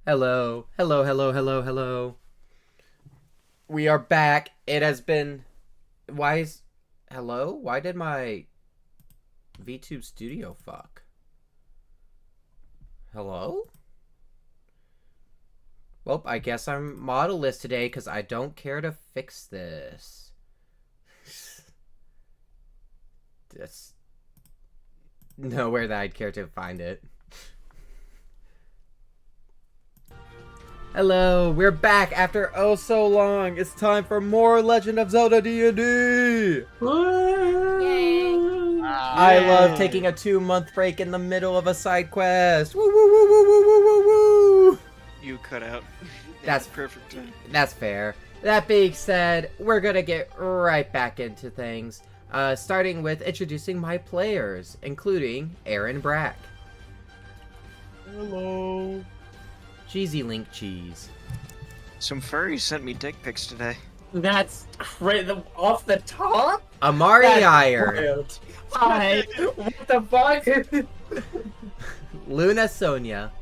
Hello, hello, hello, hello, hello. We are back. It has been. Why is. Hello? Why did my VTube studio fuck? Hello? Well, I guess I'm modelless today because I don't care to fix this. That's nowhere that I'd care to find it. Hello, we're back after oh so long. It's time for more Legend of Zelda D&D. Yay. I love taking a 2-month break in the middle of a side quest. Woo woo woo woo woo woo woo woo. You cut out. That's perfect. That's fair. That being said, we're gonna get right back into things. Starting with introducing my players, including Aaron Brack. Hello. Cheesy Link Cheese. Some furries sent me dick pics today. That's crazy. Off the top? Amari That's Iyer. wild. Hi. What the fuck? Luna Sonia.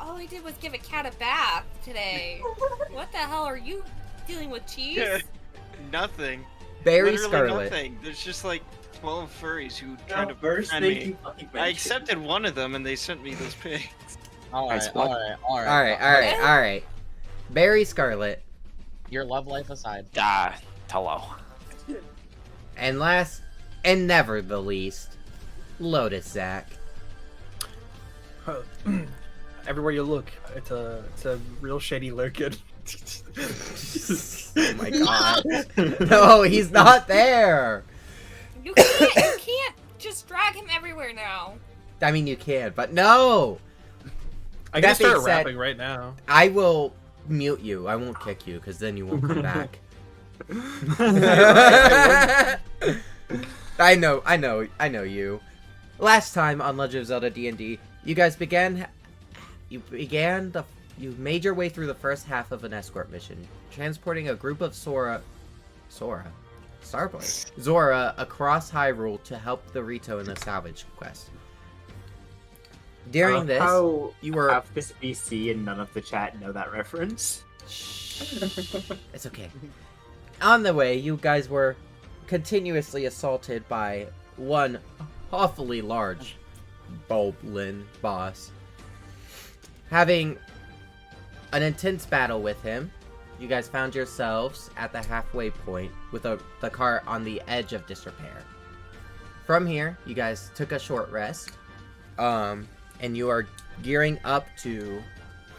All I did was give a cat a bath today. What the hell are you dealing with, cheese? Nothing. Barry Literally Scarlet. nothing. There's just like 12 furries who tried No, to first friend thing me. you fucking I mentioned. accepted one of them and they sent me those pics. Alright, what? Alright. Barry Scarlet. Your love life aside. Hello. And last, and never the least, Lotus Zack. Everywhere you look, it's a real shady lurkin. Oh my god. No, he's not there! You can't just drag him everywhere now. I mean, you can, but no! I That can start being said- rapping right now. I will mute you. I won't kick you, because then you won't come back. I know you. Last time on Legend of Zelda D&D, you guys you made your way through the first half of an escort mission, transporting a group of Zora across Hyrule to help the Rito in the salvage quest. During this, How you were have this BC and none of the chat know that reference? It's okay. On the way, you guys were continuously assaulted by one awfully large Bulblin boss. Having an intense battle with him, you guys found yourselves at the halfway point with the cart on the edge of disrepair. From here, you guys took a short rest, and you are gearing up to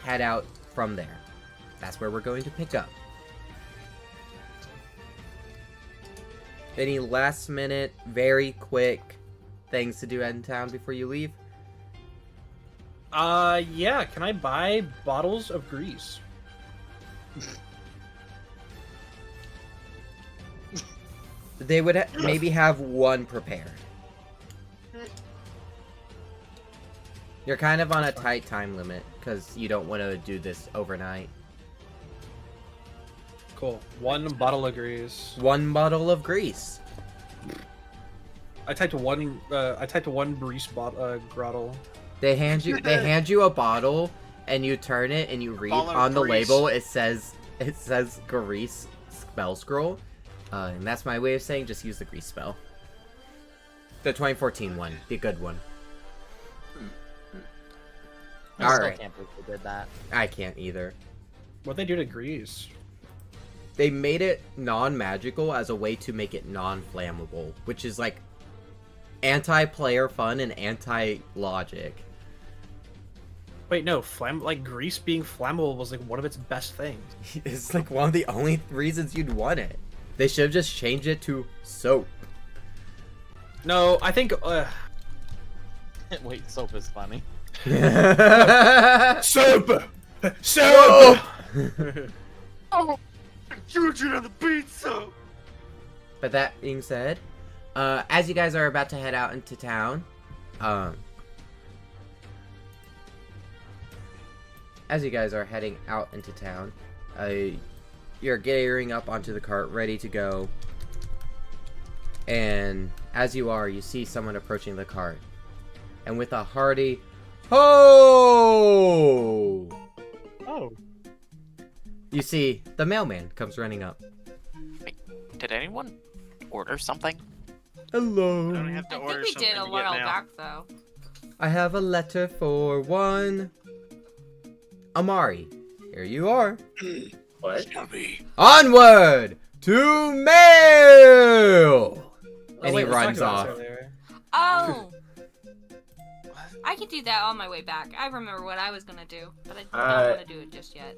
head out from there. That's where we're going to pick up. Any last minute, very quick things to do in town before you leave? Yeah, can I buy bottles of grease? They would maybe have one prepared. You're kind of on a tight time limit because you don't want to do this overnight. Cool. One bottle of grease. One bottle of grease. I typed one grease grottle. They hand you a bottle and you turn it and you read Bottle of on the grease. label it says grease spell scroll. And that's my way of saying just use the grease spell. The 2014 one, the good one. I still Alright. can't believe they did that. I can't either. What'd they do to grease? They made it non-magical as a way to make it non-flammable, which is like anti-player fun and anti-logic. Wait, no, like grease being flammable was like one of its best things. It's like one of the only reasons you'd want it. They should have just changed it to soap. No, I think Wait, soap is funny. soap. Soap. Children on the pizza! But that being said, as you guys are about to head out into town, you're gearing up onto the cart, ready to go. And as you are, you see someone approaching the cart. And with a hearty, Ho! Oh. You see, the mailman comes running up. Did anyone order something? Hello. I don't have to I think order we something did a to get while mail. back though. I have a letter for one Amari. Here you are. What? Onward to mail! And he wait, we talked runs about off. this earlier. Oh! I could do that on my way back. I remember what I was gonna do, but I don't want to do it just yet.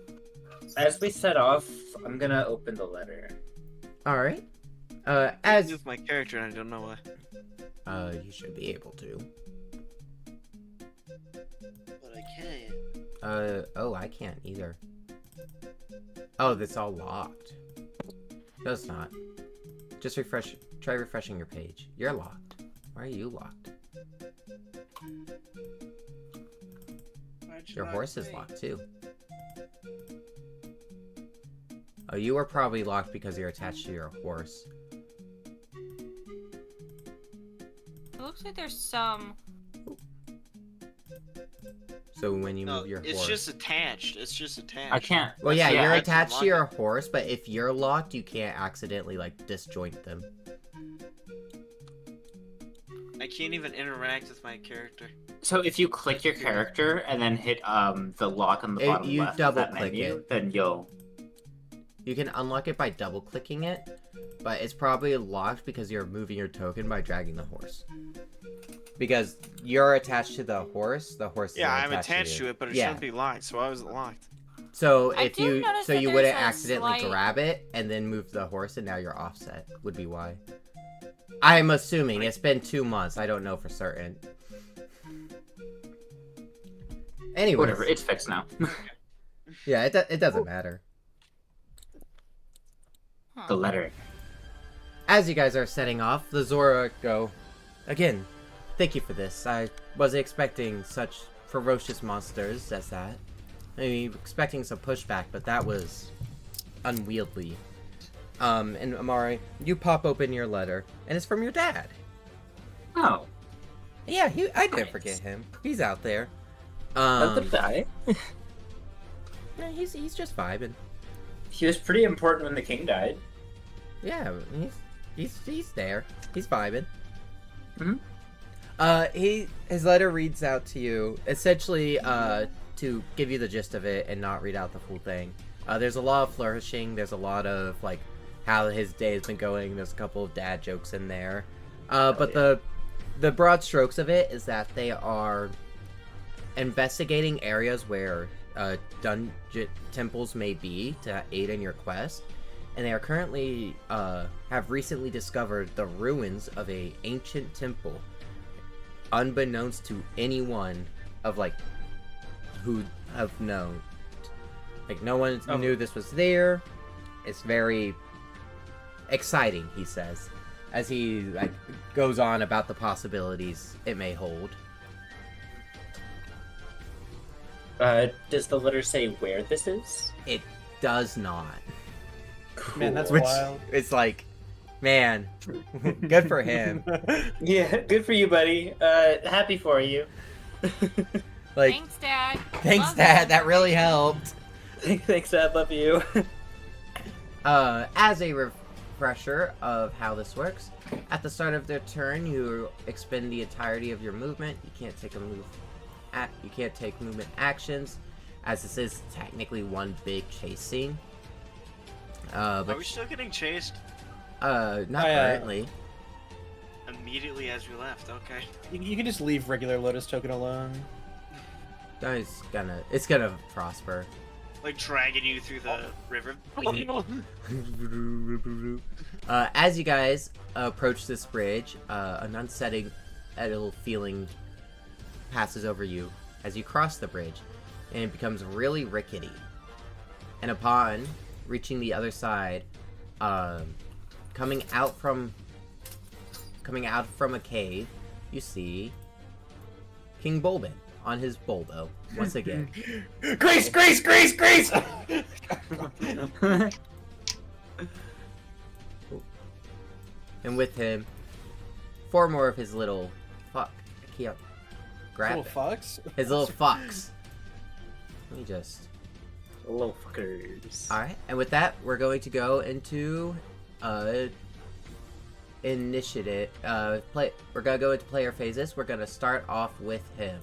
As we set off, I'm gonna open the letter. Alright. I As moved my character and I don't know why. you should be able to. But I can't. Oh, I can't either. Oh, that's all locked. No, it's not. Just try refreshing your page. You're locked. Why are you locked? Your horse is locked too. Oh, you are probably locked because you're attached to your horse. It looks like there's some. So when you No, move your it's horse... just attached. It's just attached. I can't. Well, yeah, Yeah, you're I can attached lock to your it. horse, but if you're locked, you can't accidentally, like, disjoint them. I can't even interact with my character. So if you click your character and then hit the lock on the bottom you left of that double-click menu, it. then you'll. You can unlock it by double-clicking it, but it's probably locked because you're moving your token by dragging the horse. Because you're attached to the horse is Yeah, I'm attached attached to to it, but it Yeah. shouldn't be locked. So why was it locked? So I if do you notice so that you there's wouldn't a accidentally slight- grab it and then move the horse and now you're offset would be why. I'm assuming it's been 2 months. I don't know for certain. Anyway, Whatever, it's fixed now. yeah, it doesn't matter. The letter. As you guys are setting off, the Zora go again. Thank you for this. I wasn't expecting such ferocious monsters as that. I mean, expecting some pushback, but that was unwieldy. And Amari, you pop open your letter, and it's from your dad. Oh, Yeah, I didn't Nice. forget him. He's out there. that's a guy. Yeah, he's just vibing. He was pretty important when the king died. Yeah, he's there. He's vibing. Mhm. His letter reads out to you essentially to give you the gist of it and not read out the full thing. There's a lot of flourishing. There's a lot of like how his day has been going. There's a couple of dad jokes in there. But yeah. the broad strokes of it is that they are investigating areas where dungeon temples may be to aid in your quest, and they are currently have recently discovered the ruins of a ancient temple, unbeknownst to anyone of like who have known. Like no one knew this was there. It's very exciting, he says, as he like goes on about the possibilities it may hold. Does the letter say where this is? It does not. Man, that's Which wild. it's like, man, good for him. Yeah, good for you, buddy. Happy for you. Like, Thanks, Dad. thanks, Love Dad. you. That really helped. Thanks, Dad. Love you. As a refresher of how this works, at the start of their turn, you expend the entirety of your movement. You can't take you can't take movement actions, as this is technically one big chase scene. Are But we still getting chased? not yeah. currently. Immediately as we left. Okay. You can just leave regular Lotus token alone. No, it's gonna prosper. Like dragging you through the river. As you guys approach this bridge, an unsettling feeling passes over you as you cross the bridge, and it becomes really rickety. And upon reaching the other side, coming out from a cave, you see King Bulblin on his Bulbo once again. Grace, Grace, Grace, Grace! And with him, 4 more of his little grab Little it. fucks. His little fox. Let me just. Little fuckers. All right, and with that, we're going to go into initiative. We're gonna go into player phases. We're gonna start off with him.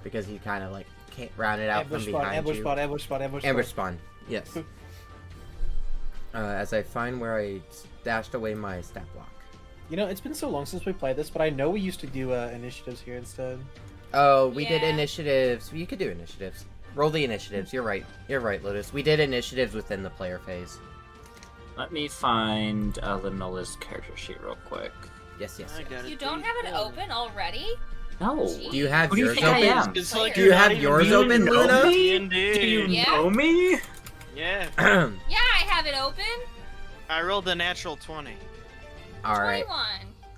Because he kind of like can't round it out from behind ambush you. spot, ambush spot, ambush spot. Ambush spawn. Yes. As I find where I stashed away my stat block. You know, it's been so long since we played this, but I know we used to do initiatives here instead. Oh, we did Yeah. initiatives. You could do initiatives. Roll the initiatives. You're right. You're right, Lotus. We did initiatives within the player phase. Let me find Liminal's character sheet real quick. Yes, yes. I yes. got it. You don't have it open already? No. Do you have Who do you yours think I open? am? It's like Do you're you have not even yours doing open, no Luna? D&D. Do you Yeah. know me? Yeah. Yeah, I have it open. I rolled a natural 20. All right. 21.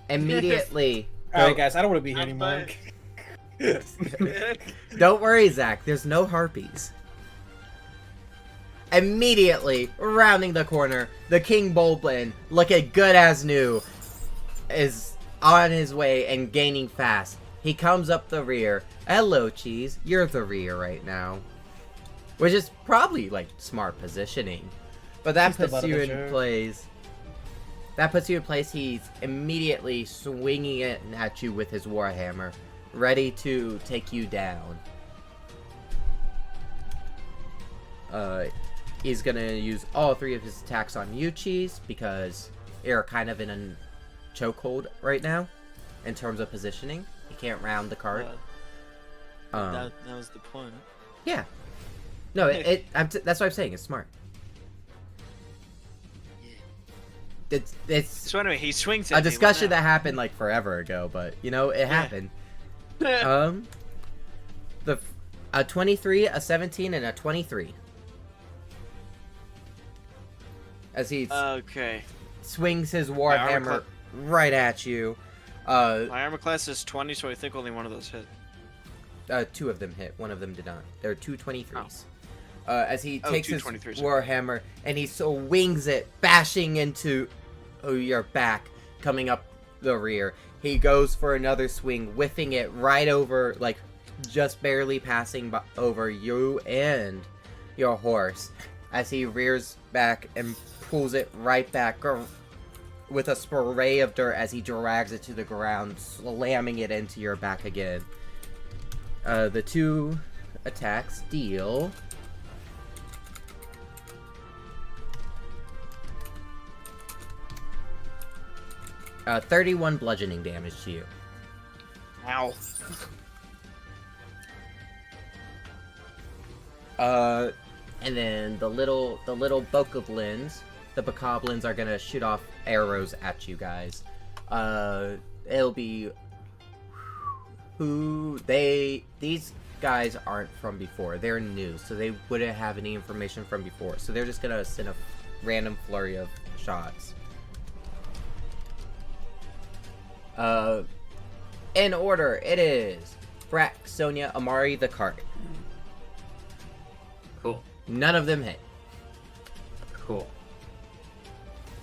Immediately. All right, guys, I don't want to be here I'm anymore. Don't worry, Zach. There's no harpies. Immediately, rounding the corner, the King Bulblin, looking good as new, is on his way and gaining fast. He comes up the rear. Hello, Cheese. You're the rear right now. Which is probably, like, smart positioning. But that He's the puts butt of you the in joke. place. That puts you in place. He's immediately swinging it at you with his warhammer, ready to take you down. He's gonna use all three of his attacks on you, Cheese, because you're kind of in a chokehold right now, in terms of positioning. You can't round the card. That was the point. Yeah. No, that's what I'm saying. It's smart. It's So anyway, he swings a at me. discussion that happened like forever ago, but you know it happened. A 23, a 17, and a 23. As he Okay. swings his armor warhammer right at you. My armor class is 20, so I think only one of those hit. Two of them hit. One of them did not. There are two 23s. As he Oh, takes two his 23s, warhammer and he swings it, bashing into your back, coming up the rear. He goes for another swing, whiffing it right over, like, just barely passing over you and your horse. As he rears back and pulls it right back with a spray of dirt as he drags it to the ground, slamming it into your back again. The two attacks deal 31 bludgeoning damage to you. Ow. And then the little bokoblins, the bokoblins are gonna shoot off arrows at you guys. It'll be these guys aren't from before. They're new, so they wouldn't have any information from before. So they're just gonna send a random flurry of shots. In order, it is Brack, Sonia, Amari, the cart. Cool. None of them hit. Cool.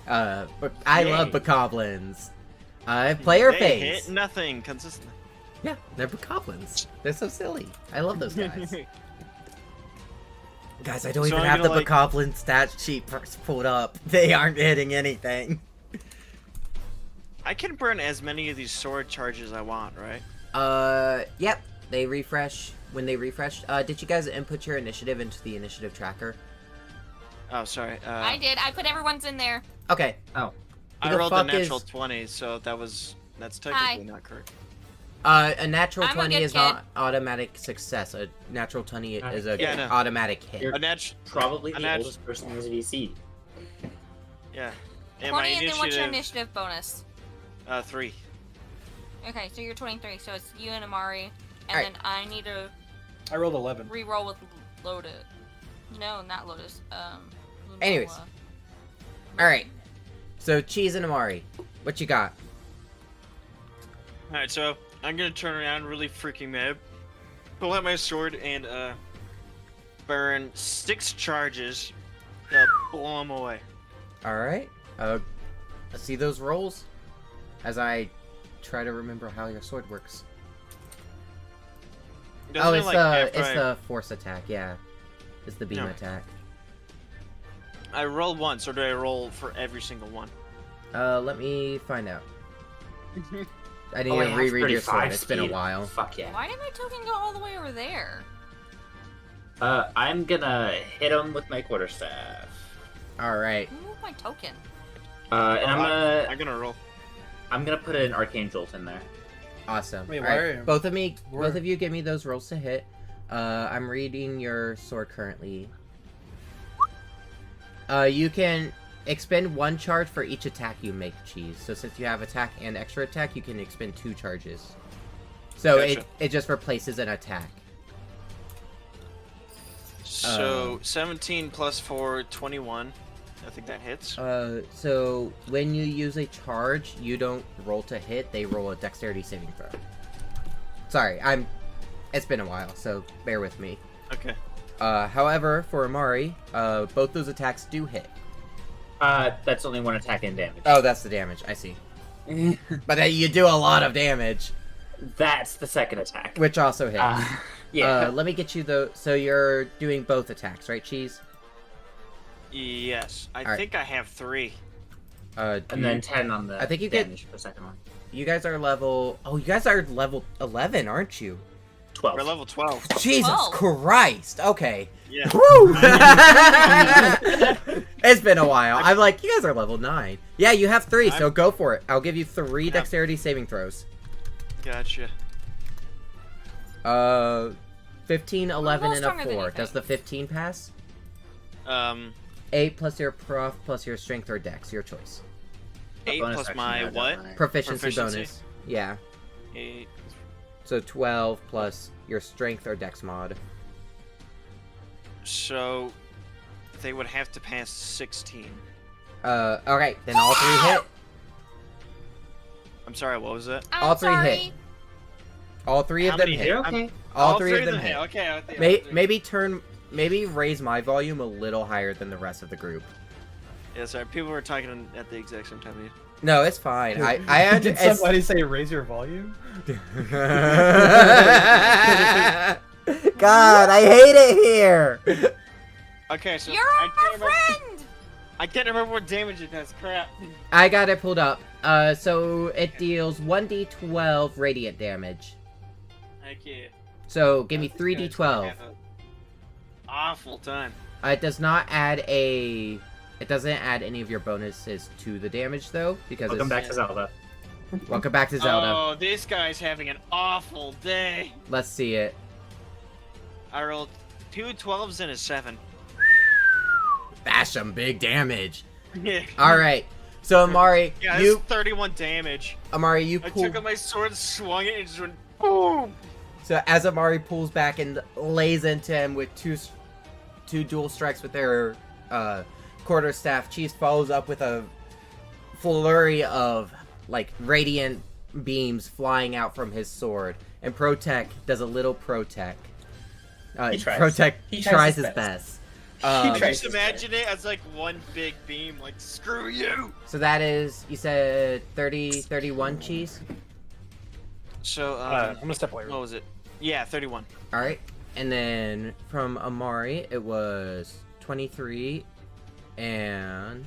But I Yay. love bokoblins. Player They phase. hit nothing consistently. Yeah, they're bokoblins. They're so silly. I love those guys. Guys, I don't So even I'm have the gonna, like- bokoblin stat sheet pulled up. They aren't hitting anything. I can burn as many of these sword charges I want, right? Yep. They refresh. When they refresh, did you guys input your initiative into the initiative tracker? Oh, sorry. I did. I put everyone's in there. Okay. Oh. I the rolled a fuck natural is- 20, so that's technically not correct. A natural I'm a 20 good is kid. not automatic success. A natural 20 is a Yeah, I know. automatic hit. You're A nat- probably a the nat- oldest person in his VC. Yeah. And my 20, and then what's your initiative, initiative bonus? 3. Okay, so you're 23, so it's you and Amari, and Alright. then I need to I rolled 11. re-roll with Lotus. No, not Lotus. Anyways. All right. So Cheese and Amari, what you got? Alright, so I'm gonna turn around really freaking mad, pull out my sword, and burn 6 charges to blow them away. All right. Let's see those rolls as I try to remember how your sword works. Doesn't Oh, it, it's like, the after it's I- the force attack. Yeah, it's the beam No. attack. I roll once, or do I roll for every single one? Let me find out. I need Oh, I to have reread your sword. 35 It's been a speed. while. Fuck yeah. Why did my token go all the way over there? I'm gonna hit him with my quarterstaff. All right. Who moved my token? And I'm gonna roll. I'm gonna put an arcane jolt in there. Awesome. Wait, All why right. are you- Both where- of you give me those rolls to hit. I'm reading your sword currently. You can expend 1 charge for each attack you make, Cheese. So since you have attack and extra attack, you can expend 2 charges. So Gotcha. it just replaces an attack. So 17 plus 4, 21. I think that hits. So when you use a charge, you don't roll to hit, they roll a dexterity saving throw. Sorry, it's been a while, so bear with me. Okay. However, for Amari, both those attacks do hit. That's only 1 attack and damage. Oh, that's the damage, I see. But you do a lot of damage, That's the second attack. which also hits. Yeah. Let me get you so you're doing both attacks, right, Cheese? Yes. I Alright. think I have 3. and then 10 on the I think you get- damage for the second one. You guys are level... Oh, you guys are level 11, aren't you? 12. We're level 12. Jesus 12. Christ! Okay. Yeah. Woo! It's been a while. I'm like, you guys are level 9. Yeah, you have 3, so go for it. I'll give you 3 dexterity saving throws. Gotcha. 15, 11, and a stronger than 4. you Does the think. 15 pass? 8 plus your prof plus your strength or dex, your choice. 8 Bonus plus action, my no, what? don't worry. Proficiency Proficiency? bonus. Yeah. 8. So 12 plus your strength or dex mod. So they would have to pass 16. Alright, then all 3 hit. I'm sorry, what was that? I'm All 3 sorry. hit. All 3 of How them many hit. You're okay. All 3 of them hit. Okay, I think Maybe raise my volume a little higher than the rest of the group. Yeah, sorry. People were talking at the exact same time. No, it's fine. I Did understand. somebody say raise your volume? God, I hate it here. Okay, so You're I our can't remember. friend! I can't remember what damage it does. Crap. I got it pulled up. So it deals 1d12 radiant damage. Heck yeah. So give me These guys 3d12. have a Awful time. It does not add a. It doesn't add any of your bonuses to the damage though, because Welcome it's... back to Zelda. Welcome back to Zelda. Oh, this guy's having an awful day. Let's see it. I rolled 2 12s and a 7. That's some big damage. Yeah. All right. So Amari, Yeah, you that's 31 damage. Amari, you I pull. took out my sword, swung it, and just went boom. So as Amari pulls back and lays into him with two dual strikes with their quarterstaff, Cheese follows up with a flurry of like radiant beams flying out from his sword, and Protec does a little Protec. He tries. Protec He tries tries his his best. tries. Just imagine it as like one big beam, like screw you. So that is, you said 31 Cheese. So I'm gonna step away. what was it? Yeah, 31. All right, and then from Amari it was 23 and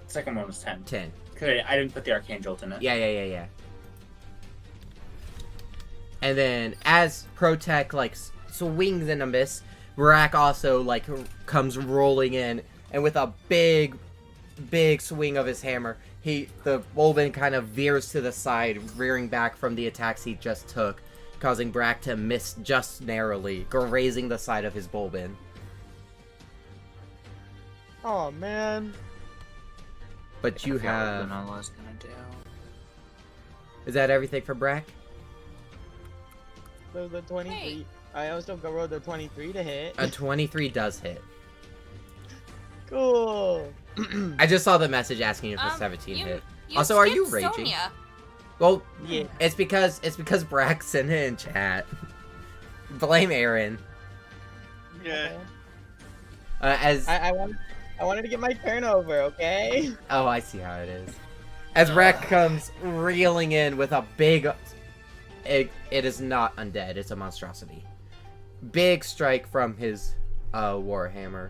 Second one was 10. 10. Cause I didn't put the arcane jolt in it. Yeah. And then as Protec like swings in a miss, Barak also like comes rolling in, and with a big swing of his hammer, the Bulblin kind of veers to the side, rearing back from the attacks he just took, causing Barak to miss just narrowly, grazing the side of his Bulblin. Oh man. But you I forgot what have... Vanilla was gonna do. Is that everything for Barak? So the 23. Hey. I also got roll the 23 to hit. A 23 does hit. Cool. I just saw the message asking if a 17 you- hit. You Also, are you skipped raging? Sonya. Well, Yeah. it's because Brack sent it in chat. Blame Aaron. Yeah. As I wanted to get my turn over, okay? oh, I see how it is. As Wreck comes reeling in with a big... It is not undead, it's a monstrosity. Big strike from his warhammer.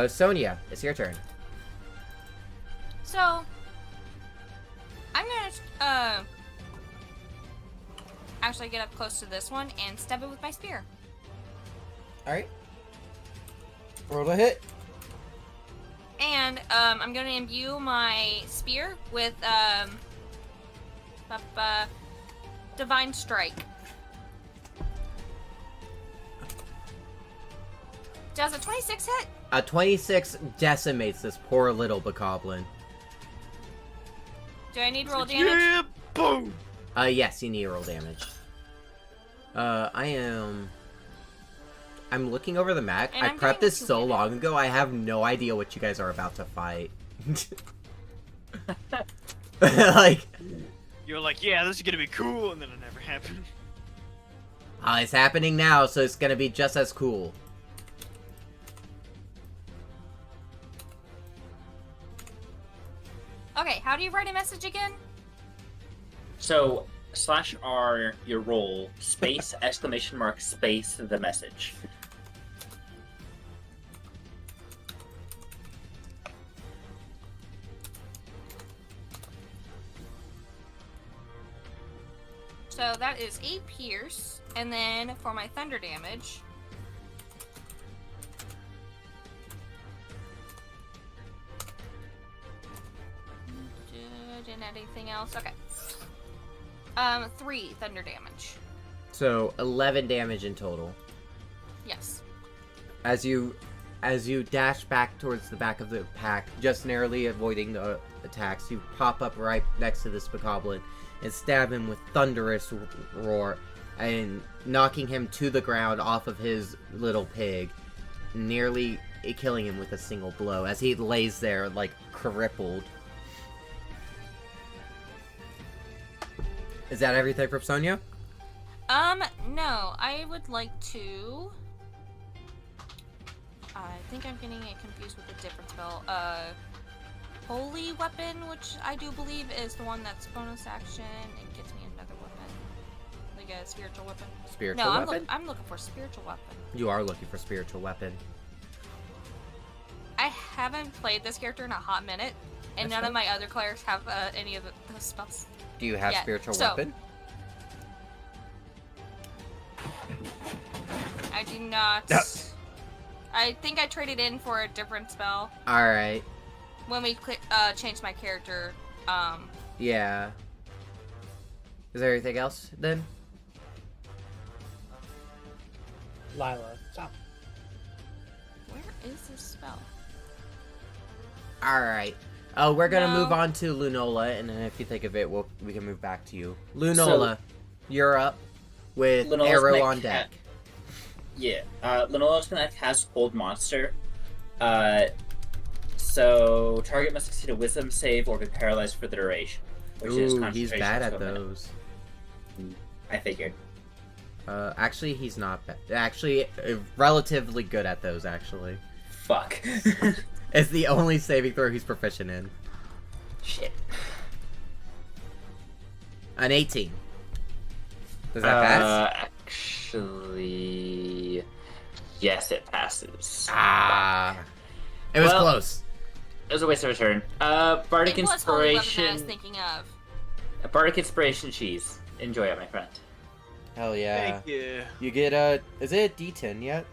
Sonia, it's your turn. So, I'm gonna actually get up close to this one and stab it with my spear. Alright. Roll to hit. And I'm gonna imbue my spear with Divine Strike. Does a 26 hit? A 26 decimates this poor little bokoblin. Do I need to roll damage? Yeah, boom. Yes, you need to roll damage. I'm looking over the map. And I I'm prepped getting this so long ago, I have no idea what you guys are about to fight. Like... You're like, yeah, this is gonna be cool, and then it never happened. It's happening now, so it's gonna be just as cool. Okay, how do you write a message again? So /R your roll, space, exclamation mark, space, the message. So that is 8 pierce, and then for my thunder damage... Didn't add anything else. Okay. 3 thunder damage. So 11 damage in total. Yes. As you dash back towards the back of the pack, just narrowly avoiding the attacks, you pop up right next to this bokoblin and stab him with thunderous roar, and knocking him to the ground off of his little pig, nearly killing him with a single blow as he lays there like crippled. Is that everything from Sonia? No. I would like to... I think I'm getting it confused with a different spell. Holy Weapon, which I do believe is the one that's bonus action and gets me another weapon. Like a spiritual weapon. Spiritual weapon? I'm looking for spiritual weapon. You are looking for spiritual weapon. I haven't played this character in a hot minute, and That's none of my other players have any of those spells. Do you have Yeah, spiritual so- weapon? I do not. No. I think I traded in for a different spell Alright. when we changed my character. Yeah. Is there anything else then? Lila, stop. Where is this spell? Alright. Oh, we're gonna No. move on to Lunola, and then if you think of it, we can move back to you. Lunola, you're up with Lunola's arrow gonna on deck. Yeah, Lunola's gonna cast Hold Monster. So target must succeed a Wisdom save or be paralyzed for the duration. Which is Ooh, he's concentration bad to at a minute. those. I figured. Actually, he's not bad. Actually, relatively good at those, actually. Fuck. It's the only saving throw he's proficient in. Shit. An 18. Does that pass? Actually, yes, it passes. Ah. It was Well, close. It was a waste of a turn. Bardic It was Holy Weapon that I was Inspiration. thinking of. Bardic Inspiration cheese. Enjoy it, my friend. Hell yeah. Thank you. You get a... Is it a D10 yet?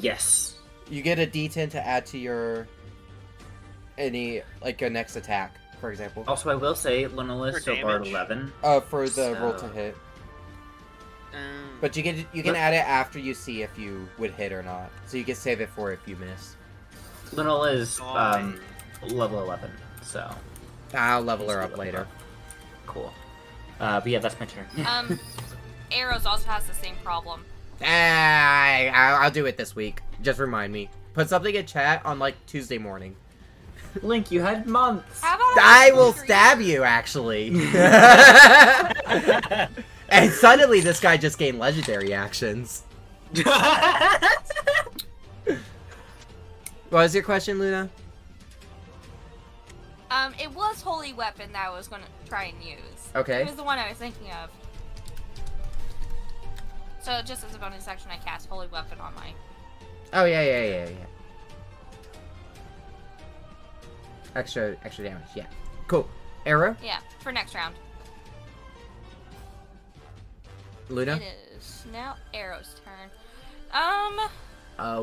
Yes. You get a D10 to add to your... Any, like, a next attack, for example. Also, I will say, Lunola For is still Bard damage? 11. For the roll to So- hit. But you can add it after you see if you would hit or not. So you can save it for if you miss. Lunola is Fine. level 11, so I'll level her Just up level later. up. Cool. But yeah, that's my turn. Arrows also has the same problem. I'll do it this week. Just remind me. Put something in chat on, like, Tuesday morning. Link, you had months. How about I will stab you, actually. And suddenly this guy just gained legendary actions. What was your question, Luna? It was Holy Weapon that I was gonna try and use. Okay. It was the one I was thinking of. So just as a bonus action, I cast Holy Weapon on my... Oh, yeah. Extra damage, yeah. Cool. Arrow? Yeah, for next round. Luna? It is now Arrow's turn.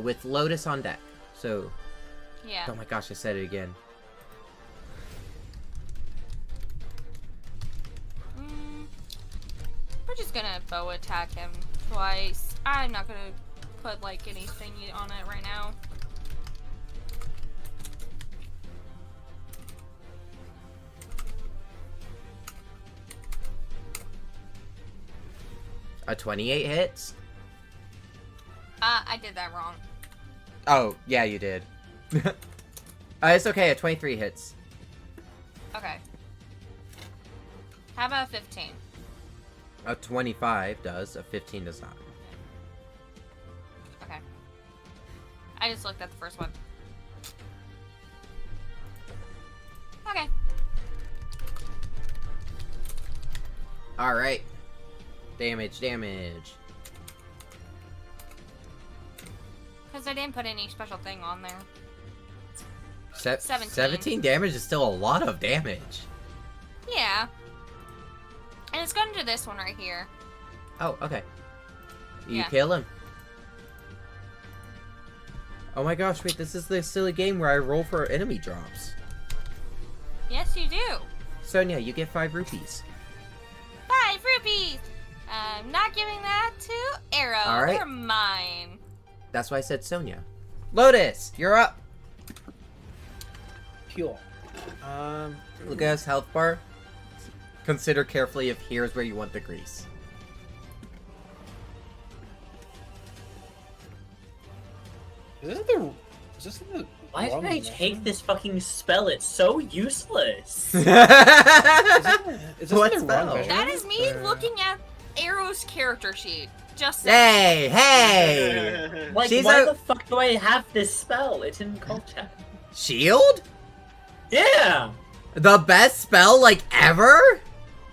With Lotus on deck. So, Yeah. oh my gosh, I said it again. We're just gonna bow attack him twice. I'm not gonna put, like, anything on it right now. A 28 hits? I did that wrong. Oh, yeah, you did. It's okay, a 23 hits. Okay. How about 15? A 25 does, a 15 does not. Okay. I just looked at the first one. Okay. Alright. Damage. Because I didn't put any special thing on there. 17. 17. 17 damage is still a lot of damage. Yeah. And it's going to do this one right here. Oh, okay. You Yeah. kill him. Oh my gosh, wait, this is the silly game where I roll for enemy drops. Yes, you do. Sonia, you get 5 rupees. 5 rupees! I'm not giving that to Arrow. All right. They're mine. That's why I said Sonia. Lotus, you're up. Cool. Look at his health bar. Consider carefully if here's where you want the grease. Is this the Why wrong did I dimension? take this fucking spell? It's so useless. Is this What the wrong spell? measure? That is me Or- looking at Arrow's character sheet. Just saying. Hey! Like, She's why a- the fuck do I have this spell? It's in cult chat. Shield? Yeah! The best spell, like, ever?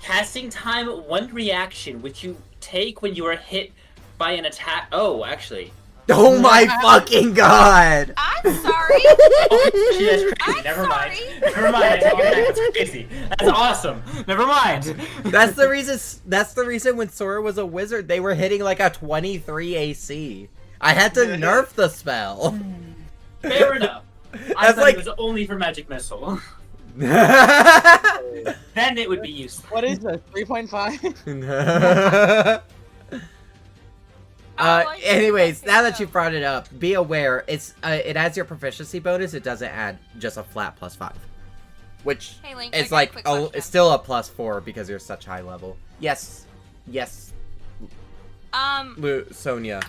Casting time 1 reaction, which you take when you are hit by an attack. Oh, actually. Oh my fucking god! I'm sorry. Oh, shit, that's crazy. I'm Never mind. sorry. Never mind. I take it back. That's crazy. That's awesome. Never mind. That's the reason when Sora was a wizard, they were hitting like a 23 AC. I had to nerf the spell. Fair enough. I That's thought like- it was only for Magic Missile. uh, Then it would be useless. What is this? 3.5? anyways, now that you brought it up, be aware it adds your proficiency bonus. It doesn't add just a flat +5, which Hey, Link, I is got a like quick it's question. still a +4 because you're such high level. Yes, Sonia.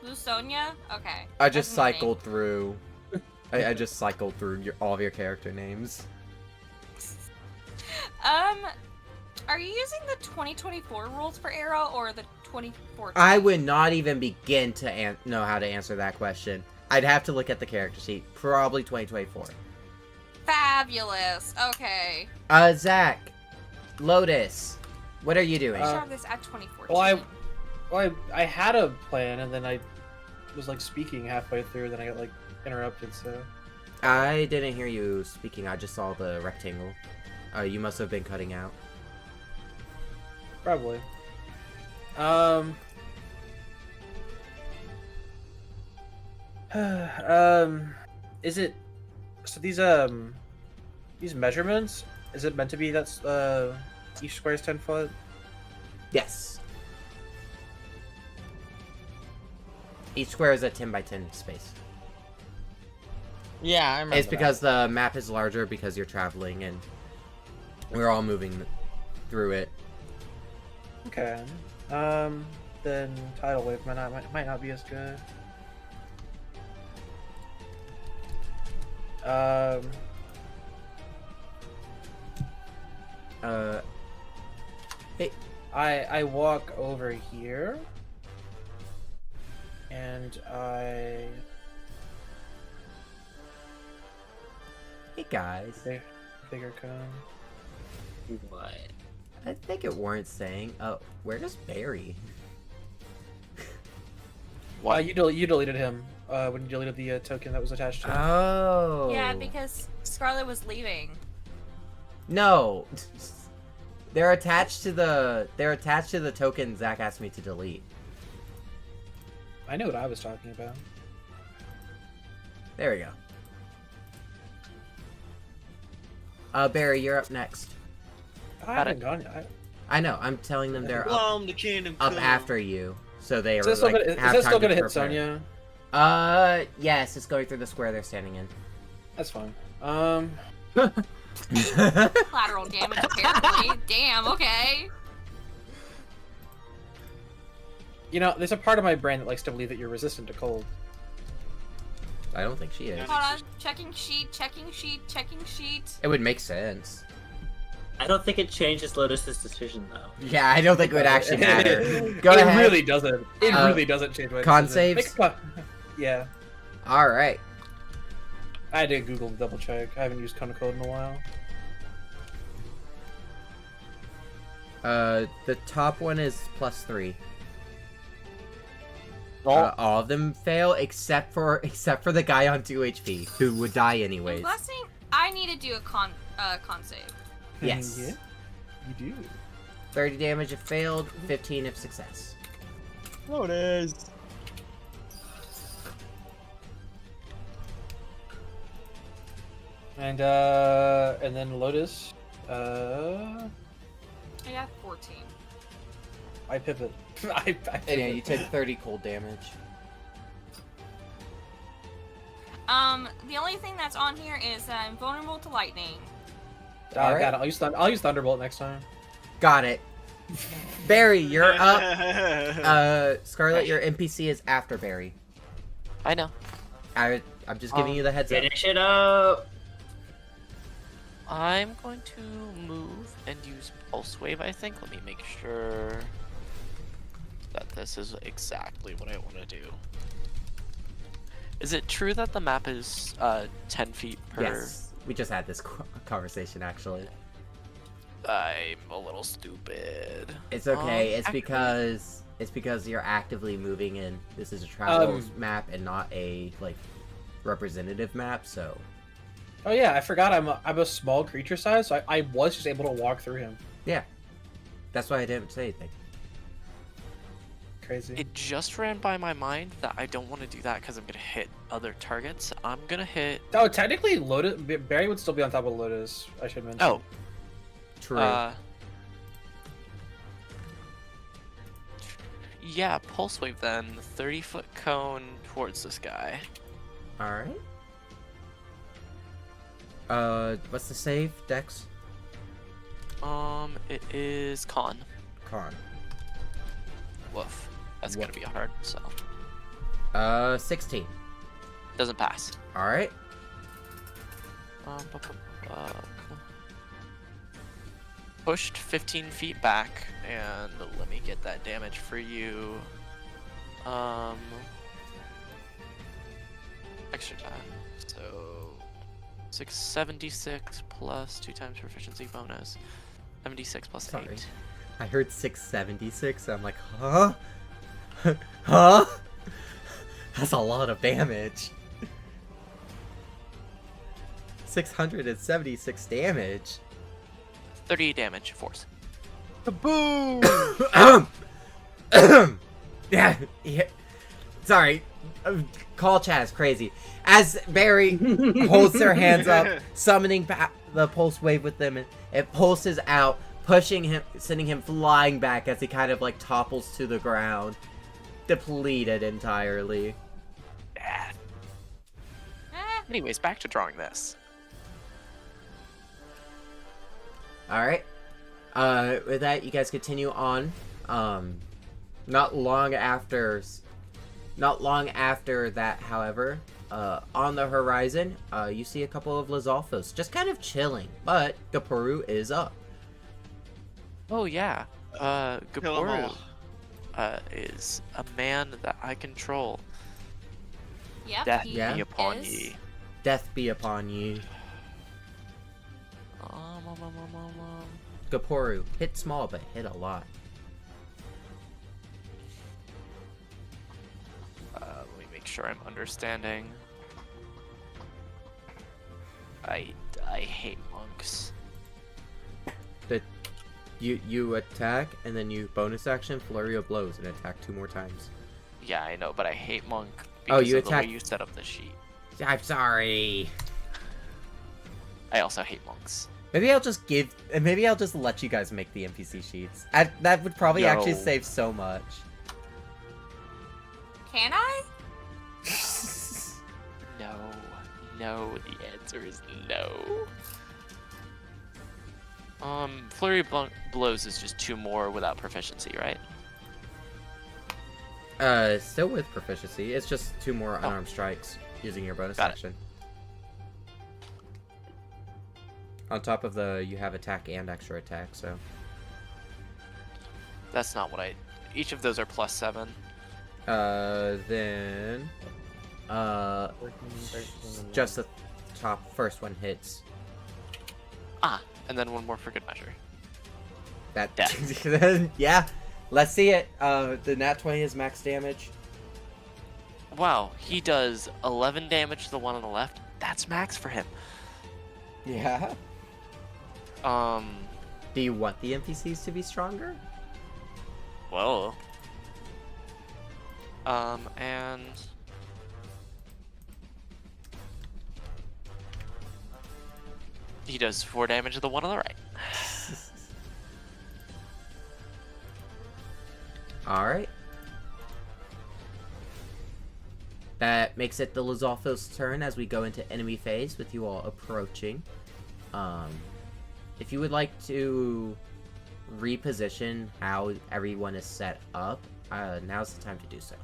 Lusonia? Okay. I just That's my name. cycled through. I just cycled through all of your character names. Are you using the 2024 rules for Arrow or the 2014? I would not even begin to know how to answer that question. I'd have to look at the character sheet. Probably 2024. Fabulous. Okay. Zach, Lotus, what are you doing? I should have this at 2014. Well, I had a plan, and then I was like speaking halfway through, then I got like interrupted. So I didn't hear you speaking. I just saw the rectangle. You must have been cutting out. probably. Is it so these measurements? Is it meant to be that's each square is 10 foot? Yes. Each square is a 10 by 10 space. Yeah, I remember. It's because the map is larger because you're traveling and we're all moving through it. Okay. Then tidal wave might not be as good. Hey. I walk over here, and Hey guys. Bigger cone. What? I think it warrants saying. Oh, where does Barry? Why you deleted him when you deleted the token that was attached to him. Oh. Yeah, because Scarlet was leaving. No. They're attached to the token Zach asked me to delete. I know what I was talking about. There we go. Barry, you're up next. I haven't gone yet. I know. I'm telling them they're up, Plum the kingdom up come. after you, so they Is are that still like gonna, have is that time still to gonna hit prepare. Sonya? Yes, it's going through the square they're standing in. That's fine. Collateral damage, apparently. Damn, okay. You know, there's a part of my brain that likes to believe that you're resistant to cold. I don't think she is. Hold on. Checking sheet, checking sheet, checking sheet. It would make sense. I don't think it changes Lotus's decision though. Yeah, I don't think it would actually matter. Go it ahead. Really doesn't. It Uh, really doesn't change my con decision. saves? Yeah. All right. I had to Google to double check. I haven't used Cone of Code in a while. The top one is +3. Oh. All of them fail except for the guy on 2 HP who would die I'm anyways. guessing I need to do a con save. Yes. Yeah, you do. 30 damage if failed, 15 if success. Lotus. And then Lotus. I got 14. I pivot. I pivot. And yeah, you take 30 cold damage. The only thing that's on here is that I'm vulnerable to lightning. Got Alright. it. I'll use Thunderbolt next time. Got it. Barry, you're up. Scarlet, your NPC is after Barry. I know. I'm just giving you the heads up. Finish it up. I'm going to move and use Pulse Wave, I think. Let me make sure that this is exactly what I want to do. Is it true that the map is 10 feet per... Yes, we just had this conversation actually. I'm a little stupid. It's okay. Actually- It's because you're actively moving in. This is a travel map and not a like representative map. So Oh yeah, I forgot I'm a small creature size, so I was just able to walk through him. yeah, that's why I didn't say anything. Crazy. It just ran by my mind that I don't want to do that because I'm going to hit other targets. I'm going to hit... Oh, technically, Lotus Barry would still be on top of Lotus. I should mention. Oh. True. Yeah, Pulse Wave then. 30-foot cone towards this guy. All right. What's the save, Dex? It is Con. Con. Woof. That's gonna be a hard sell. 16. Doesn't pass. All right. Pushed 15 feet back, and let me get that damage for you. Extra time. So 676 plus 2 times proficiency bonus. 76 plus Sorry. 8. I heard 676. I'm like, huh? Huh? That's a lot of damage. 676 damage. 38 damage, force. Kaboom! yeah. Sorry. Call chat is crazy. As Barry holds their hands up, summoning the pulse wave with them, and it pulses out, pushing him, sending him flying back as he kind of like topples to the ground, depleted entirely. Anyways, back to drawing this. Alright. With that, you guys continue on. Not long after that, however, on the horizon, you see a couple of Lizalfos just kind of chilling, but Gaporu is up. Oh yeah. Kill 'em Gaporu all. is a man that I control. Yep, Death he Yeah. be upon is. ye. Death be upon ye. Gaporu, hit small, but hit a lot. Let me make sure I'm understanding. I hate monks. You attack, and then you bonus action, flurry of blows, and attack 2 more times. Yeah, I know, but I hate monk Oh, because you of the attack- way you set up the sheet. I'm sorry. I also hate monks. Maybe I'll just let you guys make the NPC sheets. That would probably actually No. save so much. Can I? No, the answer is no. Flurry blows is just 2 more without proficiency, right? Still with proficiency. It's just 2 more unarmed strikes using your bonus Got it. action. On top of you have attack and extra attack, so. That's not what each of those are +7. Then. Just the first one hits. And then 1 more for good measure. That. Yeah. Yeah. Let's see it. The nat 20 is max damage. Wow, he does 11 damage to the one on the left. That's max for him. Yeah. Do you want the NPCs to be stronger? Well. And... he does 4 damage to the one on the right. Alright. That makes it the Lizalfo's turn as we go into enemy phase with you all approaching. If you would like to reposition how everyone is set up, now's the time to do so.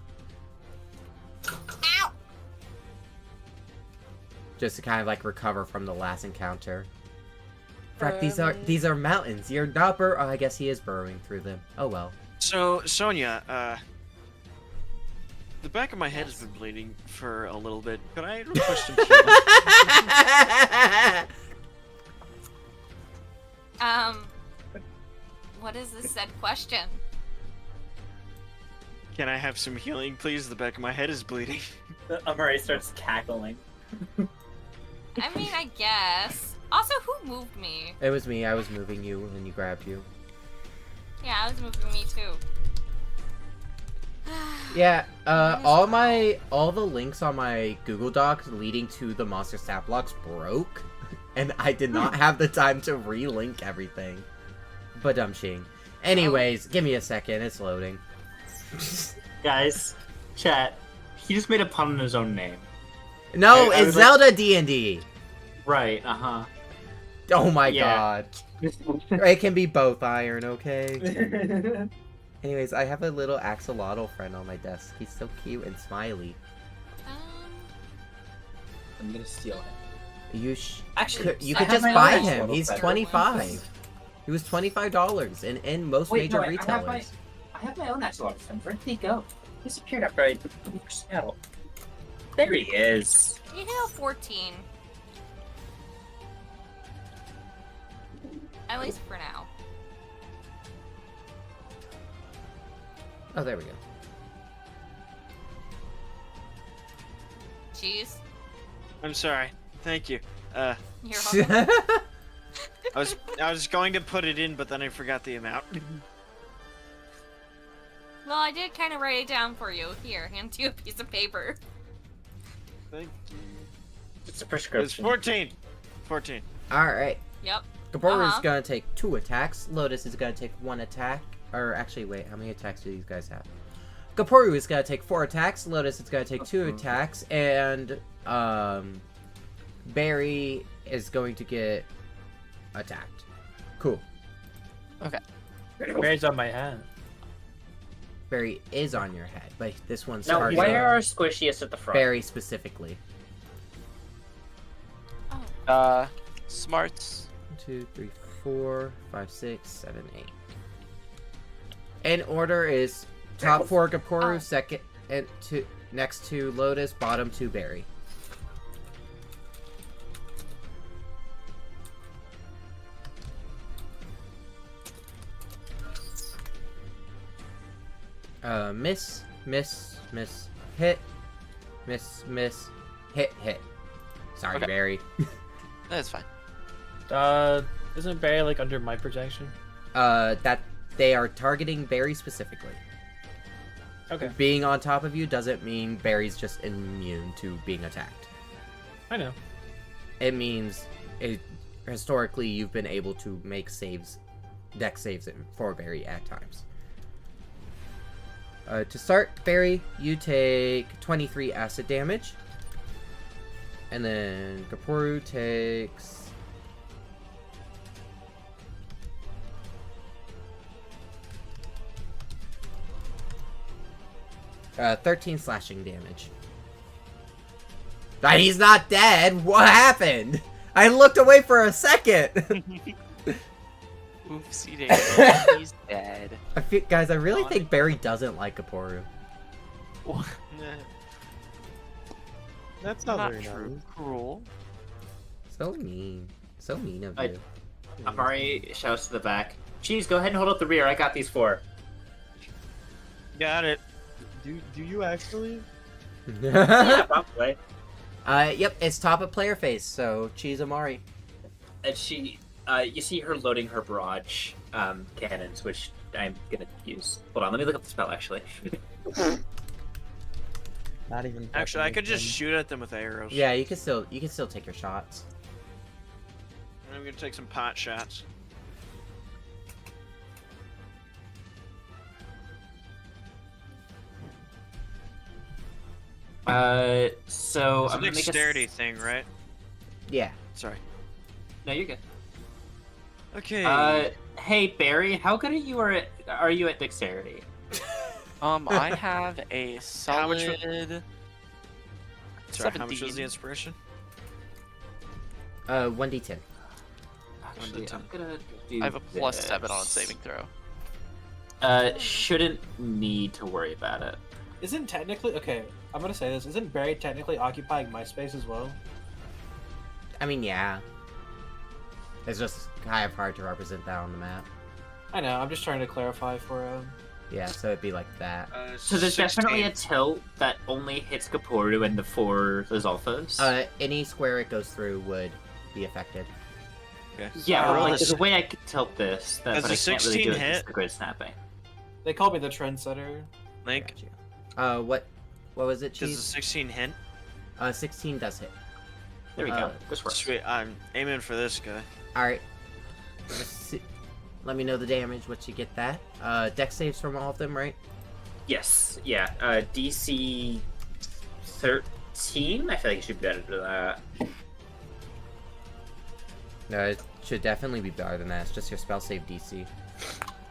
Ow! Just to kind of like recover from the last encounter. Frack, these are mountains. You're not oh, I guess he is burrowing through them. Oh well. So, Sonia, the back of my head has been bleeding for a little bit. Could I request some healing? What is this said question? Can I have some healing, please? The back of my head is bleeding. Amari starts cackling. I mean, I guess. Also, who moved me? It was me. I was moving you, and you grabbed you. Yeah, I was moving me too. Yeah, all the links on my Google Docs leading to the monster stat blocks broke, and I did not have the time to relink everything. But shing. Anyways, give me a second, it's loading. Guys, chat. He just made a pun on his own name. No, I it's was Zelda D&D. Right, uh-huh. Oh my Yeah. god. It can be both, Iron, okay? Anyways, I have a little axolotl friend on my desk. He's so cute and smiley. I'm gonna steal him. You Actually, you I could have just my own buy him. axolotl He's friend. 25. He was $25 in most Wait, major no, I retailers. have my own axolotl friend. Where did he go? He disappeared after I Seattle. There he is. You heal 14. At least for now. Oh, there we go. Jeez. I'm sorry. Thank you. You're welcome. I was going to put it in, but then I forgot the amount. Well, I did kind of write it down for you. Here, hand you a piece of paper. Thank you. It's a It's prescription. 14. 14. Alright. Yep. Gaboru is Uh-huh. gonna take 2 attacks. Lotus is gonna take 1 attack. Or actually, wait, how many attacks do these guys have? Gaporu is gonna take 4 attacks. Lotus is gonna take 2 attacks. And, Barry is going to get attacked. Cool. Barry's on my hand. Barry is on your head, but this one's Now, targeting where are squishiest at the front? Barry specifically. Smarts. 1, 2, 3, 4, 5, 6, 7, 8. In order is top 4 Gaporu, Oh. second and next to Lotus, bottom 2 Barry. Miss, miss, miss, hit, miss, miss, hit, hit. Sorry, Okay. Barry. That's fine. Isn't Barry like under my protection? That they are targeting Barry specifically. Okay, Being on top of you doesn't mean Barry's just immune to being attacked. I know. It means historically you've been able to make saves, dex saves for Barry at times. To start, Barry, you take 23 acid damage. And then Kaporu takes... 13 slashing damage. He's not dead! What happened? I looked away for a second! Oopsie daisy. He's dead. Guys, I really think Barry doesn't like Kaporu. What? That's not, Not very true. nice. Cruel. So mean. So mean of I- you. Amari shouts to the back. Cheese, go ahead and hold up the rear. I got these 4. Got it. Do you actually? Yeah, probably. Yep, it's top of player face, so Cheese Amari. And she, you see her loading her barrage cannons, which I'm gonna use. Hold on, let me look up the spell actually. Not even. Actually, I fucking could just with shoot at them with arrows. Yeah, you can still take your shots. I'm gonna take some pot shots. So It's a I'm gonna make a dexterity thing, right? Yeah. Sorry. No, you're good. Okay. Hey Barry, how good are you at dexterity? I have a How much solid. Sorry, how much was 17. the inspiration? 1d10. Actually, 1d10. I'm gonna do I have a plus this. 7 on saving throw. Shouldn't need to worry about it. Isn't technically okay? I'm gonna say this. Isn't Barry technically occupying my space as well? I mean, yeah. It's just kind of hard to represent that on the map. I know. I'm just trying to clarify for. Yeah, so it'd be like that. So there's 16. definitely a tilt that only hits Kaporu and the 4 Lizalfos. Any square it goes through would be affected. Okay. Yeah, Roll but like, this. there's a way I could tilt this, Does but I a can't really do 16 it because hit? the grid snapping. They call me the trendsetter. Link. Got you. What was it, Does a Cheese? 16 hint? 16 does hit. There we go. This works. Sweet. I'm aiming for this guy. Alright. Let me know the damage once you get that. Dex saves from all of them, right? Yes, yeah. DC 13? I feel like it should be better than that. No, it should definitely be better than that. It's just your spell save DC.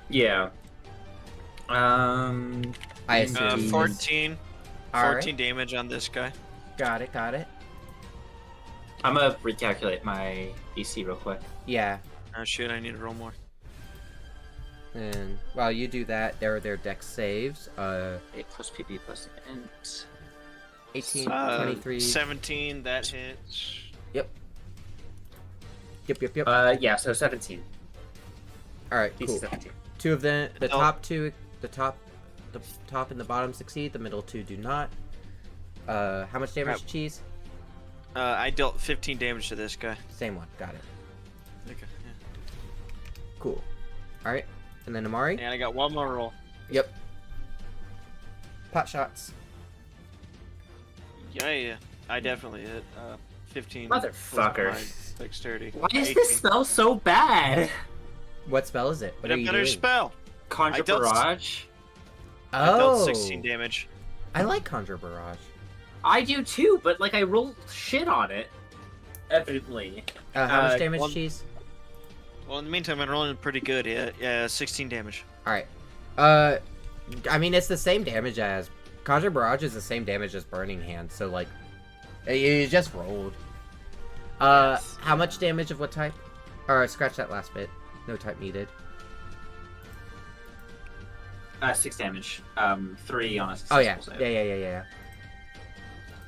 Yeah. I assume. 14. Alright. 14 damage on this guy. Got it, got it. I'm gonna recalculate my DC real quick. Yeah. Oh shit, I need to roll more. And while you do that, there are their dex saves. 8 plus PP plus int. 18, 23. 17, that hits. Yep. Yeah, so 17. Alright, DC cool. 17. Two of them, the Oh. top two, the top and the bottom succeed, the middle two do not. How much damage, Crap. Cheese? I dealt 15 damage to this guy. Same one, got it. Okay. Cool. Alright, and then Amari? And I got one more roll. Yep. Pot shots. Yeah. I definitely hit 15. Motherfucker. plus my Dexterity. Why is 18. this spell so bad? What spell is it? What Get are a you better doing? spell. Conjure I dealt- Barrage? I dealt Oh, 16 damage. I like Conjure Barrage. I do too, but like I roll shit on it. Evidently. How much damage, one- Cheese? Well, in the meantime, I'm rolling pretty good. Yeah, 16 damage. Alright. I mean, it's the same damage as... Conjure Barrage is the same damage as Burning Hand, so, like... You just rolled. Yes. How much damage of what type? Or scratch that last bit. No type needed. 6 damage. 3 on a Oh, yeah. successful save. Yeah.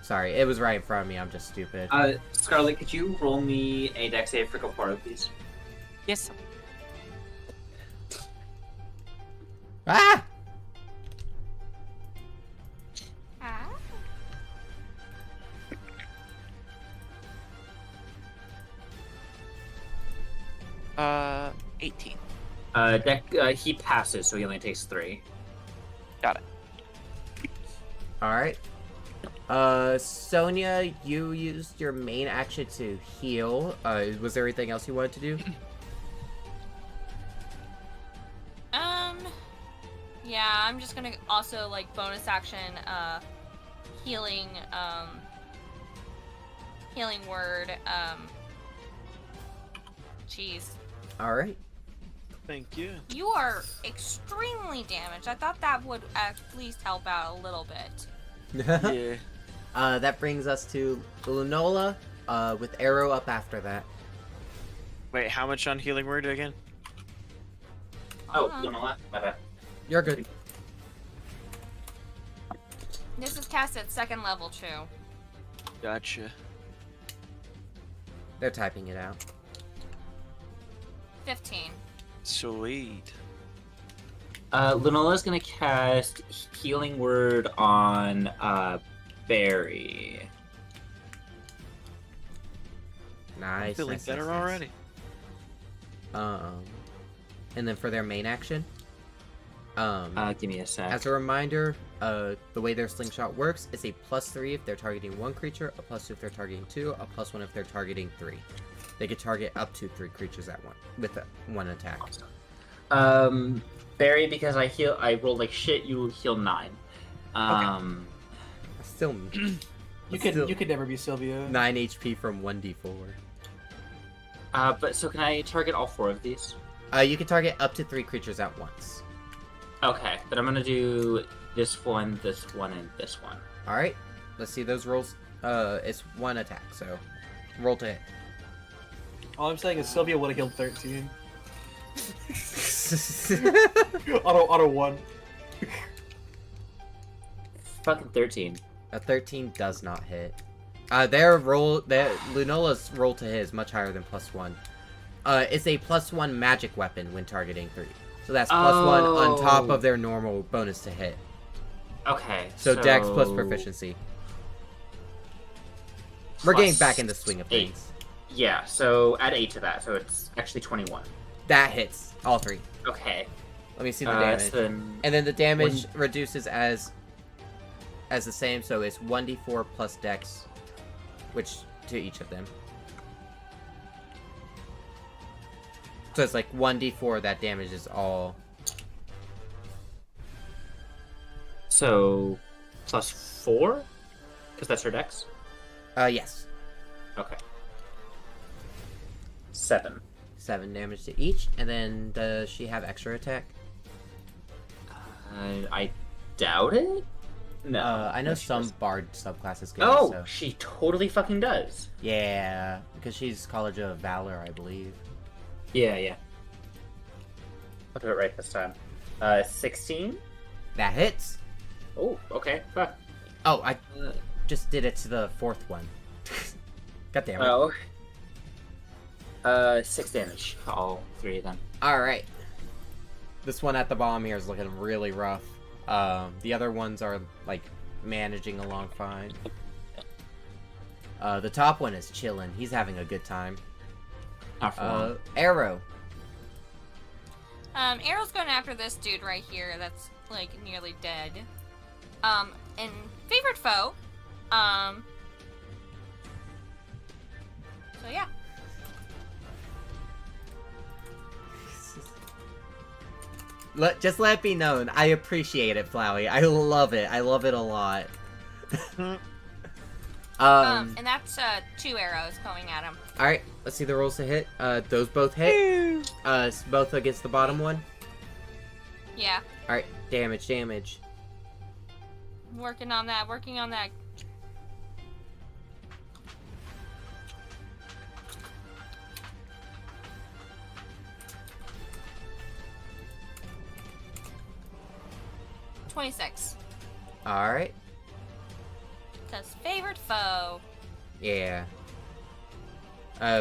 Sorry, it was right in front of me. I'm just stupid. Scarlet, could you roll me a dex save for Kaporu, please? Yes. Ah! 18. He passes, so he only takes 3. Got it. Alright. Sonia, you used your main action to heal. Was there anything else you wanted to do? Yeah, I'm just gonna also, like, bonus action, healing word, jeez. Alright. Thank you. You are extremely damaged. I thought that would at least help out a little bit. Yeah. That brings us to Lunola, with Arrow up after that. Wait, how much on healing word again? Oh, Uh-huh. don't know that. My bad. You're good. This is cast at 2nd level, too. Gotcha. They're typing it out. 15. Sweet. Lunola's gonna cast Healing Word on Barry. Nice. I'm feeling nice, better nice, nice. already. And then for their main action, Give me a sec. as a reminder, the way their slingshot works is a +3 if they're targeting 1 creature, a +2 if they're targeting 2, a +1 if they're targeting 3. They could target up to 3 creatures at one with one attack. Barry, because I rolled like shit. You heal 9. Still, You still could never be Sylvia. 9 HP from 1d4. But so can I target all 4 of these? You can target up to 3 creatures at once. Okay, but I'm gonna do this one, and this one. All right, let's see those rolls. It's 1 attack, so roll to hit. All I'm saying is Sylvia would have killed 13. auto 1. Fucking 13. A 13 does not hit. Lunola's roll to hit is much higher than +1. It's a +1 magic weapon when targeting 3. So that's +1 on top of their normal bonus to hit. Okay. So Dex plus proficiency. We're getting back in the swing of 8. things. Yeah, so add 8 to that, so it's actually 21. That hits all 3. Okay. Let me see the damage. So then And then the damage reduces as the same, so it's 1d4 plus Dex, which to each of them. So it's like 1d4 that damages all. So +4, because that's her Dex. Yes. Okay. 7. 7 damage to each, and then does she have extra attack? I doubt it. No. I know No, she some doesn't. bard subclasses get Oh, it, so. she totally fucking does. Yeah, because she's College of Valor, I believe. Yeah. I'll do it right this time. 16. That hits. Oh, okay. Fuck. Oh, I just did it to the 4th one. God damn it. Oh. 6 damage. All 3 of them. Alright. This one at the bottom here is looking really rough. The other ones are, like, managing along fine. The top one is chilling. He's having a good time. Not for long. Arrow. Arrow's going after this dude right here that's, like, nearly dead. And favorite foe. So yeah. Just let it be known. I appreciate it, Flowey. I love it. I love it a lot. And that's 2 arrows going at him. Alright, let's see the rolls to hit. Those both hit. Both against the bottom one. Yeah. Alright, damage. Working on that. 26. Alright. Cause favorite foe. Yeah.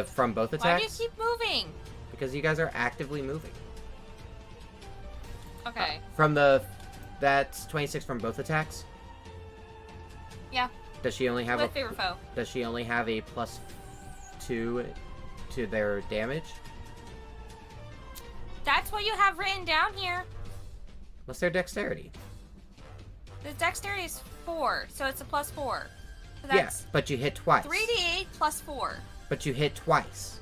From both Why attacks? do you keep moving? Because you guys are actively moving. Okay. That's 26 from both attacks? Yeah. Does she only have With favorite foe. Does she only have a +2 to their damage? That's what you have written down here. What's their dexterity? The dexterity is 4, so it's a +4. So Yeah, that's but you hit twice. 3d8 plus 4. But you hit twice.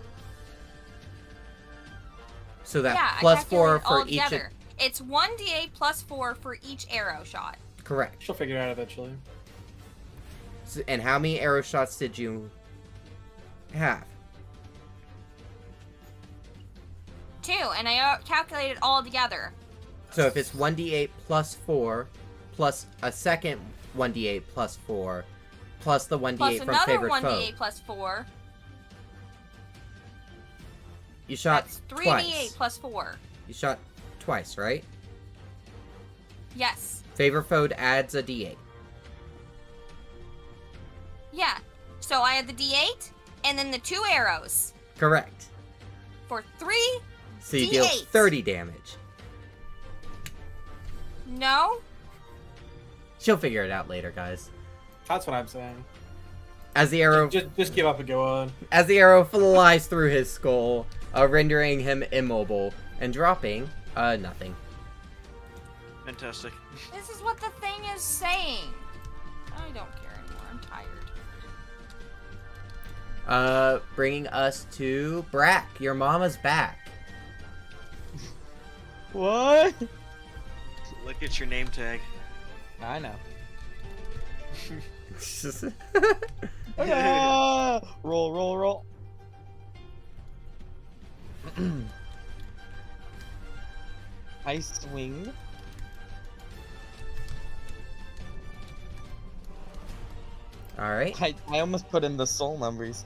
So that Yeah, plus I 4 calculated all for each. together. It's 1d8 plus 4 for each arrow shot. Correct. She'll figure it out eventually. So, and how many arrow shots did you have? 2, and I calculated all together. So if it's 1d8 plus 4, plus a second 1d8 plus 4, plus the 1d8 Plus from another favorite 1d8 foe. plus 4. You shot That's 3d8 twice. plus 4. You shot twice, right? Yes. Favorite foe adds a d8. Yeah. So I had the d8, and then the 2 arrows. Correct. For 3. So you deal D8. 30 damage. No? She'll figure it out later, guys. That's what I'm saying. As the arrow Just give up and go on. As the arrow flies through his skull, rendering him immobile and dropping nothing. Fantastic. This is what the thing is saying. I don't care anymore. I'm tired. Bringing us to Brack. Your mama's back. What? Look at your name tag. I know. Yeah. Roll, roll, roll. I swing. All right. I almost put in the soul numbers.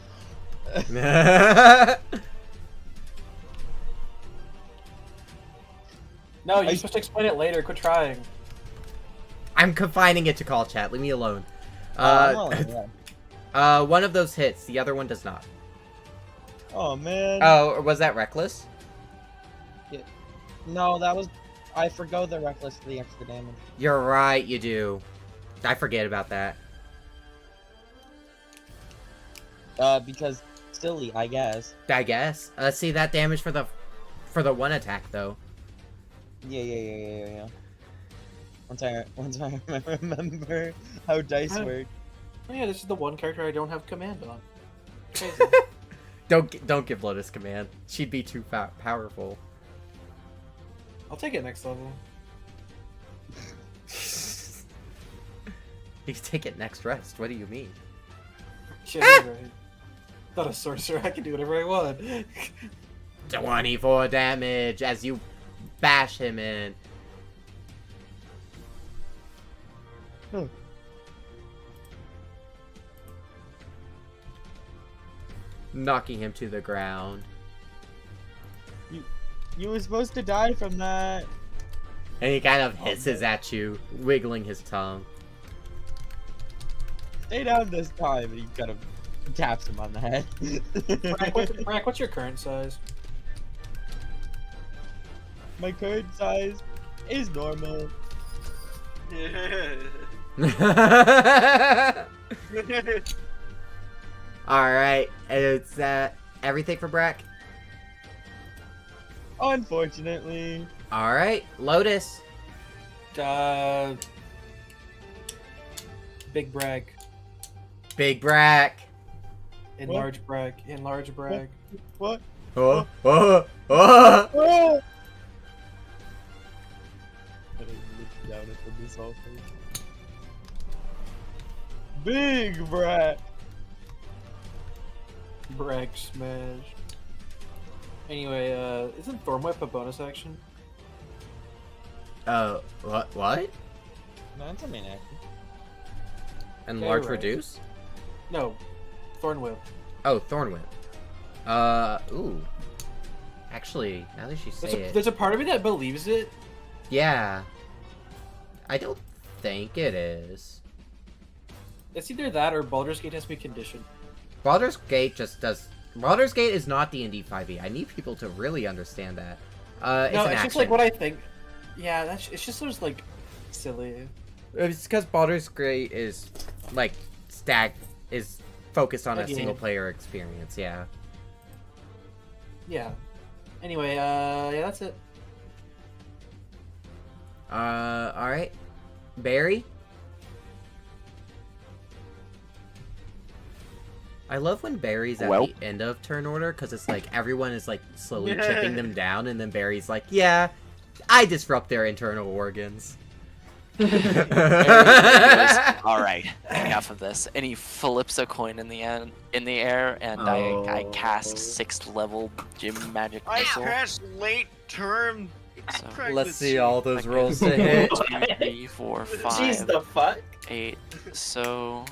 No, you're supposed to explain it later. Quit trying. I'm confining it to call chat. Leave me alone. I'm rolling, yeah. One of those hits. The other one does not. Oh man. Oh, or was that reckless? No, that was. I forgo the reckless for the extra damage. You're right. You do. I forget about that. Because silly, I guess. I guess. See that damage for the one attack though. Yeah. Once I remember how dice Oh. work. Oh yeah, this is the one character I don't have command on. Crazy. Don't give Lotus command. She'd be too powerful. I'll take it next level. You can take it next rest. What do you mean? Shit, you're right. Not a sorcerer. I can do whatever I want. 24 damage as you bash him in. Hmm. Knocking him to the ground. You were supposed to die from that. And he kind of hisses at you, wiggling his tongue. Stay down this time, and he kind of taps him on the head. Brack, what's your current size? My current size is normal. Alright, it's everything for Brack. Unfortunately. Alright, Lotus. Big brag. Big Brack. Enlarge brag. Enlarge brag. What? Oh. Oh! I didn't look down at the missile first. Big brat. Brag smash. Anyway, isn't Thornwhip a bonus action? What? What? No, it's a main action. And Okay, large right. reduce? No. Thornwhip. Oh, Thornwhip. Ooh. Actually, now that you say it. There's a part of me that believes it. Yeah. I don't think it is. It's either that or Baldur's Gate has to be conditioned. Baldur's Gate just does. Baldur's Gate is not D&D 5e. I need people to really understand that. It's No, an it's action. just like what I think. Yeah, it's just sort of like silly. It's because Baldur's Gate is like is focused on a Again. single player experience. Yeah. Yeah. Anyway, yeah, that's it. Alright. Barry? I love when Barry's at Well. the end of turn order, because it's like everyone is like slowly chipping them down, and then Barry's like, yeah, I disrupt their internal organs. Anyways, all right, enough of this. And he flips a coin in the air, and I cast 6th level gym magic I missile. passed late term. So, Let's see all those rolls to hit. 2, 3, 4, 5, Jeez, the fuck? 8. So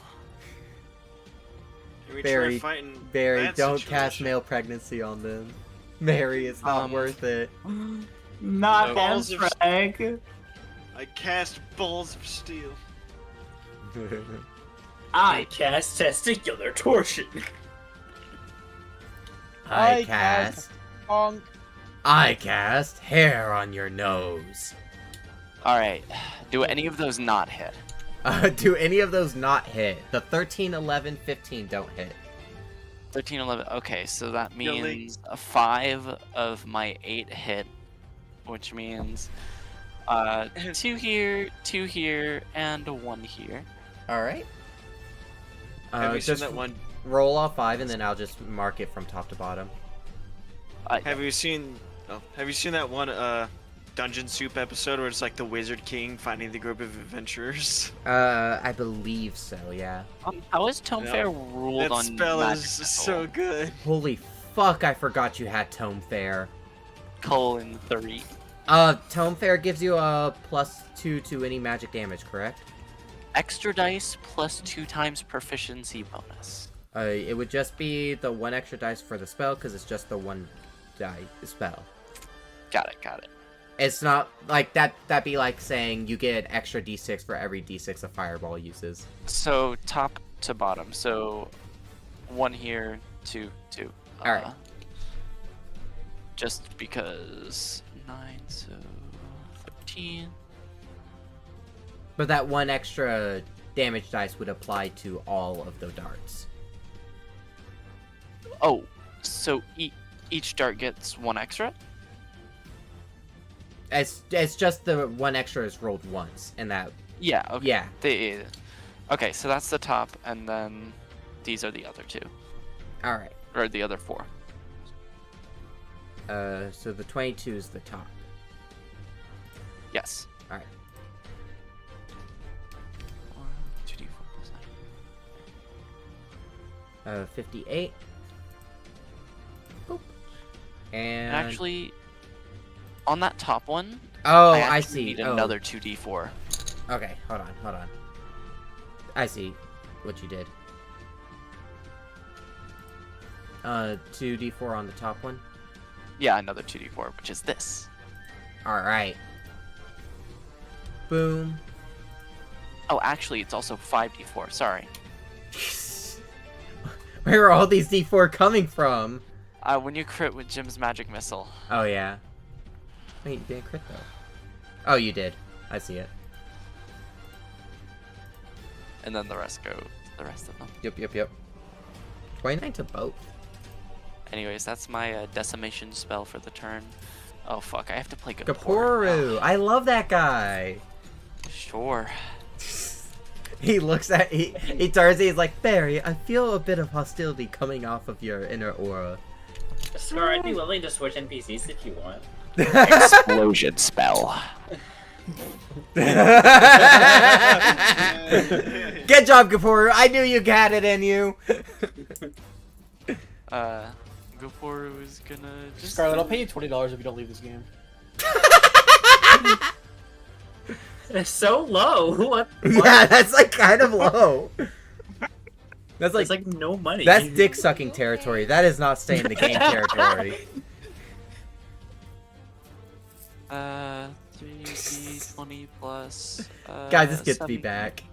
Can we Barry, try fighting Barry, that don't situation? cast male pregnancy on them. Mary, it's not worth it. Not No. them, Balls of- Frag. I cast balls of steel. I cast testicular torsion. I cast Bonk. hair on your nose. all right, do any of those not hit? Do any of those not hit? The 13, 11, 15 don't hit. 13, 11. Okay, so that Yo, means a 5 of my 8 hit, which means 2 here, 2 here, and 1 here. Alright. Have you seen Just that one? roll off 5 and then I'll just mark it from top to bottom. Have you seen? Oh, have you seen that one Dungeon Soup episode where it's like the Wizard King finding the group of adventurers? I believe so, yeah. How is Tome Yeah. Fair ruled That on spell magic is missile? so good. Holy fuck, I forgot you had Tome Fair. :3. Tome Fair gives you a +2 to any magic damage, correct? Extra dice plus 2 times proficiency bonus. It would just be the 1 extra dice for the spell, because it's just the 1 die spell. Got it. It's not like that'd be like saying you get an extra d6 for every d6 a fireball uses. So top to bottom. So 1 here, 2. Alright. Just because 9, so 13. But that 1 extra damage dice would apply to all of the darts. Oh, so each dart gets 1 extra? It's just the 1 extra is rolled once, and that Yeah, okay. yeah. Okay, so that's the top, and then these are the other 2. All right. Or the other 4. So the 22 is the top. Yes. All right. 2d4 plus 58. Boop. And Actually, on that top one, oh, I I actually see. need Oh. another 2d4. Okay, hold on. I see what you did. 2d4 on the top one. Yeah, another 2d4, which is this. All right. Boom. Oh, actually, it's also 5d4. Sorry. Where are all these d4 coming from? When you crit with Jim's magic missile. Oh yeah. Wait, you didn't crit though. Oh, you did. I see it. And then the rest go to the rest of them. Yep. 29 to both. Anyways, that's my decimation spell for the turn. Oh fuck, I have to play Gapuru. Gapuru! I love that guy! Sure. He looks at he turns he's like, Barry, I feel a bit of hostility coming off of your inner aura. Scar, I'd be willing to switch NPCs if you want. Explosion spell. Good job, Gapuru! I knew you had it in you! Gapuru is gonna just... Scarlet, I'll pay you $20 if you don't leave this game. It's so low. What? Yeah, that's like kind of low. That's It's like no money. that's dick sucking territory. That is not stay in the game territory. 3d20 plus... Guys, this gets me 7. back.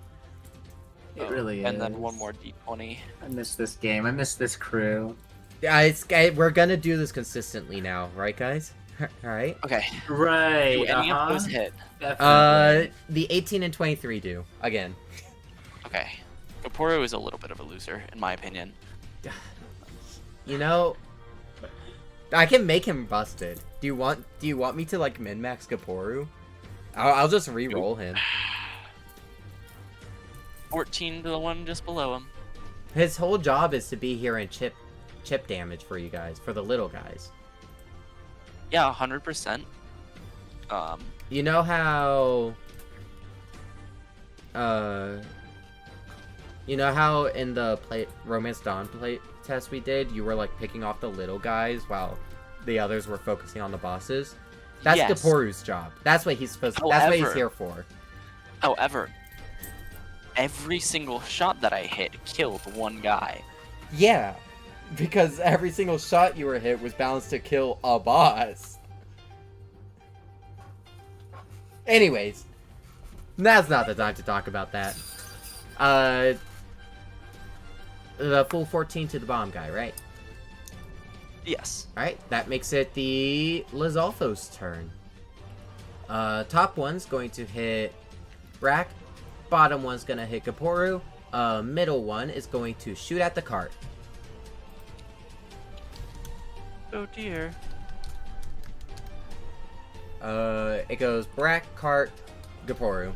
It really And is. then one more d20. I miss this game. I miss this crew. Yeah, we're gonna do this consistently now, right, guys? All right. Okay. Right. Do any of those hit? Definitely. The 18 and 23 do again. Okay. Gapuru is a little bit of a loser, in my opinion. You know, I can make him busted. Do you want me to like min-max Gaporu? I'll just re-roll him. 14 to the one just below him. His whole job is to be here and chip damage for you guys, for the little guys. Yeah, 100%. You know how in the Romance Dawn play test we did, you were like picking off the little guys while the others were focusing on the bosses? That's Yes. Gaporu's job. That's what he's supposed to, that's what he's However- here for. However, every single shot that I hit killed one guy. Yeah, because every single shot you were hit was balanced to kill a boss. Anyways, now's not the time to talk about that. The full 14 to the bomb guy, right? Yes. Alright, that makes it the Lizalfo's turn. Top one's going to hit Brack. Bottom one's gonna hit Gaporu. Middle one is going to shoot at the cart. Oh dear. It goes Brack, cart, Gaporu.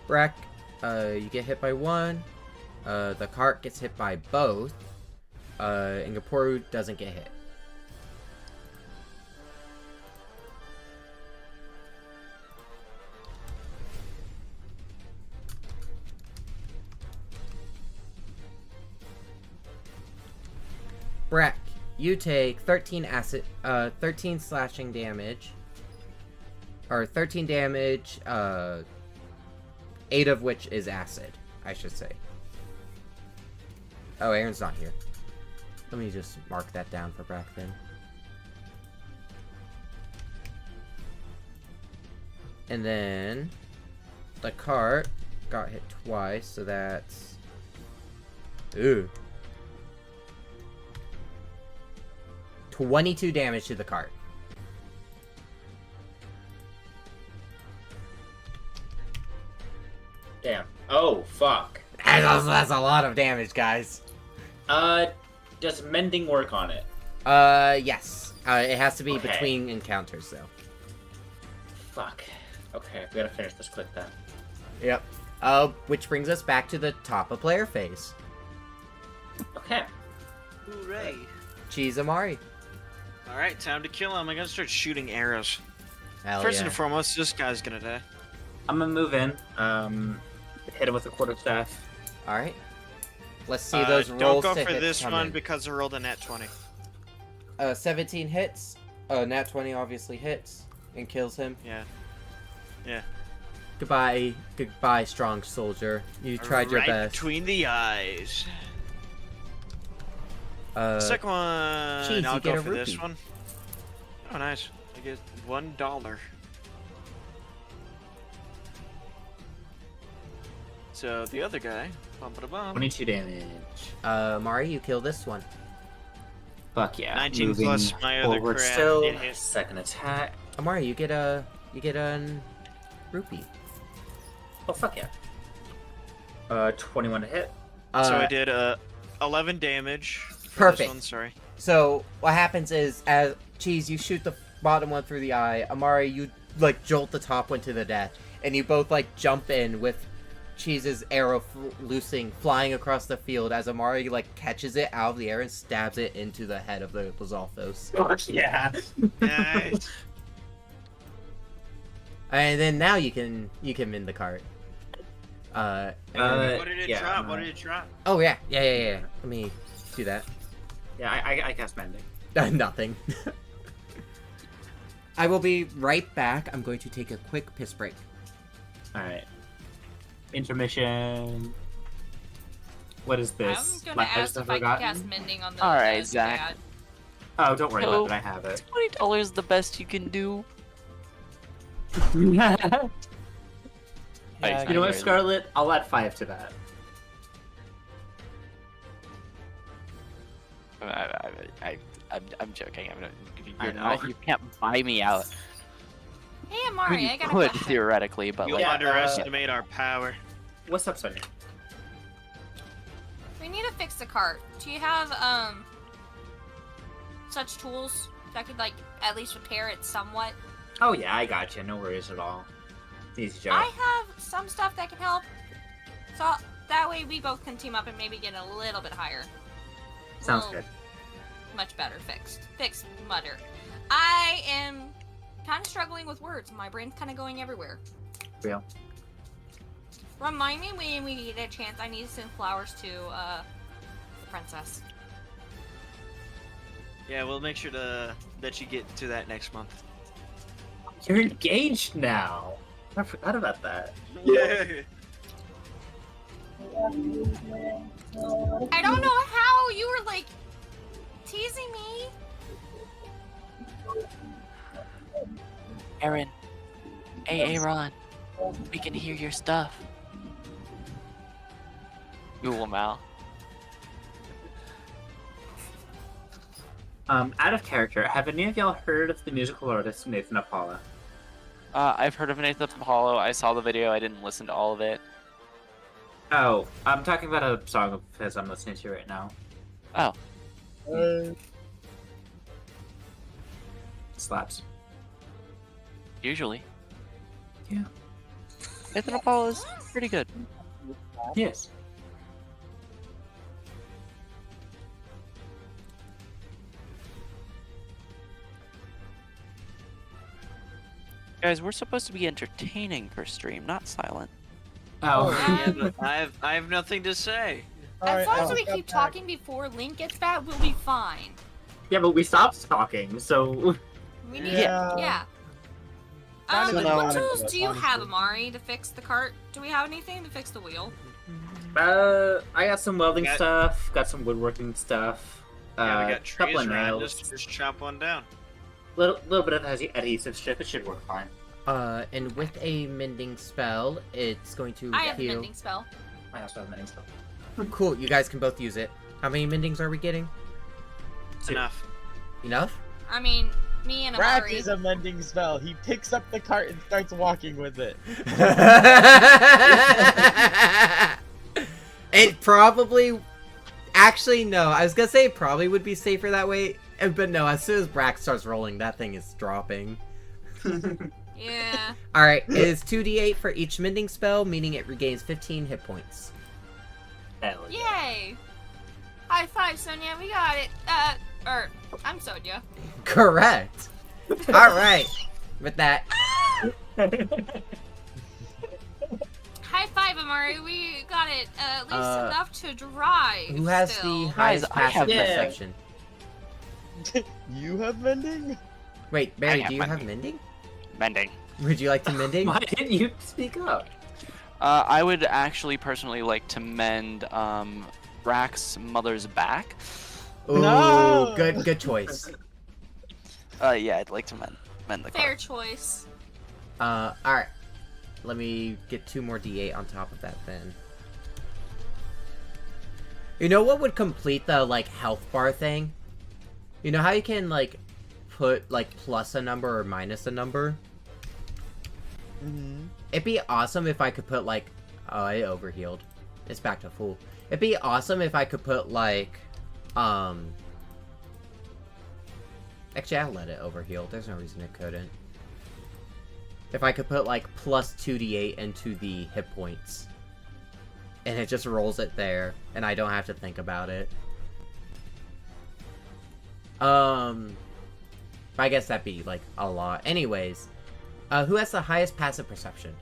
Brack, you get hit by one. The cart gets hit by both. And Gaporu doesn't get hit. Brack, you take 13 slashing damage. Or 13 damage, 8 of which is acid, I should say. Oh, Aaron's not here. Let me just mark that down for Brack then. And then the cart got hit twice, so that's... Ooh. 22 damage to the cart. Damn. Oh, fuck. That's a lot of damage, guys. Does mending work on it? Yes. It has to be Okay. between encounters, though. Fuck. Okay, we gotta finish this quick then. Yep. Which brings us back to the top of player phase. Okay. Hooray. Cheese Amari. Alright, time to kill him. I'm gonna start shooting arrows. Hell First yeah. and foremost, this guy's gonna die. I'm gonna move in. Hit him with a quarterstaff. Alright. Let's see those Don't rolls go to for hit this come one in. because I rolled a nat 20. 17 hits. Nat 20 obviously hits and kills him. Yeah. Goodbye, strong soldier. You tried your right best. between the eyes. Second one. Jeez, I'll you get go a for this rupee. one. Oh, nice. I get $1. So the other guy, bump it a bump. 22 damage. Mari, you kill this one. Fuck yeah. 19 Moving plus my other forward crap. still. It hits. Second attack. Amari, you get a rupee. Oh, fuck yeah. 21 to hit. So I did 11 damage. For Perfect. This one, sorry. So what happens is, as Cheese, you shoot the bottom one through the eye. Amari, you like jolt the top one to the death, and you both like jump in with Cheese's arrow flying across the field as Amari like catches it out of the air and stabs it into the head of the Lizalfos. Fuck yeah. Nice. And then now you can mend the cart. What did it yeah, drop? What did it drop? Oh yeah. Let me do that. Yeah, I cast mending. Nothing. I will be right back. I'm going to take a quick piss break. Alright. Intermission. What is this? I'm gonna My ask if I can Forgotten? cast mending on the Alright, the Zach. dad. Oh, don't worry about So- it. I have it. $20 the best you can do. You know I what, Scarlet? I'll add 5 to that. I'm joking. I You're know. not, you can't buy me out. Hey, Amari, You I got a could question. theoretically, but You like, underestimate our power. What's up, Sonia? We need to fix the cart. Do you have such tools that could, like, at least repair it somewhat? Oh yeah, I got you. No worries at all. It's an easy job. I have some stuff that can help. So that way we both can team up and maybe get a little bit higher. Sounds Little- good. Much better. Fixed mutter. I am kind of struggling with words. My brain's kind of going everywhere. Real. Remind me when we get a chance. I need to send flowers to the princess. Yeah, we'll make sure to that you get to that next month. You're engaged now. I forgot about that. Yeah. I don't know how you were like teasing me. Aaron. Hey, Aaron. We can hear your stuff. Google Mal. Out of character, have any of y'all heard of the musical artist Nathan Apollo? I've heard of Nathan Apollo. I saw the video. I didn't listen to all of it. Oh, I'm talking about a song of his I'm listening to right now. Oh. Slaps. Usually. Yeah. Nathan Apollo is pretty good. Yes. Guys, we're supposed to be entertaining per stream, not silent. Oh. Yeah, but I have nothing to say. As long as we keep talking before Link gets back, we'll be fine. Yeah, but we stopped talking, so... We need Yeah. yeah. Kind of What annoying, tools but do you have, honestly. Amari, to fix the cart? Do we have anything to fix the wheel? I got some welding Got- stuff, got some woodworking stuff. Yeah, we got couple trees of around nails. us. Just chop one down. Little bit of adhesive strip, it should work fine. And with a mending spell, it's going to I have a heal. mending spell. I also have many stuff. Cool, you guys can both use it. How many mendings are we getting? Enough. Enough? I mean, me and Rack Amari. is a mending spell. He picks up the cart and starts walking with it. It probably... Actually, no. I was gonna say it probably would be safer that way. But no, as soon as Brack starts rolling, that thing is dropping. Yeah. Alright, it is 2d8 for each mending spell, meaning it regains 15 hit points. Hell yeah. Yay! High five, Sonia. We got it. I'm Sonia. Correct! Alright. With that, High five, Amari. We got it. At least enough to drive. who has still. the highest I have passive mending. perception? You have mending? Wait, Barry, have do you have mending. mending? Mending. Would you like to mending? Why didn't you speak up? I would actually personally like to mend Rack's mother's back. Ooh, No! good choice. Yeah, I'd like to mend the Fair car. choice. Alright. Let me get 2 more d8 on top of that then. You know what would complete the, like, health bar thing? You know how you can, like, put, like, plus a number or minus a number? Mm-hmm. It'd be awesome if I could put, like... Oh, I overhealed. It's back to full. It'd be awesome if I could put, like... Actually, I'll let it overheal. There's no reason it couldn't. If I could put, like, plus 2d8 into the hit points. And it just rolls it there. And I don't have to think about it. I guess that'd be, like, a lot. Anyways. Who has the highest passive perception?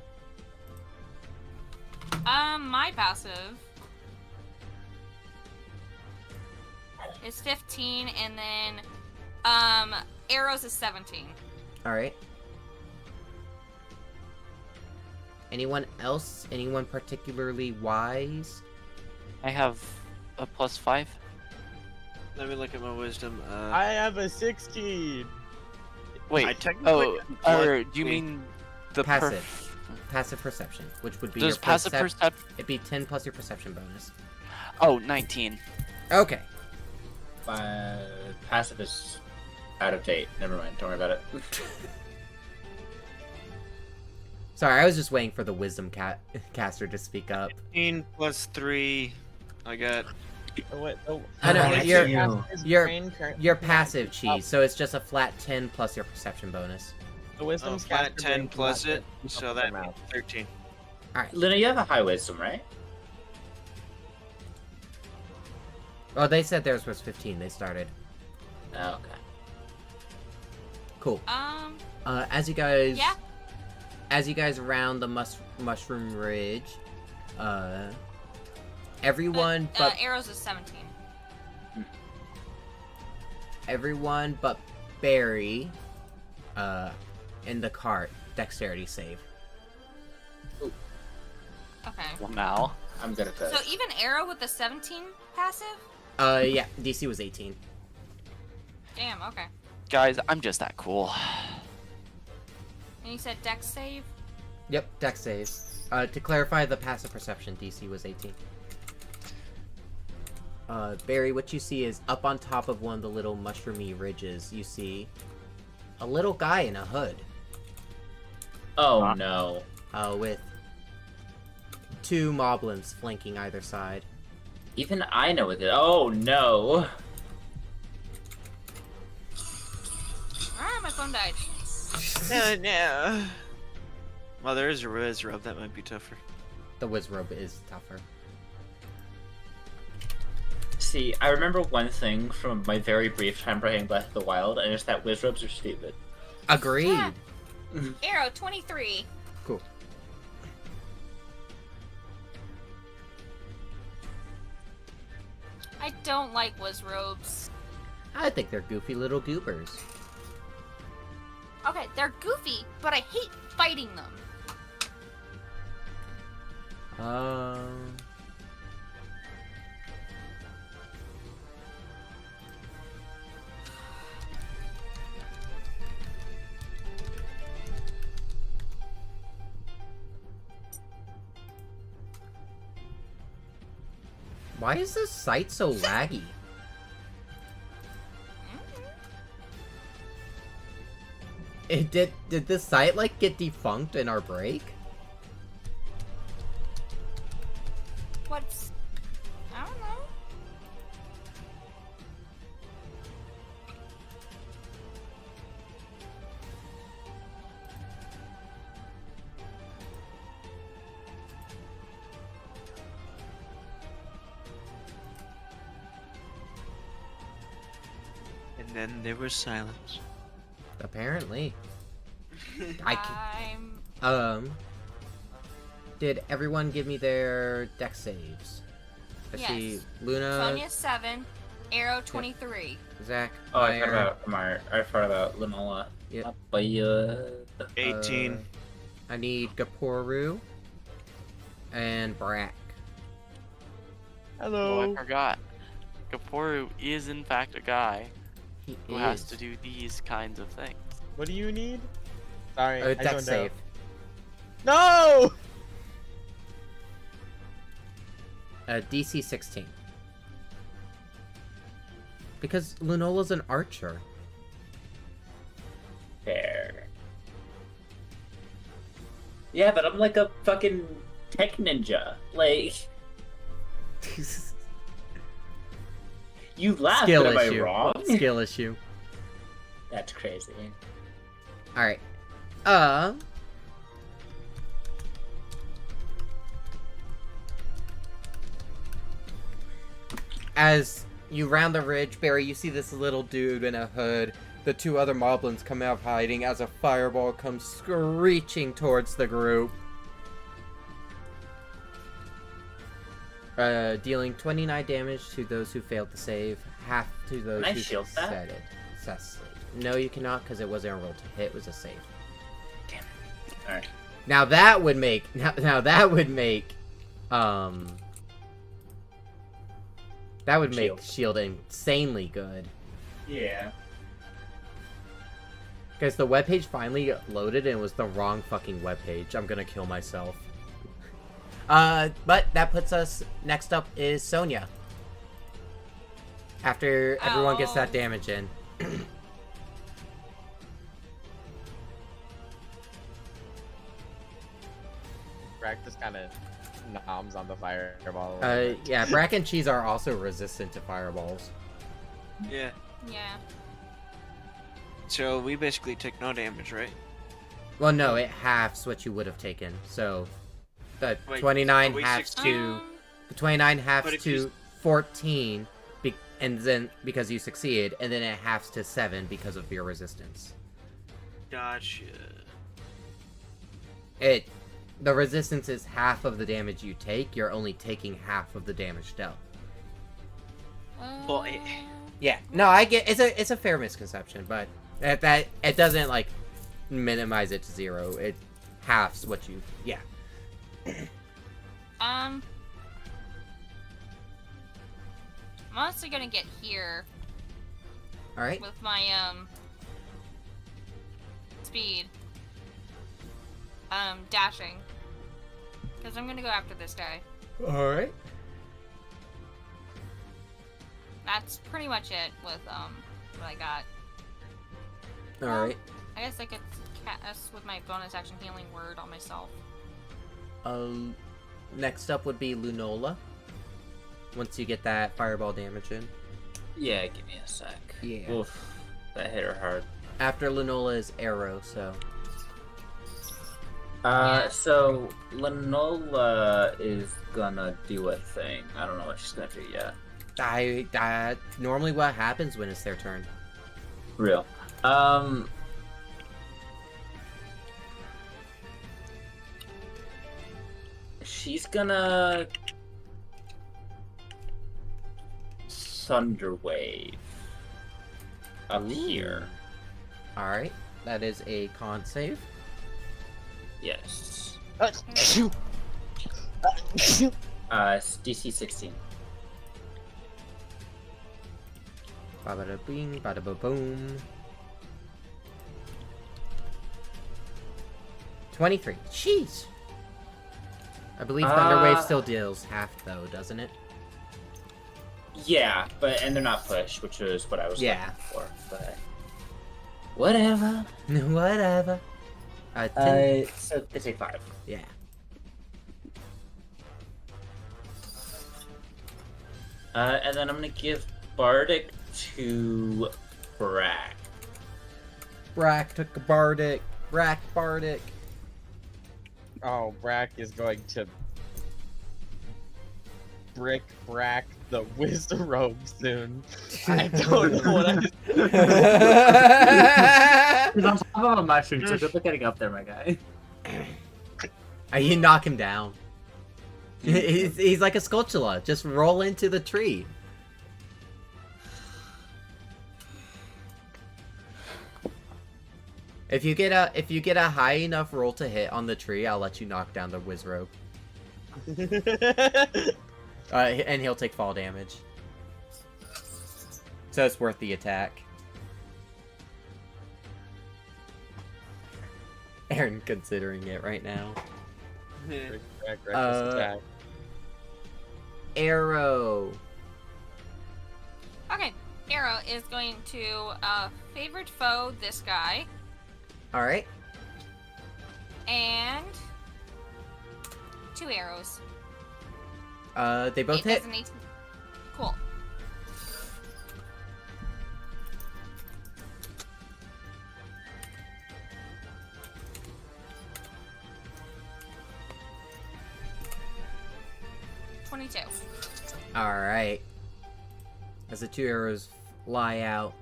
My passive is 15, and then, arrows is 17. Alright. Anyone else? Anyone particularly wise? I have a +5. Let me look at my wisdom. I have a 16. Wait. I technically Oh, got or do you mean the Passive. Passive perception, which would be Does your passive perception? It'd be 10 plus your perception bonus. Oh, 19. Okay. Passive is out of date. Never mind. Don't worry about it. Sorry, I was just waiting for the wisdom caster to speak up. 15 plus 3. I got I know, Thank you're passive chi, so it's just a flat 10 plus your perception bonus. The wisdom's Flat caster 10 brain plus cannot it, keep so up that with their means mouth. 13. Alright. Luna, you have a high wisdom, right? Oh, they said theirs was 15. They started. Oh, okay. Cool. As you guys round the mushroom ridge, everyone but Arrows is 17. everyone but Barry, in the cart, dexterity save. Okay. Well, now. I'm good at this. So even Arrow with the 17 passive? Yeah, DC was 18. Damn, okay. Guys, I'm just that cool. And you said Dex save? Yep, dex save. To clarify, the passive perception DC was 18. Barry, what you see is up on top of one of the little mushroomy ridges, you see a little guy in a hood. Oh no. With 2 moblins flanking either side. Even I know it. Oh no. Ah, my phone died. No. Well, there is a res rub. That might be tougher. The Wizrobe is tougher. See, I remember one thing from my very brief time playing Breath of the Wild, and it's that Wizrobes are stupid. Agreed. Yeah. Arrow 23. Cool. I don't like Wizrobes. I think they're goofy little goobers. Okay, they're goofy, but I hate fighting them. Why is this site so laggy? Did this site like get defunct in our break? What's... I don't know. And then there was silence. Apparently. I'm... Did everyone give me their dex saves? I see Yes. Luna, Sonya 7, Arrow 23. Zach, Oh, I Meyer, forgot about Mar. I forgot about Linola. Yep. 18. I need Gaporu and Brack. Oh, I Hello. forgot. Gaporu is in fact a guy He who has to do these kinds of things. What do you need? Sorry, I dex don't know. save. No! DC 16. Because Lunola's an archer. Fair. Yeah, but I'm like a fucking tech ninja. Like, you laugh, Skill but am issue. I wrong? Skill issue. That's crazy. Alright. As you round the ridge, Barry, you see this little dude in a hood. The 2 other moblins come out of hiding as a fireball comes screeching towards the group. Dealing 29 damage to those who failed to save, half to those Can I who shield that? said it successfully. No, you cannot, because it wasn't a roll to hit, it was a save. Damn it. Alright. Now that would make that would make shield insanely good. Yeah. Guys, the webpage finally loaded and it was the wrong fucking webpage. I'm gonna kill myself. But that puts us, next up is Sonya. After everyone gets that damage in. Brack just kind of noms on the fireball. Yeah, Brack and Cheese are also resistant to fireballs. Yeah. Yeah. So we basically take no damage, right? Well, no, it halves what you would have taken. So, the Wait, 29 are we halves 16? to the 29 But halves if you to 14, and then because you succeeded, and then it halves to 7 because of your resistance. Gotcha. The resistance is half of the damage you take. You're only taking half of the damage dealt. Well, Yeah, no, I get it's a fair misconception, but that it doesn't like minimize it to 0. It halves what you I'm honestly gonna get here All right. with my speed. Dashing. Because I'm gonna go after this guy. All right. That's pretty much it with what I got. All right. I guess I could cast with my bonus action healing word on myself. Next up would be Lunola. Once you get that fireball damage in. Yeah, give me a sec. Yeah. Oof, that hit her hard. After Lunola is Arrow, so. So Lenola is gonna do a thing. I don't know what she's gonna do yet. That normally what happens when it's their turn. Real. She's gonna Thunder Wave up here. All right. That is a con save. Yes. It's DC 16. Bada bing, bada ba boom. 23. Jeez. I believe Thunderwave still deals half though, doesn't it? Yeah, and they're not push, which is what I was Yeah. looking for. But whatever. Whatever. So they take 5. Yeah. And then I'm gonna give Bardic to Brack. Brack took a Bardic. Brack Bardic. Oh, Brack is going to brick Brack the Wizard Rogue soon. I don't know what I He's on top of a mushroom, so good luck getting up there, my guy. You knock him down. He's like a Skulltula. Just roll into the tree. If you get a high enough roll to hit on the tree, I'll let you knock down the Wizrobe. And he'll take fall damage. So it's worth the attack. Aaron considering it right now. Brick Brack reckless attack. Arrow. Okay, Arrow is going to favorite foe this guy All right. and 2 arrows. They both hit. Cool. All right. As the 2 arrows fly out,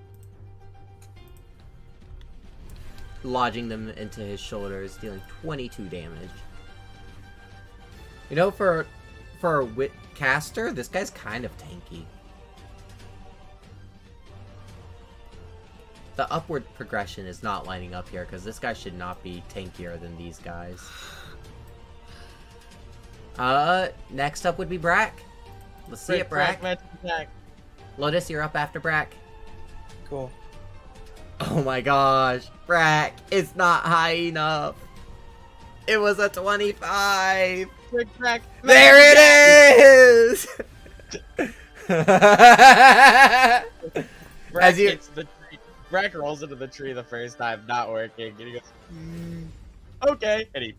lodging them into his shoulders, dealing 22 damage. You know, for a wit caster, this guy's kind of tanky. The upward progression is not lining up here because this guy should not be tankier than these guys. Next up would be Brack. Let's see it, Brack. Magic attack. Lotus, you're up after Brack. Cool. Oh my gosh, Brack, it's not high enough. It was a 25. Brick Brack. There it is! Brack As you- hits the tree. Brack rolls into the tree the first time, not working, and he goes, okay, and he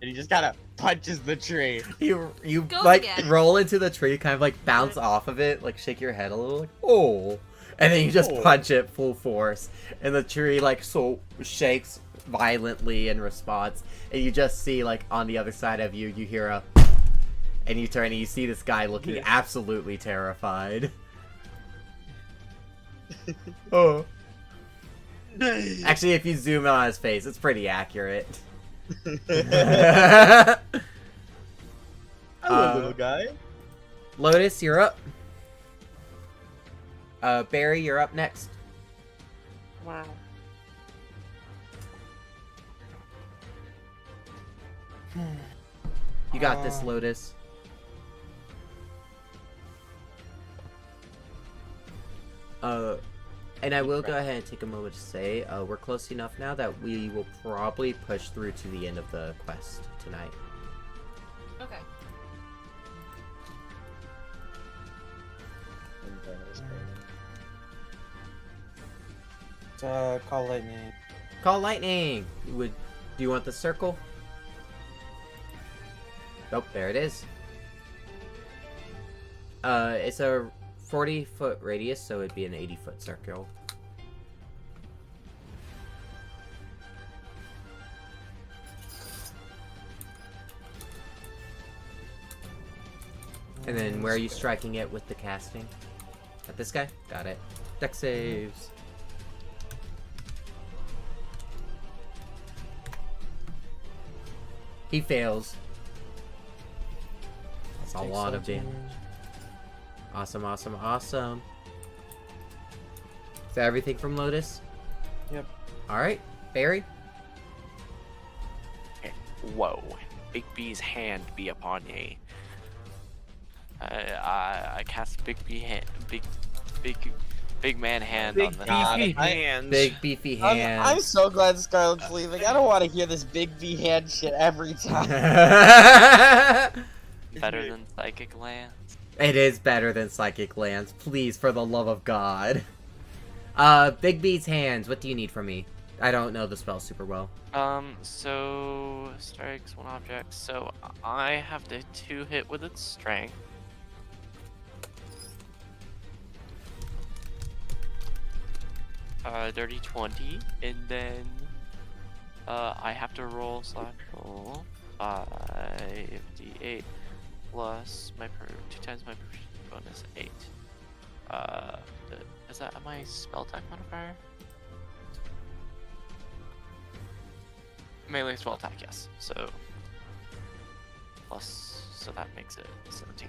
and he just kind of punches the tree. You Go like again. roll into the tree, kind of like bounce off of it, like shake your head a little, like oh, and then you just Oh. punch it full force, and the tree like so shakes violently in response, and you just see like on the other side of you, you hear a, and you turn and you see this guy looking absolutely terrified. Oh. Actually, if you zoom in on his face, it's pretty accurate. Hello, little guy. Lotus, you're up. Barry, you're up next. Wow. You got this, Lotus. And I will go ahead and take a moment to say, we're close enough now that we will probably push through to the end of the quest tonight. Okay. Call lightning. Call lightning! Do you want the circle? Nope, there it is. It's a 40-foot radius, so it'd be an 80-foot circle. And then where are you striking it with the casting? At this guy? Got it. Dex saves. He fails. That's a lot of damage. Awesome, awesome, awesome. Is that everything from Lotus? Yep. Alright, Barry? Whoa. Big B's hand be upon ye. I cast Big B hand, big man hand Big on the. beefy I- hands. Big beefy hand. I'm so glad Scarlet's leaving. I don't want to hear this big V hand shit every time. Better than psychic lance. It is better than Psychic Lance. Please, for the love of God. Big B's hands. What do you need from me? I don't know the spell super well. So strikes one object. So I have to 2-hit with its strength. Dirty 20, and then I have to roll /roll 5d8 plus my 2 times my bonus 8. Is that my spell attack modifier? Melee spell attack, yes. So plus, so that makes it 17.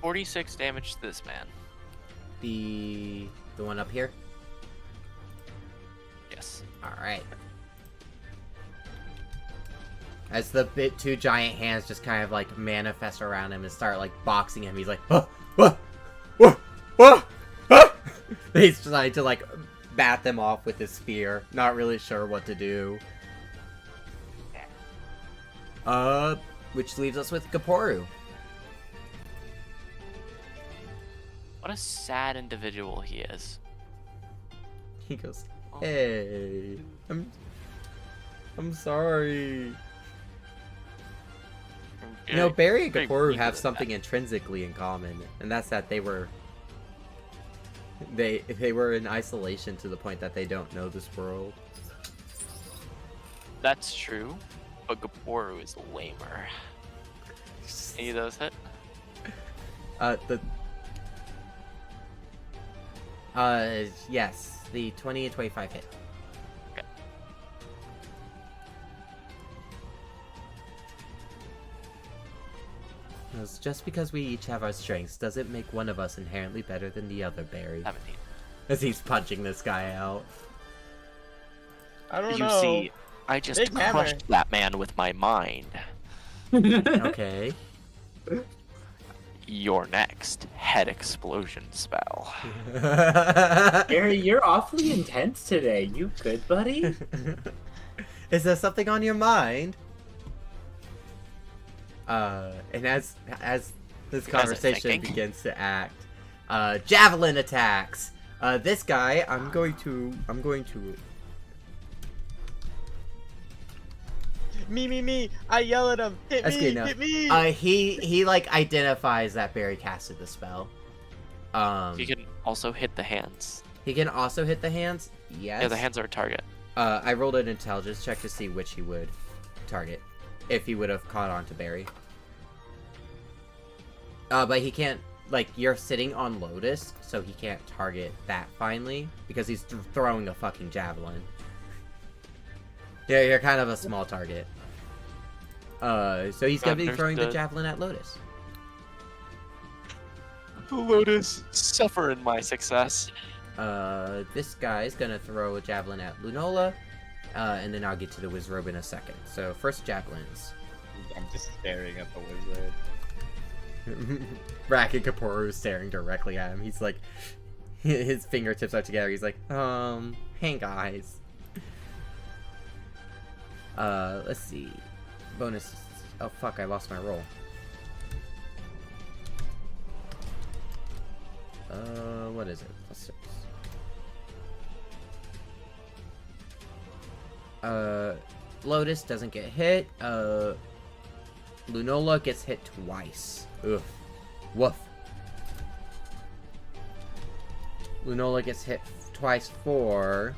46 damage to this man. The one up here? Yes. Alright. As the two giant hands just kind of like manifest around him and start like boxing him, he's like, oh, oh, oh, oh, oh. He's trying to like bat them off with his spear, not really sure what to do. Which leaves us with Gaporu. What a sad individual he is. He goes, hey, I'm sorry. You know, Barry and very Gaporu weak have with something intrinsically in common, and that's that they were in isolation to the point that they don't know this world. That's true, but Gaporu is lamer. Any of those hit? Yes, the 20 and 25 hit. Okay. Because just because we each have our strengths doesn't make one of us inherently better than the other, Barry. 17. As he's punching this guy out. I don't You know. see, I just Big hammer. crushed that man with my mind. Okay. Your next head explosion spell. Gary, you're awfully intense today. You good, buddy? Is there something on your mind? And as this conversation thinking. begins to act, javelin attacks. This guy, I'm going to Me. I yell at him. Hit That's me, good enough. hit me. He like identifies that Barry casted the spell. You can also hit the hands. He can also hit the hands. Yes. Yeah, the hands are a target. I rolled an intelligence check to see which he would target, if he would have caught on to Barry. But he can't. Like, you're sitting on Lotus, so he can't target that finally because he's throwing a fucking javelin. Yeah, you're kind of a small target. So he's gonna be throwing the Understood. javelin at Lotus. Lotus, suffer in my success. This guy's gonna throw a javelin at Lunola, and then I'll get to the Wizrobe in a second. So first javelins. I'm just staring at the wizard. Brack and Kaporu is staring directly at him. He's like, his fingertips are together. He's like, hey guys. Let's see. Bonus. Oh fuck, I lost my roll. What is it? +6. Lotus doesn't get hit. Lunola gets hit twice. Ugh. Woof. Lunola gets hit twice for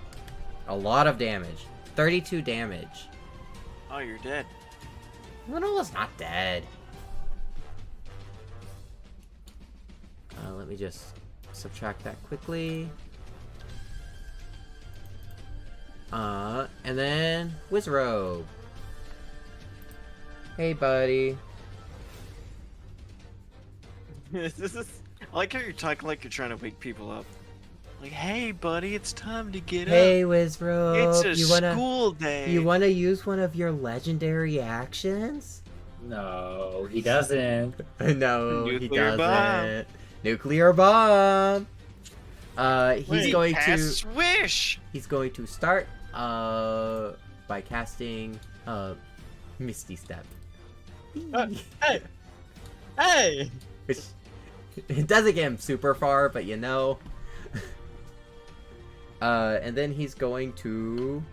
a lot of damage. 32 damage. Oh, you're dead. Lunola's not dead. Let me just subtract that quickly. And then Wizrobe. Hey, buddy. I like how you're talking like you're trying to wake people up. Like, hey, buddy, it's time to get Hey, up. Wizrobe. It's a school day. You wanna use one of your legendary actions? No, he doesn't. No, he Nuclear doesn't. Nuclear bomb. He's Wait, going pass to. swish. He's going to start by casting Misty Step. Hey! Which it doesn't get him super far, but you know. And then he's going to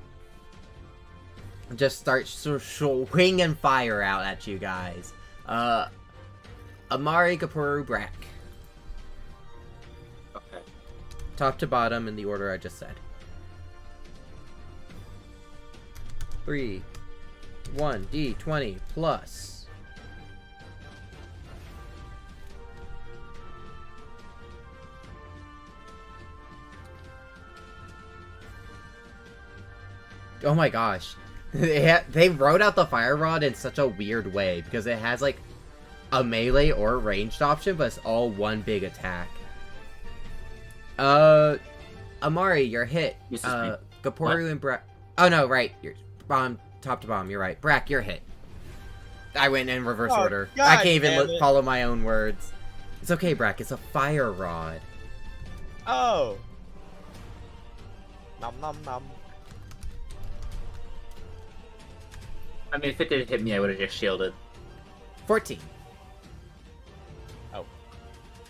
just start swinging fire out at you guys. Amari, Kaporu, Brack. Okay. Top to bottom in the order I just said. 3, 1, D20 plus. Oh my gosh. They wrote out the fire rod in such a weird way because it has like a melee or ranged option, but it's all one big attack. Amari, you're hit. This is me. Kaporu and Brack. Oh no, right. You're top to bottom. You're right. Brack, you're hit. I went in reverse Oh, order. God I can't even damn it. follow my own words. It's okay, Brack. It's a fire rod. Oh! Nom nom nom. I mean, if it did hit me, I would have just shielded. 14. Oh.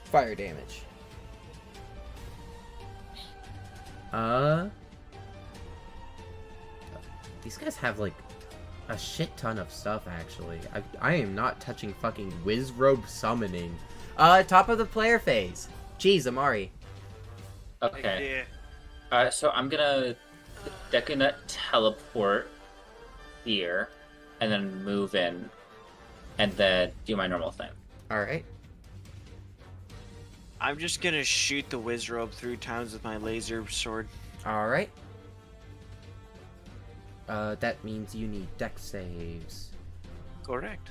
Fire damage. These guys have like a shit ton of stuff actually. I am not touching fucking Wizrobe summoning. Top of the player phase. Jeez, Amari. Okay. Yeah. So I'm gonna teleport here, and then move in, and then do my normal thing. Alright. I'm just gonna shoot the Wizrobe 3 times with my laser sword. Alright. That means you need dex saves. Correct.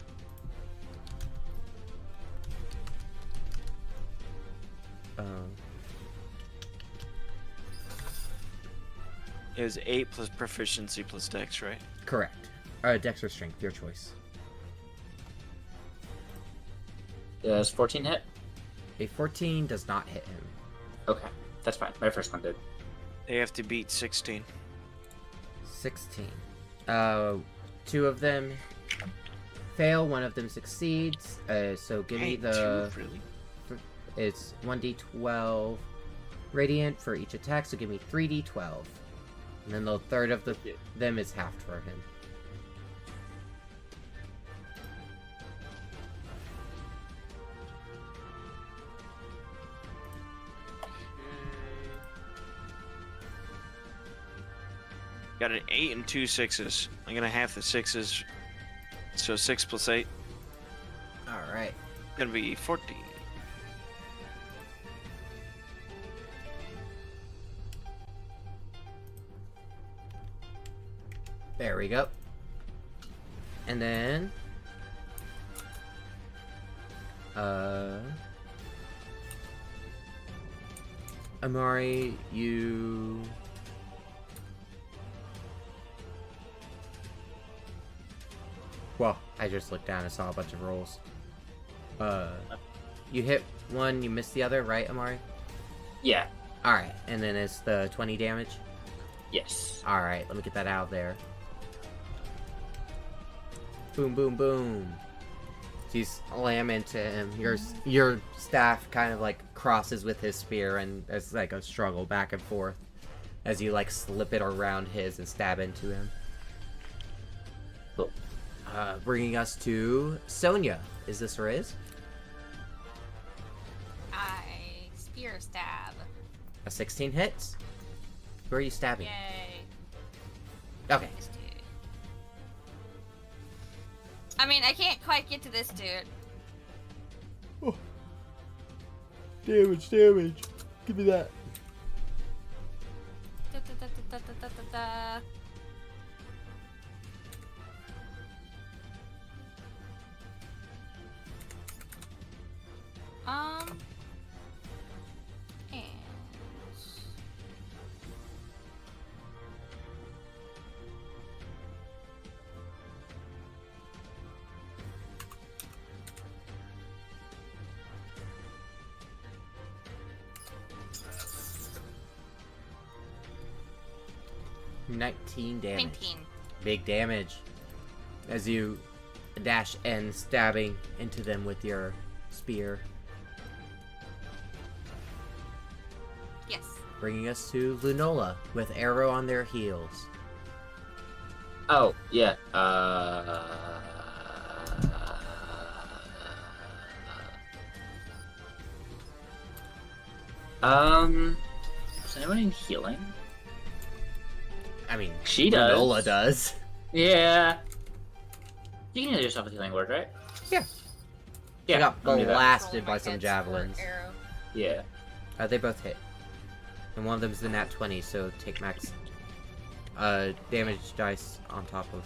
It was 8 plus proficiency plus dex, right? Correct. Dex or strength, your choice. Does 14 hit? A 14 does not hit him. Okay, that's fine. My first one did. They have to beat 16. 16. 2 of them fail, 1 of them succeeds. So give me Hey, the... 2, really? It's 1d12 radiant for each attack, so give me 3d12. And then the third of them is halved for him. Got an 8 and 2 6s. I'm gonna half the 6s. So 6 plus 8. Alright. Gonna be 14. There we go. And then... Amari, you... Well, I just looked down and saw a bunch of rolls. You hit one, you missed the other, right, Amari? Yeah. Alright, and then it's the 20 damage? Yes. Alright, let me get that out of there. Boom, boom, boom. You slam into him. Your staff kind of like crosses with his spear, and there's like a struggle back and forth as you like slip it around his and stab into him. Cool. Bringing us to Sonia. Is this Riz? I spear stab. A 16 hits? Who are you stabbing? Yay. Okay. This dude. I mean, I can't quite get to this dude. Oh. Damage. Give me that. Da, da, da, da, da, da, da, da. And 19 damage. 19. Big damage. As you dash and stabbing into them with your spear. Yes. Bringing us to Lunola with arrow on their heels. Oh, yeah. Is anyone in healing? I mean, She does. Lunola does. Yeah. You can heal yourself with healing word, right? Yeah. Yeah. She got I'll do that. blasted Roll by my some hits javelins. for arrow. Yeah. They both hit. And one of them's the nat 20, so take max damage dice on top of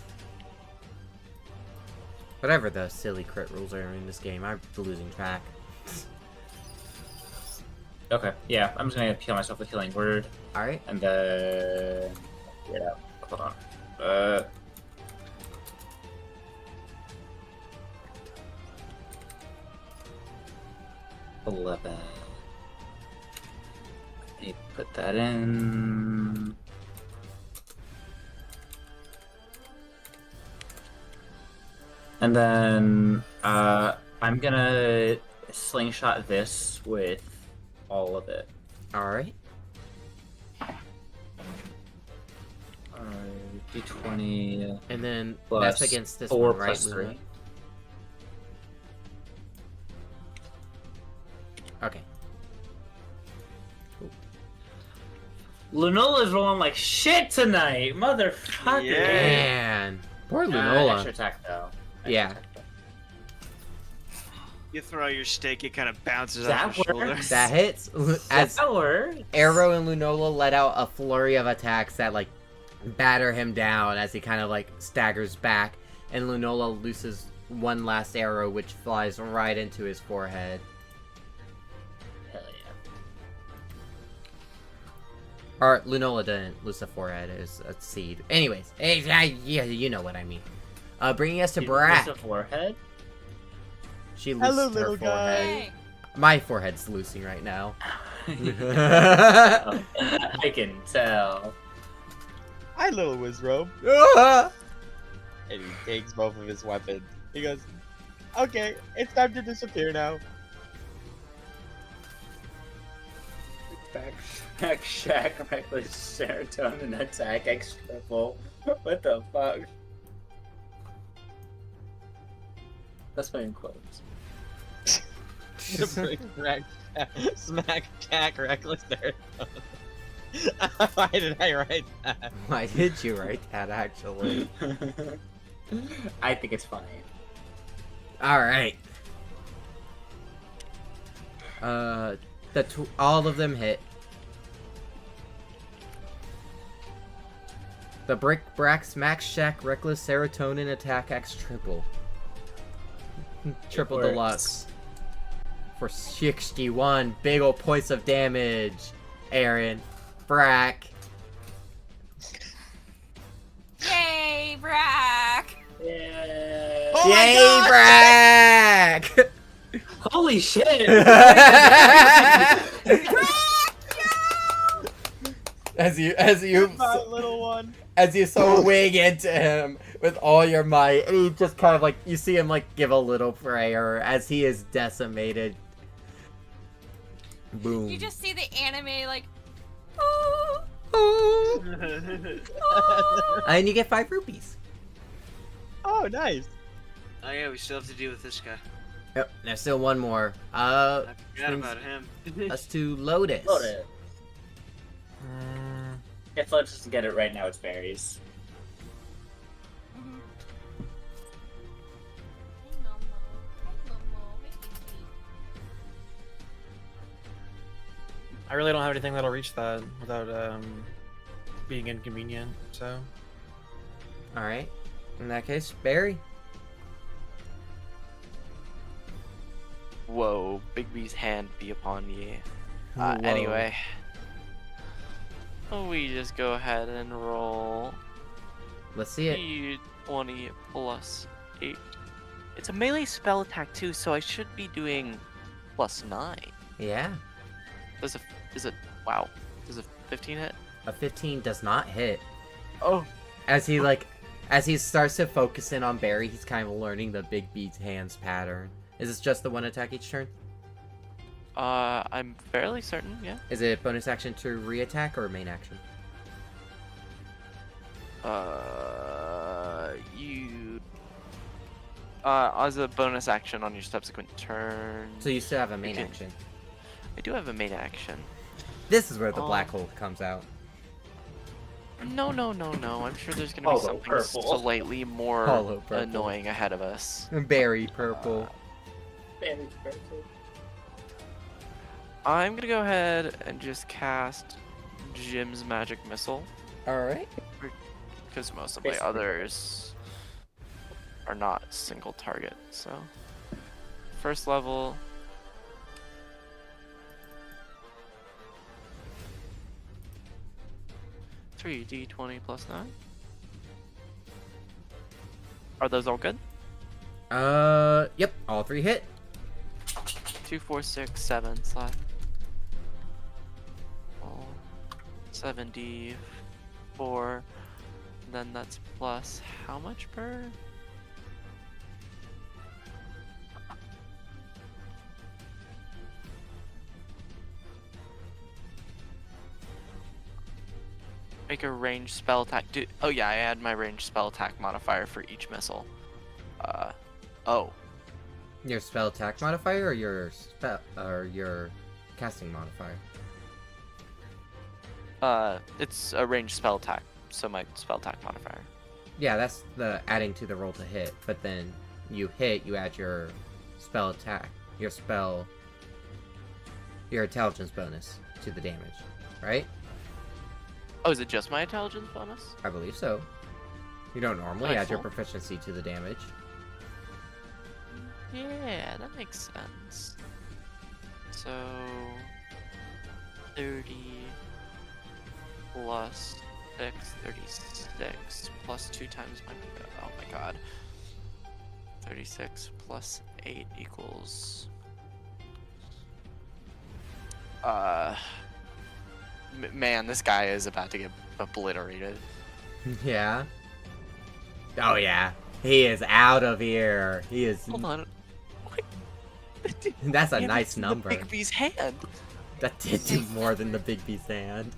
whatever the silly crit rules are in this game. I'm losing track. Okay. Yeah. I'm just gonna heal myself with healing word, Alright. and then yeah. Hold on. 11. Let me put that in. And then I'm gonna slingshot this with all of it. Alright. D20 And then plus that's against this 4 one, right? plus Luna? 3. Okay. Lunola's rolling like shit tonight, motherfucker. Yeah. Man. Poor Lunola. Extra attack though. Extra Yeah. attack, though. You throw your stake, it kind of bounces That off your works. shoulders. That hits. As That works. Arrow and Lunola let out a flurry of attacks that like batter him down as he kind of like staggers back, and Lunola looses one last arrow which flies right into his forehead. Hell yeah. Or Lunola didn't lose the forehead, it was a seed. Anyways, yeah, you know what I mean. Bringing us to You Brat. lose a forehead? She loosed Hello, her little guy. forehead. Hey. My forehead's loosing right now. I can tell. Hi, little Wizrobe. And he takes both of his weapons. He goes, okay, it's time to disappear now. Back shack, reckless serotonin attack, X triple. What the fuck? That's my in quotes. Smack, jack, reckless there. Why did I write that? Why did you write that, actually? I think it's funny. Alright. All of them hit. The Brick Brax Max Shack Reckless Serotonin Attack X Triple. Triple works. Deluxe. For 61 big ol' points of damage. Aaron. Brack. Yay, Brack! Yeah. Oh my Yay, God! Brack! Holy shit! as you My little one. as you swing into him with all your might, and he just kind of like, you see him like give a little prayer as he is decimated. Boom. You just see the anime like, And you get 5 rupees. Oh, nice. Oh yeah, we still have to deal with this guy. Yep, there's still one more. I forgot brings about him. us to Lotus. Load it. If Lotus doesn't get it right now, it's berries. Mhm. I really don't have anything that'll reach that without being inconvenient. So Alright. In that case, Barry. Whoa, Big B's hand be upon ye. Whoa. Anyway. We just go ahead and roll Let's see it. D20 plus 8. It's a melee spell attack too, so I should be doing plus 9. Yeah. Is it wow. Does a 15 hit? A 15 does not hit. Oh. As he starts to focus in on Barry, he's kind of learning the Big B's hands pattern. Is this just the one attack each turn? I'm fairly certain, yeah. Is it bonus action to re-attack or main action? As a bonus action on your subsequent turn. So you still have a main Okay. action. I do have a main action. This is where the Oh. black hole comes out. No. I'm sure there's gonna be Hollow something purple. slightly more Hollow purple. annoying ahead of us. Berry purple. Berries, berries. I'm gonna go ahead and just cast Jim's Magic Missile, Alright. because most of my Basically. others are not single target, so. First level. D20 plus 9. Are those all good? Yep, all 3 hit. 2, 4, 6, 7 slash. 74. Then that's plus how much per? Make a ranged spell attack. Oh yeah, I add my ranged spell attack modifier for each missile. Oh. Your spell attack modifier or your casting modifier? It's a ranged spell attack, so my spell attack modifier. Yeah, that's the adding to the roll to hit, but then you hit, you add your spell attack, your intelligence bonus to the damage, right? Oh, is it just my intelligence bonus? I believe so. You don't normally Like add your full? proficiency to the damage. Yeah, that makes sense. So 30 plus 6, 36 plus 2 times my oh my god. 36 plus 8 equals man, this guy is about to get obliterated. Yeah. Oh yeah. He is out of here. He is. Hold on. That's a Yeah, nice that's in number. The Big B's hand. That did do more than the Big B's hand.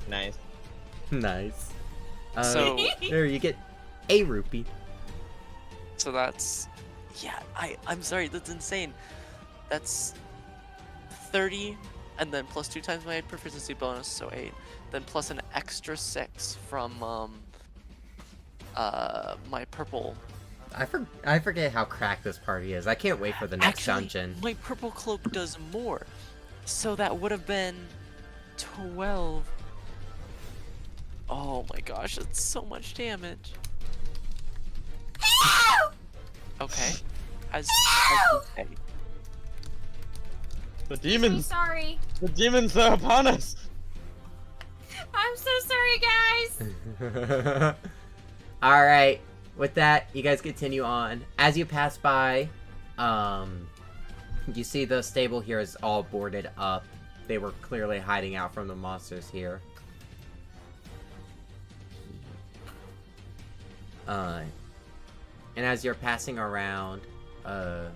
Nice. Nice. So- there you get a rupee. So that's I'm sorry, that's insane. That's 30 and then plus 2 times my proficiency bonus, so 8. Then plus an extra 6 from my purple. I forget how cracked this party is. I can't wait for the next Actually, dungeon. my purple cloak does more, so that would have been 12. Oh my gosh, that's so much damage. Okay. As you say. The I'm demons! sorry. The demons are upon us! I'm so sorry, guys. Alright, with that, you guys continue on. As you pass by, you see the stable here is all boarded up. They were clearly hiding out from the monsters here. And as you're passing around, you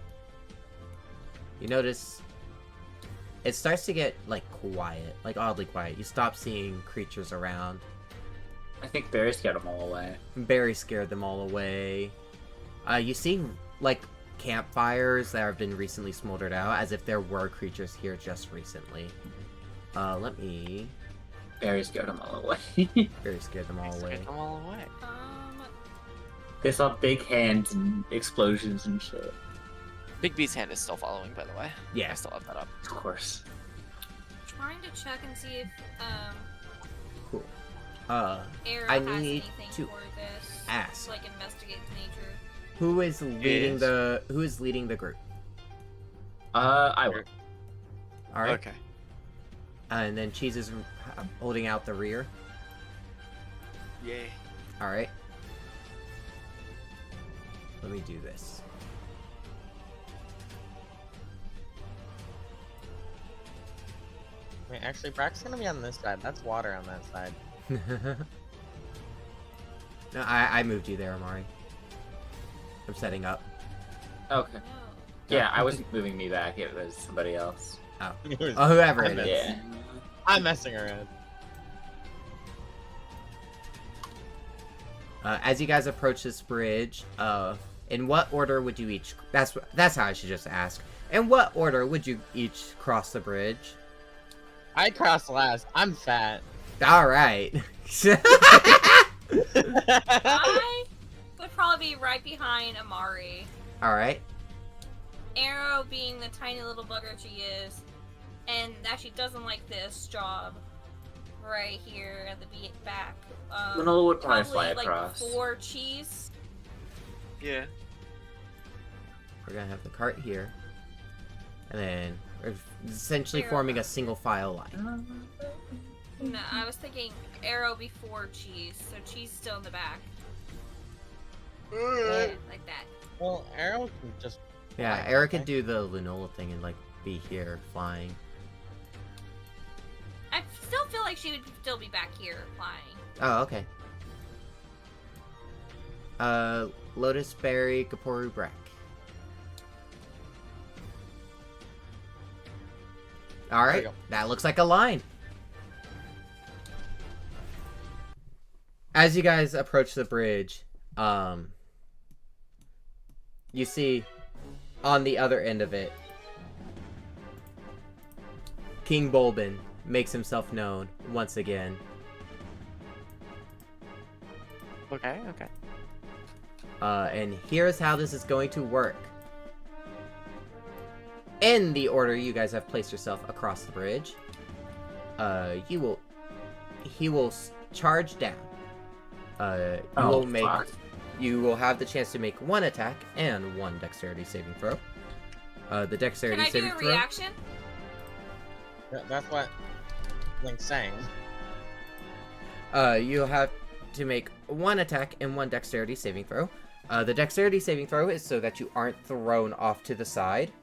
notice it starts to get, like, quiet. Like, oddly quiet. You stop seeing creatures around. I think Barry scared them all away. Barry scared them all away. You see, like, campfires that have been recently smoldered out, as if there were creatures here just recently. Let me... Barry scared them all away. Barry scared them all away. Get them all away. They saw big hands and explosions and shit. Big B's hand is still following, by the way. Yeah. I still have that up. Of course. Trying to check and see if Cool. Arrow I has need anything to for this. ask. Like investigate nature. Who is leading the group? I will. Alright. Okay. And then Cheese is holding out the rear. Yay. Alright. Let me do this. Wait, actually, Brack's gonna be on this side. That's water on that side. No, I moved you there, Amari. I'm setting up. Okay. No. Yeah, I wasn't moving me back. It was somebody else. Oh, whoever I it is. Yeah. I'm messing around. As you guys approach this bridge, in what order would you each... That's how I should just ask. In what order would you each cross the bridge? I crossed last. I'm fat. Alright. I would probably be right behind Amari. Alright. Arrow being the tiny little bugger she is, and actually doesn't like this job right here at the back. Linola would probably fly like across. before Cheese. Yeah. We're gonna have the cart here. And then we're essentially Arrow. forming a single file line. No, I was thinking Arrow before Cheese, so Cheese is still in the back. Yeah, like that. Well, Arrow can just. Yeah, fly, Eric okay? could do the Lunola thing and, like, be here flying. I still feel like she would still be back here flying. Oh, okay. Lotus Berry, Kaporu Brack. Alright, There we go. that looks like a line. As you guys approach the bridge, you see on the other end of it, King Bulblin makes himself known once again. Okay, okay. And here's how this is going to work. In the order you guys have placed yourself across the bridge, he will charge down. You will have the chance to make one attack and one dexterity saving throw. The dexterity Can I do saving a throw. reaction? That's what Link's saying. You'll have to make one attack and one dexterity saving throw. The dexterity saving throw is so that you aren't thrown off to the side.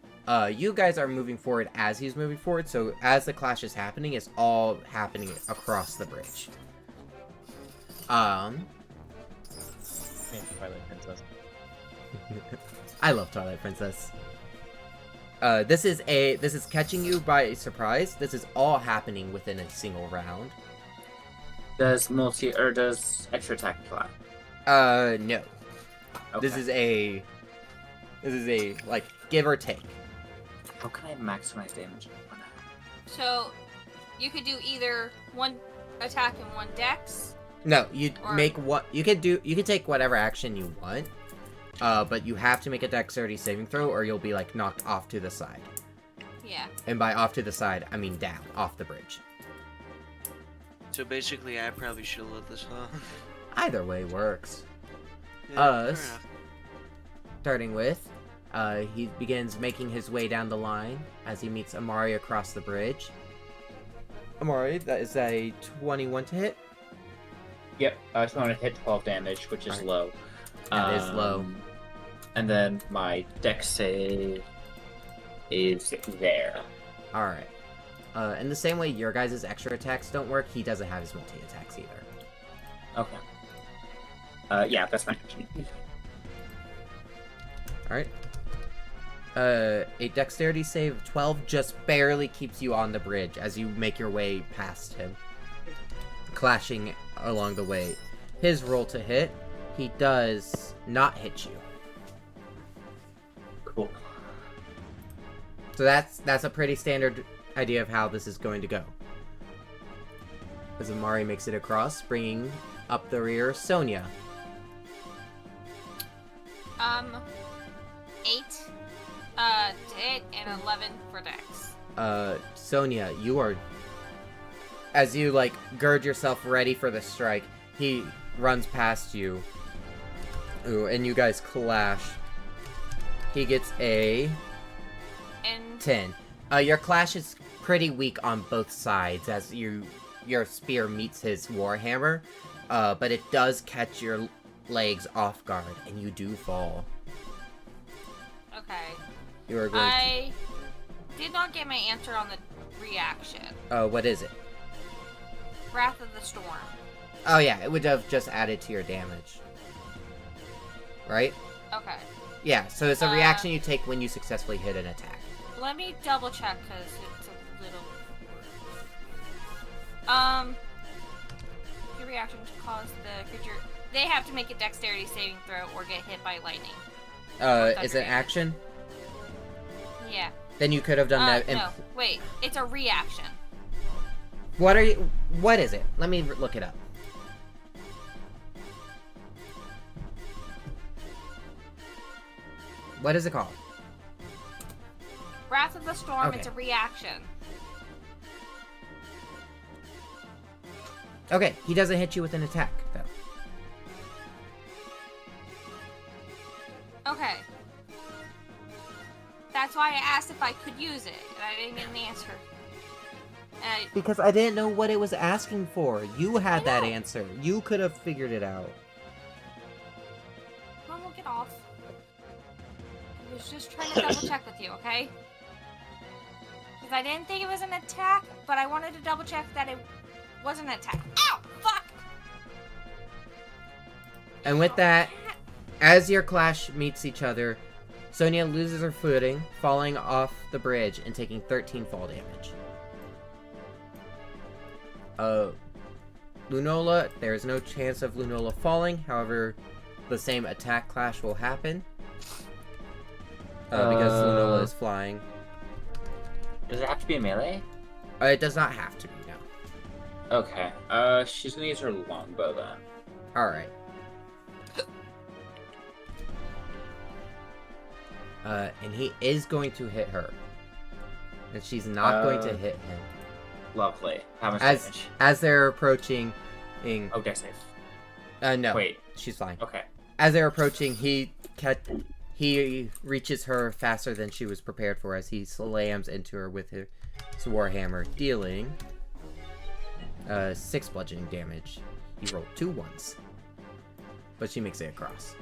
You guys are moving forward as he's moving forward, so as the clash is happening, it's all happening across the bridge. Maybe Twilight Princess. I love Twilight Princess. This is catching you by surprise. This is all happening within a single round. Does extra attack apply? No. Okay. This is a like give or take. How can I maximize damage? So, you could do either one attack and one dex. No, you Or- make what you can do. You can take whatever action you want, but you have to make a dexterity saving throw, or you'll be like knocked off to the side. Yeah. And by off to the side, I mean down, off the bridge. So basically, I probably should have let this, huh? Either way works. Yeah, fair Us. enough. Starting with, he begins making his way down the line as he meets Amari across the bridge. Amari, that is a 21 to hit. Yep, I just want to hit 12 damage, which is Alright. low. That is low. And then my dex save is there. Alright. In the same way your guys' extra attacks don't work, he doesn't have his multi-attacks either. Okay. Yeah, that's my action. Alright. A dexterity save of 12 just barely keeps you on the bridge as you make your way past him, clashing along the way. His roll to hit, he does not hit you. Cool. So that's a pretty standard idea of how this is going to go. As Amari makes it across, bringing up the rear, Sonia. 8 to hit and 11 for dex. Sonia, you are... As you, like, gird yourself ready for the strike, he runs past you. Ooh, and you guys clash. He gets a... And 10. Your clash is pretty weak on both sides as your spear meets his warhammer, but it does catch your legs off guard, and you do fall. okay. You are going I did not get my answer on the reaction. to... what is it? Wrath of the Storm. Oh yeah, it would have just added to your damage. Right? Okay. Yeah, so it's a reaction you take when you successfully hit an attack. Let me double check because it's a little. Your reaction to cause the creature. They have to make a dexterity saving throw or get hit by lightning. Is it action? Yeah. Then you could have done that. No, wait. It's a reaction. What is it? Let me look it up. What is it called? Wrath of the Storm. Okay. It's a reaction. Okay, he doesn't hit you with an attack, though. Okay. That's why I asked if I could use it, and I didn't get an answer. And Because I didn't know what it was asking for. You had that know. answer. You could have figured it out. Mom will get off. I was just trying to double check with you, okay? Because I didn't think it was an attack, but I wanted to double check that it wasn't an attack. Ow! Fuck! And with that, as your clash meets each other, Sonia loses her footing, falling off the bridge and taking 13 fall damage. Lunola, there is no chance of Lunola falling. However, the same attack clash will happen. Because Lunola is flying. Does it have to be a melee? It does not have to be, no. Okay. She's gonna use her longbow then. Alright. And he is going to hit her. And she's not going to hit him. Lovely. How much damage? As they're approaching... Oh, dex save. No. Wait. She's fine. Okay. As they're approaching, he reaches her faster than she was prepared for as he slams into her with his warhammer, dealing 6 bludgeoning damage. He rolled 2 ones. But she makes it across.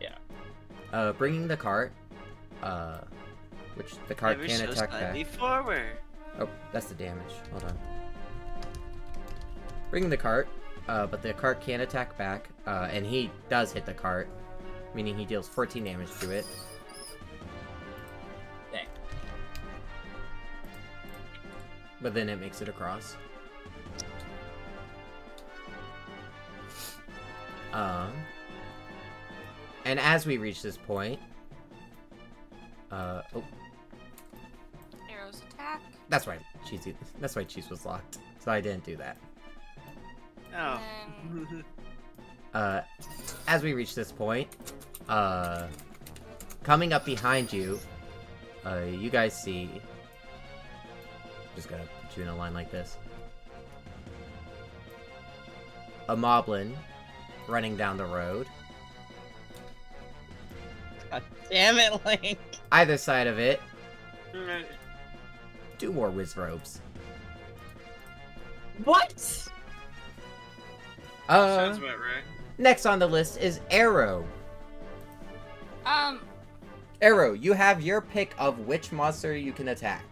Yeah. Bringing the cart, which the cart Ever can so attack slightly back. forward. Oh, that's the damage. Hold on. Bringing the cart, but the cart can attack back, and he does hit the cart, meaning he deals 14 damage to it. Dang. But then it makes it across. And as we reach this point, arrows attack. That's right, Cheesy. That's why Cheese was locked. So I didn't do that. Oh. And As we reach this point, coming up behind you, you guys see. Just gonna put you in a line like this. A moblin running down the road. God damn it, Link. Either side of it, 2 more Wizrobes. What? Sounds about right. Next on the list is Arrow. um, Arrow, you have your pick of which monster you can attack.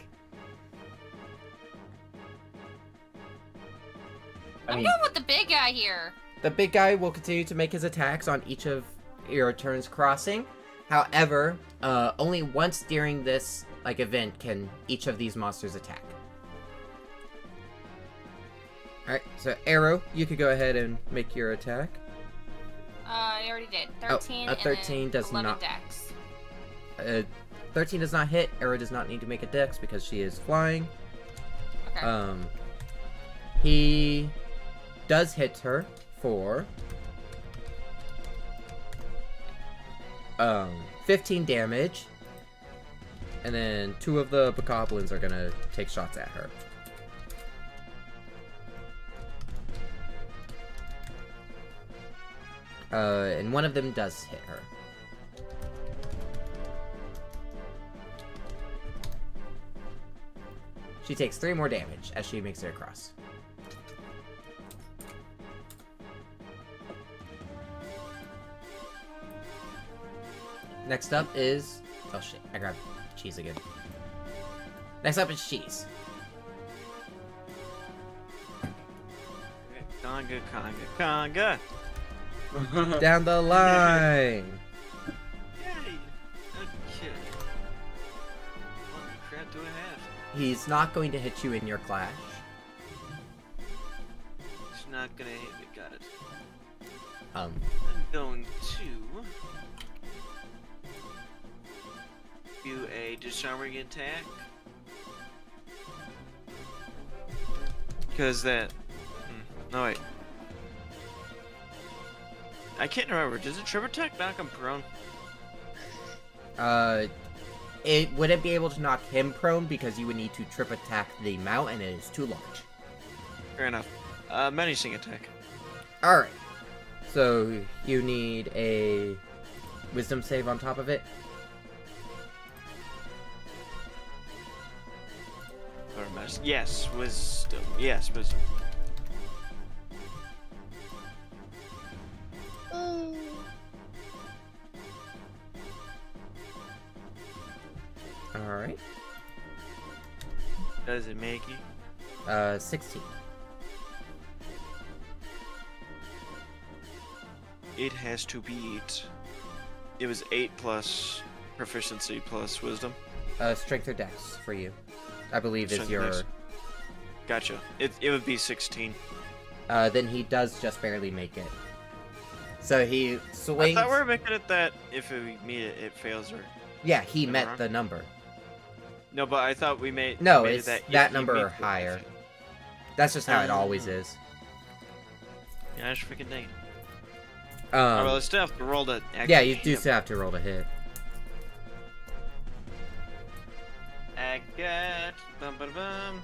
I'm going with the big guy here. The big guy will continue to make his attacks on each of your turns crossing. However, only once during this event can each of these monsters attack. Alright, so Arrow, you could go ahead and make your attack. I already did. 13 a 13 and does 11 not- dex. 13 does not hit. Arrow does not need to make a dex because she is flying. Okay. He does hit her for 15 damage. And then 2 of the bokoblins are gonna take shots at her. And one of them does hit her. She takes 3 more damage as she makes it across. Next up is... Oh shit, I grabbed Cheese again. Next up is Cheese. Conga, conga, conga. Down the line! Yay! Okay. What crap do I have? He's not going to hit you in your clash. It's not gonna hit me, got it. Um, I'm going to do a disarming attack. Because that... No, wait. I can't remember. Does a trip attack knock him prone? it wouldn't be able to knock him prone because you would need to trip attack the mount and it is too large. Fair enough. Menacing attack. Alright. So, you need a wisdom save on top of it. Or yes, wisdom. Yes, wisdom. Alright. Does it make you? 16. It has to beat. It was 8 plus proficiency plus wisdom. Strength or dex for you. I believe is Strength your... dex. Gotcha. It would be 16. Then he does just barely make it. So he swings... I thought we were making it that if we meet it, it fails or... Yeah, he Am I met wrong? the number. No, but I thought we made... No, made it it's that, if that you number meet or it, higher. it fails. That's just how it always Oh. is. Yeah, I just freaking dang it. Oh, well, I still have to roll to actually yeah, you do hit. still have to roll to hit. I got... Bum, bum, bum.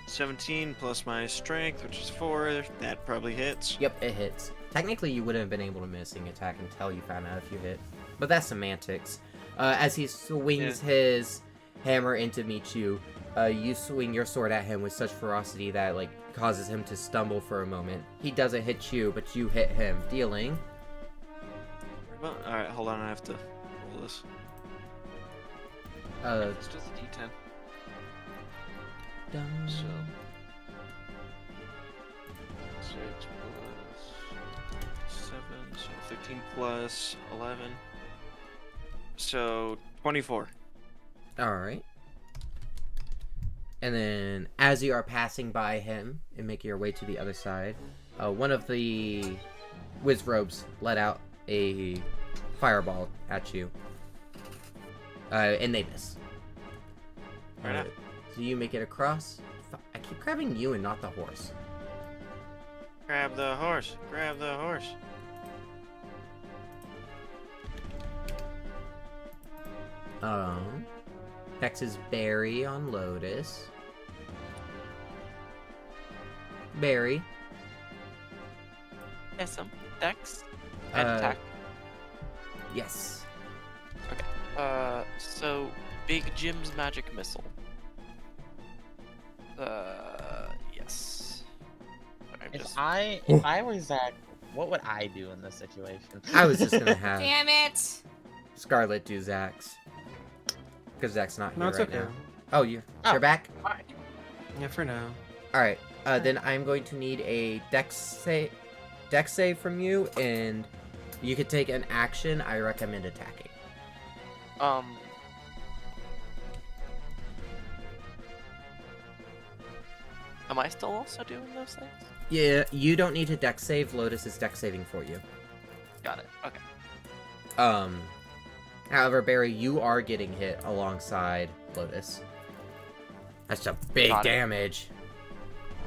17 plus my strength, which is 4. That probably hits. Yep, it hits. Technically, you wouldn't have been able to missing attack until you found out if you hit. But that's semantics. As he swings his hammer in to meet you, you swing your sword at him with such ferocity that, causes him to stumble for a moment. He doesn't hit you, but you hit him, dealing... Well, alright, hold on, I have to roll this. It's just a d10. So... 6 plus 7, so 15 plus 11. So 24. Alright. And then, as you are passing by him and making your way to the other side, one of the Wizrobes let out a fireball at you. And they miss. Right up. you make it across? I keep grabbing you and not the horse. Grab the horse. Grab the horse. Dex is Barry on Lotus. Barry. Yes, some Dex Uh, and attack. Yes. So Big Jim's magic missile. Yes. Sorry, I'm If just... I were Zach, what would I do in this situation? I was just gonna have Damn it! Scarlet do Zach's. Because Zach's not here No, it's right okay. now. Oh, you're Oh. back? Yeah, for now. Alright, then I'm going to need a dex save from you, and you could take an action. I recommend attacking. Am I still also doing those things? Yeah, you don't need to dex save. Lotus is dex saving for you. Got it. Okay. However, Barry, you are getting hit alongside Lotus. That's a big Got it. damage.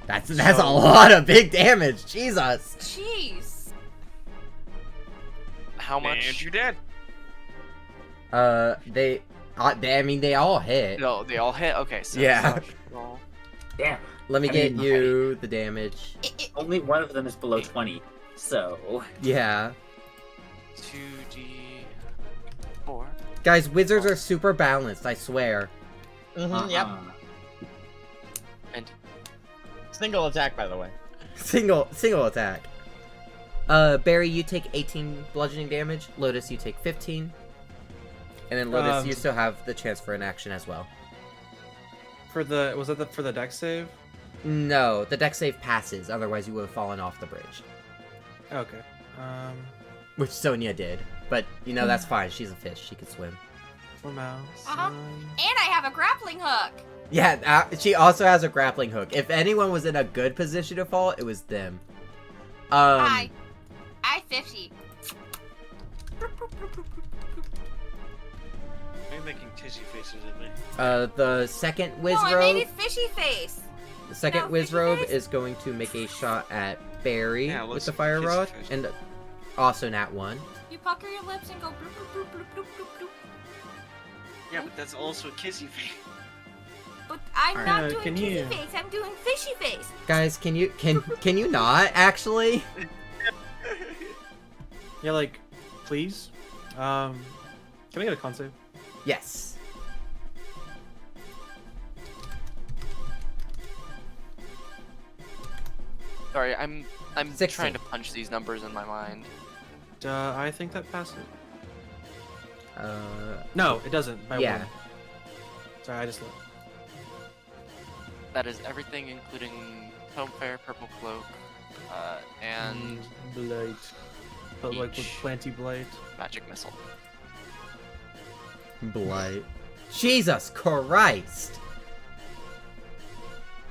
That's a lot of big damage. Jesus. Jeez. How And much? you're dead. I mean, they all hit. No, they all hit. Okay, so Yeah. roll. Damn. Let me I get mean, you the damage. Only one of them is below 20. So. Yeah. 2d4. Guys, wizards are super balanced, I swear. Yep. And Single attack, by the way. Single attack. Barry, you take 18 bludgeoning damage. Lotus, you take 15. And then Lotus, you still have the chance for an action as well. For the deck save? No, the dex save passes, otherwise you would have fallen off the bridge. Okay. Which Sonia did. But, you know, that's fine. She's a fish. She can swim. For mouse. Uh-huh. And I have a grappling hook. Yeah, she also has a grappling hook. If anyone was in a good position to fall, it was them. I 50. Are you making tissy faces at me? The second No, I made Wizrobe, it fishy face. the second No, fishy Wizrobe face? is going to make a shot at Barry Yeah, with let's the fire kissy rod, face. and also nat 1. You pucker your lips and go bloop bloop bloop bloop bloop bloop bloop. Yeah, but that's also kissy face. But I'm not doing can kissy you- face. I'm doing fishy face. Guys, can you not actually? Yeah, like, please. Can I get a con save? Yes. sorry, I'm 16. trying to punch these numbers in my mind. I think that passes. Uh, No, it doesn't. By yeah. one. Sorry, I just looked. That is everything, including Home Fair, Purple Cloak, and Blight. But like with Each. plenty blight. Magic Missile. Blight. Jesus Christ.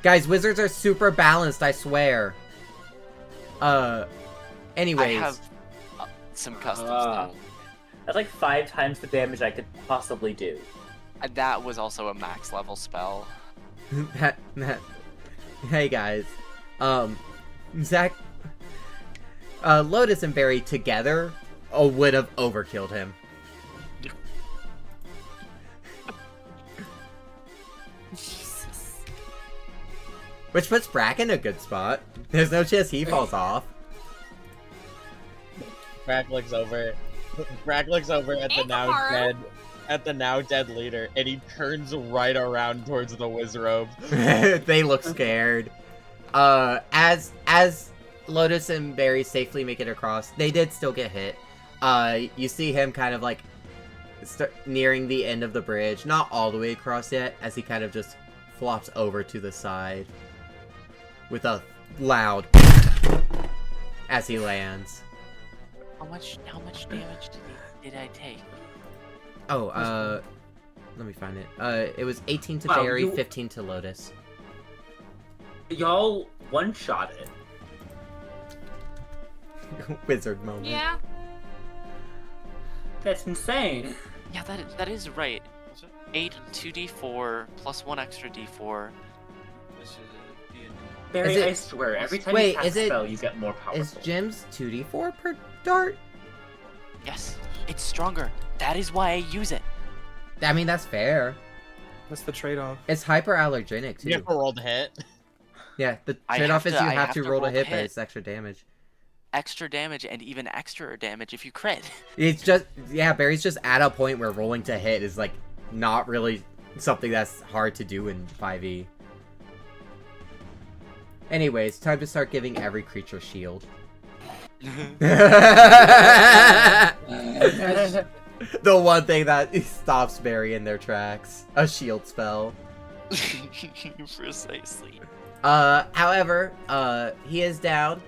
Guys, wizards are super balanced, I swear. Anyways. I have some customs Ah. though. That's like 5 times the damage I could possibly do. That was also a max level spell. that. Hey guys. Zach. Lotus and Barry together would have overkilled him. Jesus. Which puts Brack in a good spot. There's no chance he falls off. Brack looks over. Brack looks over at the And now Kaharu. dead, leader, and he turns right around towards the Wizrobe. They look scared. As Lotus and Barry safely make it across, they did still get hit. You see him kind of like nearing the end of the bridge, not all the way across yet, as he kind of just flops over to the side with a loud as he lands. How much damage did I take? Oh, let me find it. It was 18 to Wow, Barry, you- 15 to Lotus. Y'all one-shot it. Wizard moment. Yeah. That's insane. Yeah, that is right. 8 2d4 plus 1 extra d4. This is a D&D. Barry, Is it- I swear, every time Wait, you cast is a it- spell, you get more Is powerful. Jim's 2d4 per dart? Yes, it's stronger. That is why I use it. I mean, that's fair. What's the trade-off? It's hyperallergenic too. You have to roll the hit. Yeah, the I trade-off have is to- you I have have to to roll to roll the hit, but hit. it's extra damage. Extra damage and even extra damage if you crit. It's just, yeah, Barry's just at a point where rolling to hit is, like, not really something that's hard to do in 5e. Anyways, time to start giving every creature shield. The one thing that stops Barry in their tracks. A shield spell. Precisely. However, he is down.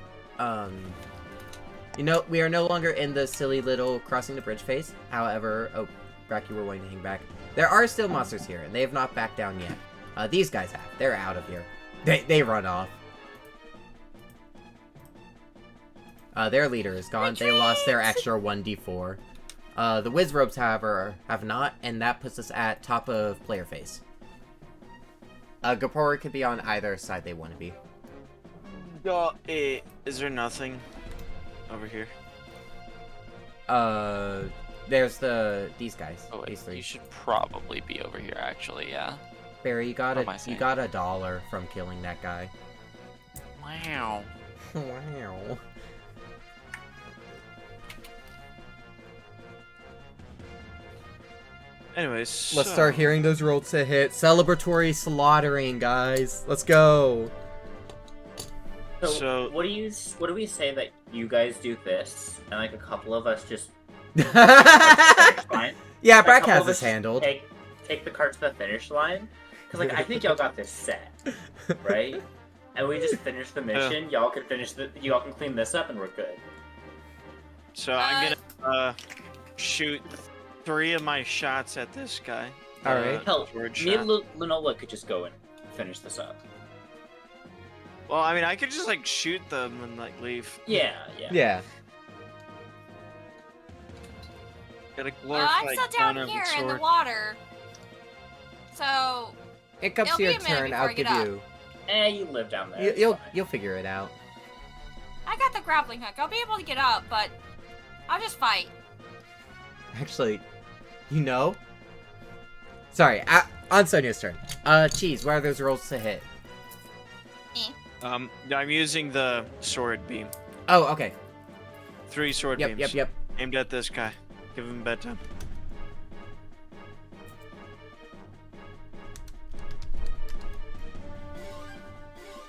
You know, we are no longer in the silly little crossing the bridge phase. However, oh, Brack, you were wanting to hang back. There are still monsters here, and they have not backed down yet. These guys have. They're out of here. They run off. Their leader is gone. They lost their extra 1d4. The Wizrobes, however, have not, and that puts us at top of player phase. Gapori could be on either side they want to be. Is there nothing over here? There's these guys. Oh, These three. you should probably be over here, actually, yeah. Barry, you got What am I you saying? got $1 from killing that guy. Wow. Wow. Anyways, Let's start hearing those rolls to hit. Celebratory slaughtering, guys. Let's go. So, what do we say that you guys do this, and like a couple of us just fine? Yeah, A Brack couple has of this us handled. Take the cart to the finish line, because like I think y'all got this set, right? And we just finish the mission. Y'all can y'all can clean this up, and we're good. So I'm gonna shoot 3 of my shots at this guy. All right. Hell, sword me shot. and Lunola could just go and finish this up. Well, I mean, I could just like shoot them and like leave. Yeah. Yeah. Got a I'm glorified still down gun here and in the sword. water. So, It comes It'll to be your a minute turn. before I'll I give get up. you. You live down there. it's You'll fine. figure it out. I got the grappling hook. I'll be able to get up, but I'll just fight. Actually, you know. Sorry. On Sonia's turn. Cheese. What are those rolls to hit? I'm using the sword beam. Oh, okay. 3 sword beams. Yep. Aimed at this guy. Give him bedtime.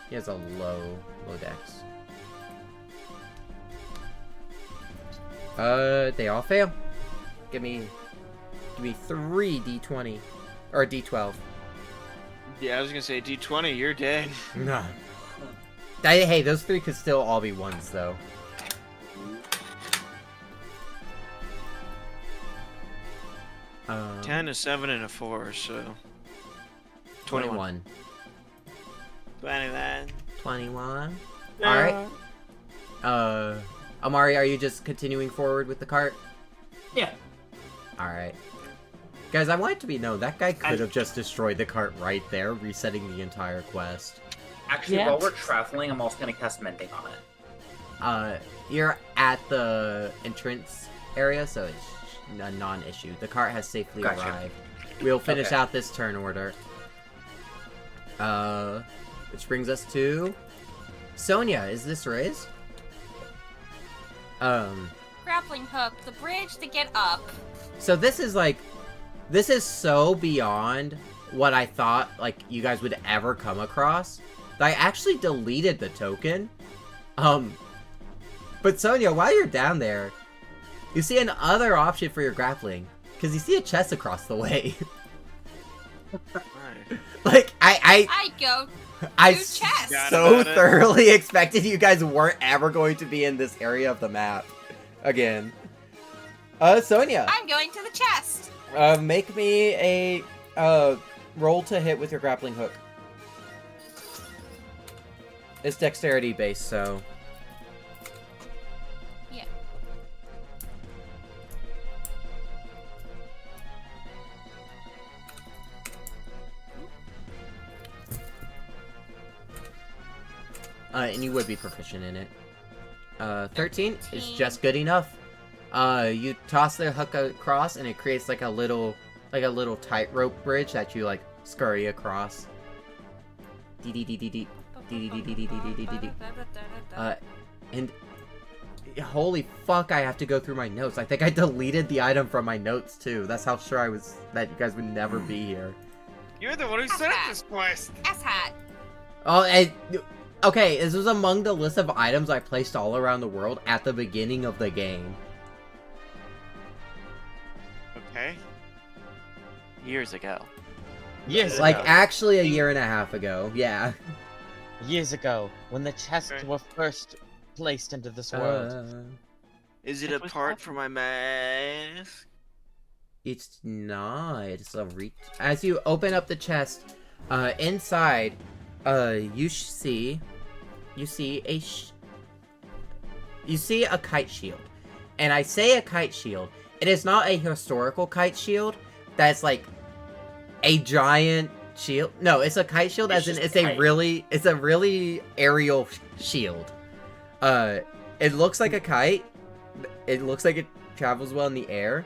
He has a low dex. They all fail. Give me 3 d20 or d12. Yeah, I was gonna say D20. You're dead. No. Hey, those 3 could still all be ones though. Um, 10, a 7, and a 4. So 21. 21. 21. Alright. Amari, are you just continuing forward with the cart? Yeah. Alright. Guys, I want it to be known, that guy could have just destroyed the cart right there, resetting the entire quest. Actually, Yeah. while we're traveling, I'm also gonna cast Mending on it. You're at the entrance area, so it's a non-issue. The cart has safely Gotcha. arrived. We'll finish Okay. out this turn order. Which brings us to Sonia. Is this Riz? Grappling hook, the bridge to get up. So this is so beyond what I thought like you guys would ever come across that I actually deleted the token. But Sonia, while you're down there, you see another option for your grappling because you see a chest across the way. Alright. Like I go I to chest. Got so about it. thoroughly expected you guys weren't ever going to be in this area of the map again. Sonia, I'm going to the chest. make me a roll to hit with your grappling hook. It's dexterity based, so. Yeah. And you would be proficient in it. 13 is 13. just good enough. You toss the hook across, and it creates like a little tightrope bridge that you like scurry across. And holy fuck, I have to go through my notes. I think I deleted the item from my notes too. That's how sure I was that you guys would never be here. You're the one who set up this quest. Asshat. Oh, okay, this was among the list of items I placed all around the world at the beginning of the game. Okay. Years ago. Years Like, ago. actually a year and a half ago, yeah. Years ago, when the chests Okay. were first placed into this world. Is it It was apart not- from my mask? It's not. It's a As you open up the chest, inside, you see a kite shield. And I say a kite shield. It is not a historical kite shield that's like a giant shield. No, it's a kite shield It's as in just it's kite. a really aerial shield. It looks like a kite. It looks like it travels well in the air.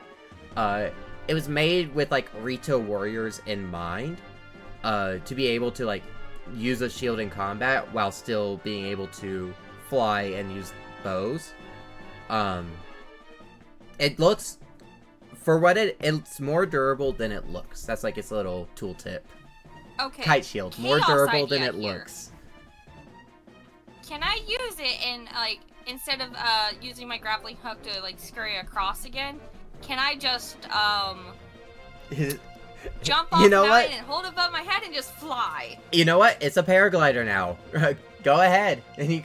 It was made with like Rito warriors in mind, to be able to like use a shield in combat while still being able to fly and use bows. It looks, for what it's more durable than it looks. That's like its little tooltip. Okay. Kite shield, more chaos durable than idea it here. looks. Can I use it in like instead of using my grappling hook to like scurry across again? Can I just jump off You know the what? mountain and hold it above my head and just fly? You know what? It's a paraglider now. Go ahead, and you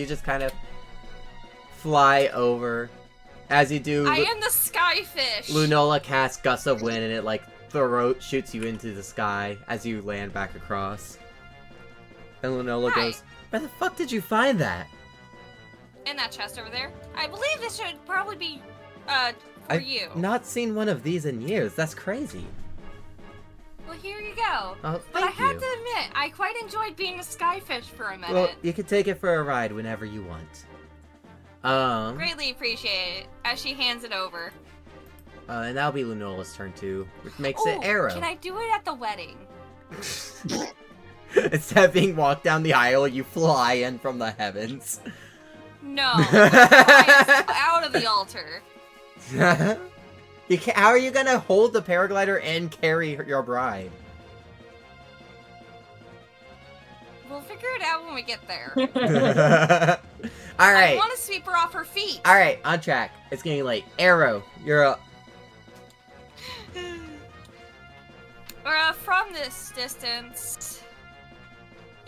just kind of fly over. As you do, I am the skyfish. Lunola casts Gust of Wind, and it like shoots you into the sky as you land back across. And Lunola Right. goes, "Where the fuck did you find that?" In that chest over there. I believe this should probably be for I've you. not seen one of these in years. That's crazy. Well, here you go. Oh, But I thank have you. to admit, I quite enjoyed being a skyfish for a minute. Well, you can take it for a ride whenever you want. Greatly appreciate it. As she hands it over. And that'll be Lunola's turn too, which makes Ooh, it arrow. Can I do it at the wedding? Instead of being walked down the aisle, you fly in from the heavens. No. I am out of the altar. How are you gonna hold the paraglider and carry your bride? We'll figure it out when we get there. All I right, want to sweep her off her feet. all right, on track. It's getting late. Arrow, you're up. From this distance.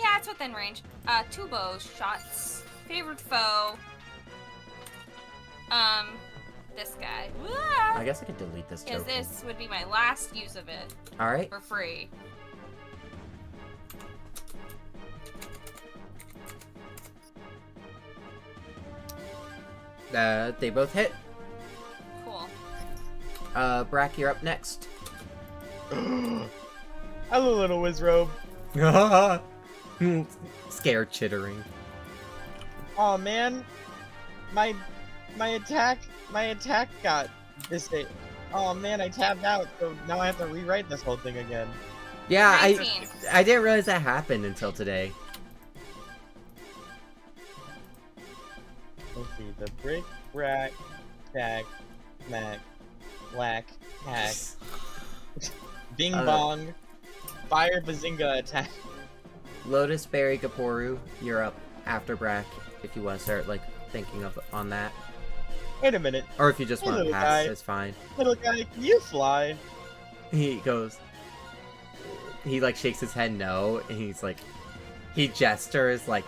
Yeah, it's within range. 2 bow shots. Favorite foe. This guy. I guess I could delete this Because token. this would be my last use of it All right. for free. They both hit. Cool. Brack, you're up next. I'm a little wizrobe. Scared chittering. Oh man, my attack got this day. Oh man, I tapped out, so now I have to rewrite this whole thing again. Yeah, 19. I didn't realize that happened until today. Let's see, the brick, rack, tack, mac, whack, hack, bing bong, fire bazinga attack. Lotus Berry Gaporu, you're up after Brack if you want to start like thinking of on that. Wait a minute, Or if you just Hey, want to little pass, guy. it's fine. little guy, can you fly? He goes, he like shakes his head no, and he's like, he gestures like,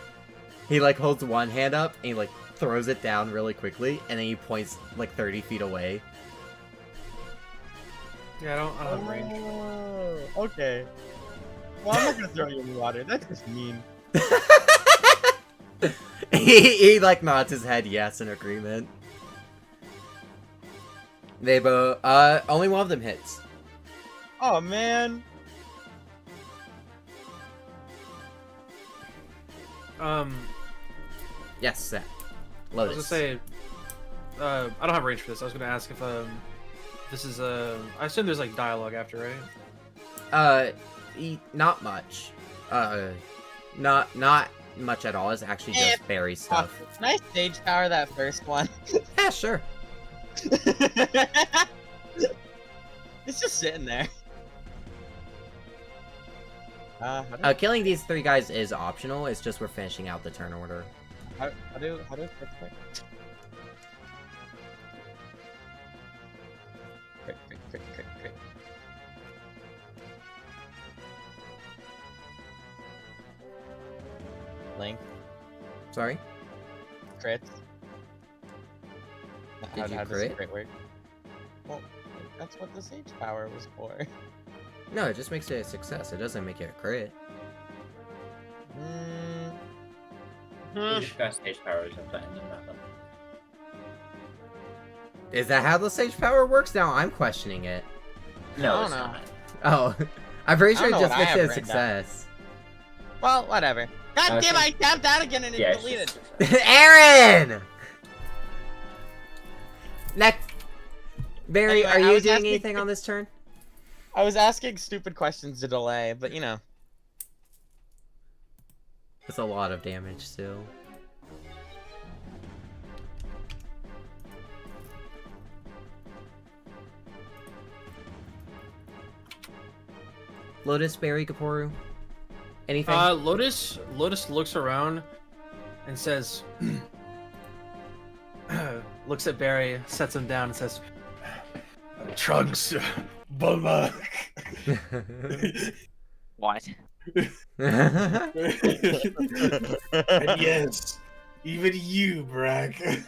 he like holds one hand up and he like throws it down really quickly, and then he points like 30 feet away. Yeah, I don't have range. Oh, okay. Well, I'm not gonna throw you in the water. That's just mean. he like nods his head yes in agreement. They both, only one of them hits. Oh man. Yes, Seth. I Lotus. was gonna say, I don't have range for this. I was gonna ask if this is I assume there's like dialogue after, right? Not much. Not much at all. It's actually just berry stuff. Can I stage power that first one? Yeah, sure. It's just sitting there. Killing these 3 guys is optional. It's just we're finishing out the turn order. How do crit? Crit. Link, Sorry. crits. Did you how does crit? crit work? Well, that's what the sage power was for. No, it just makes it a success. It doesn't make it a crit. You just got stage powers and nothing. Is that how the sage power works? Now I'm questioning it. No, I it's don't know. not. Oh, I'm pretty I sure it don't know just what I makes have it a written down. success. Well, whatever. God Okay. damn! I tapped out again and it Yeah, it's deleted. just- Aaron! Next. Barry, Anyway, are I you was doing asking- anything on this turn? I was asking stupid questions to delay, but you know. That's a lot of damage still. Lotus, Barry, Kaporu? Anything? Lotus looks around and says, looks at Barry, sets him down, and says, "Trunks, Bulma." What? And yes, even you, Bragg.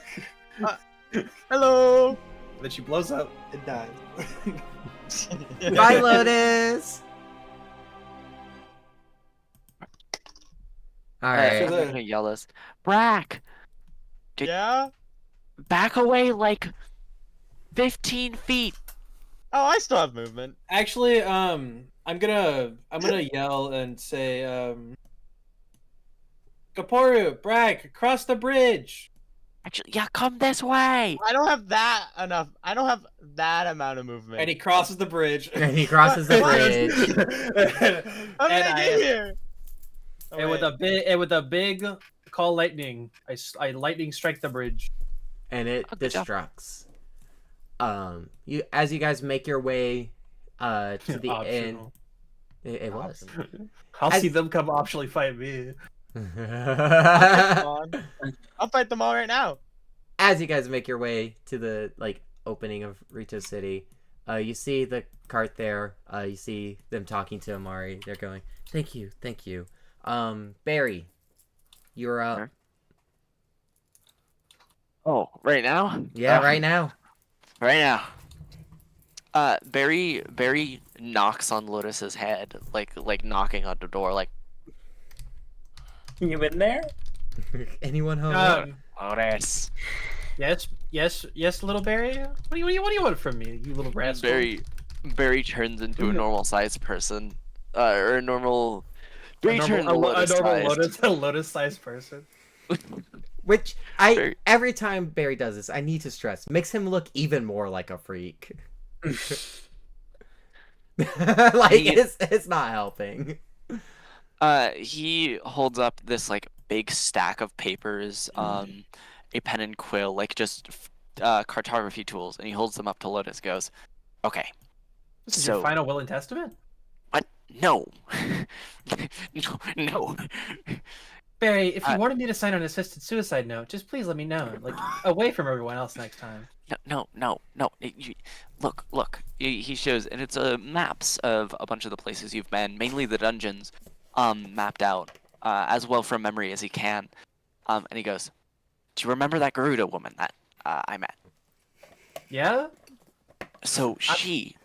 Hello. Then she blows up and dies. Bye, Lotus! Alright, Alright. I'm gonna yell this. Brack! Yeah. Back away like 15 feet! Oh, I still have movement. Actually, I'm gonna yell and say, Kaporu, Bragg, cross the bridge. Actually, yeah, come this way! I don't have that enough. I don't have that amount of movement. And he crosses the bridge. And he crosses the What? bridge. How did and I get here? Oh, and wait. with a big call lightning, I lightning strike the bridge. And it Oh, good job. destructs. As you guys make your way to the end. Optional. It was. I'll As- see them come optionally fight me. I'll fight them all right now. As you guys make your way to the opening of Rito City, you see the cart there. You see them talking to Amari. They're going, "Thank you, thank you." Barry, you're up. Sure. Oh, right now? Yeah, Oh, right now. Right now. Barry knocks on Lotus's head, like knocking on the door, like, You in there? Anyone home? Lotus. Yes, little Barry. What do you want from me, you little rascal? Barry turns into a normal sized person, or a normal. Barry turns a normal Lotus-sized. lotus-sized person. Which Barry- every time Barry does this, I need to stress, makes him look even more like a freak. It's not helping. He holds up this big stack of papers, a pen and quill, just cartography tools, and he holds them up to Lotus. Goes, okay. This is So- your final will and testament? What? No. no. Barry, if you wanted me to sign an assisted suicide note, just please let me know. Away from everyone else next time. No. Look. He shows, and it's maps of a bunch of the places you've been, mainly the dungeons, mapped out, as well from memory as he can. And he goes, "Do you remember that Garuda woman that I met? Yeah? So she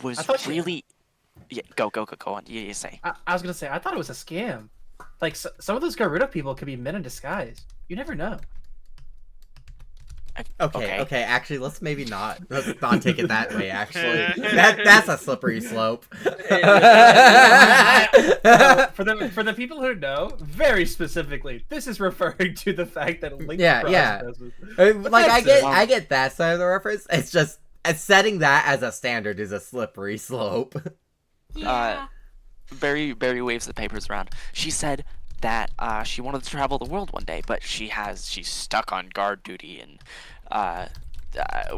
was I thought she- really." Yeah, go on. You say. I was gonna say, I thought it was a scam. Some of those Garuda people could be men in disguise. You never know. Okay. Actually, let's not take it that way. Actually, that's a slippery slope. For the people who know, very specifically, this is referring to the fact that Link Yeah. Like I get that side of the reference. It's just setting that as a standard is a slippery slope. Yeah. Barry waves the papers around. She said that she wanted to travel the world one day, but she's stuck on guard duty and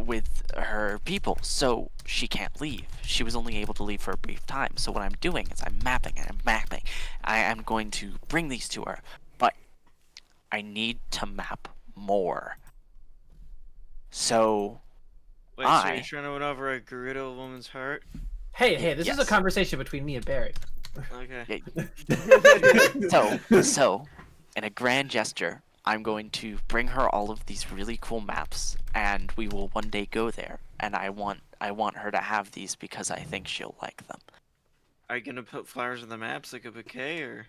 with her people, so she can't leave. She was only able to leave for a brief time. So what I'm doing is I'm mapping. I am going to bring these to her, but I need to map more. So Wait, so you're trying to win over a Gerudo woman's heart? Hey, this is a conversation between me and Barry. Okay. So, in a grand gesture, I'm going to bring her all of these really cool maps, and we will one day go there. And I want her to have these because I think she'll like them. Are you gonna put flowers on the maps like a bouquet, or?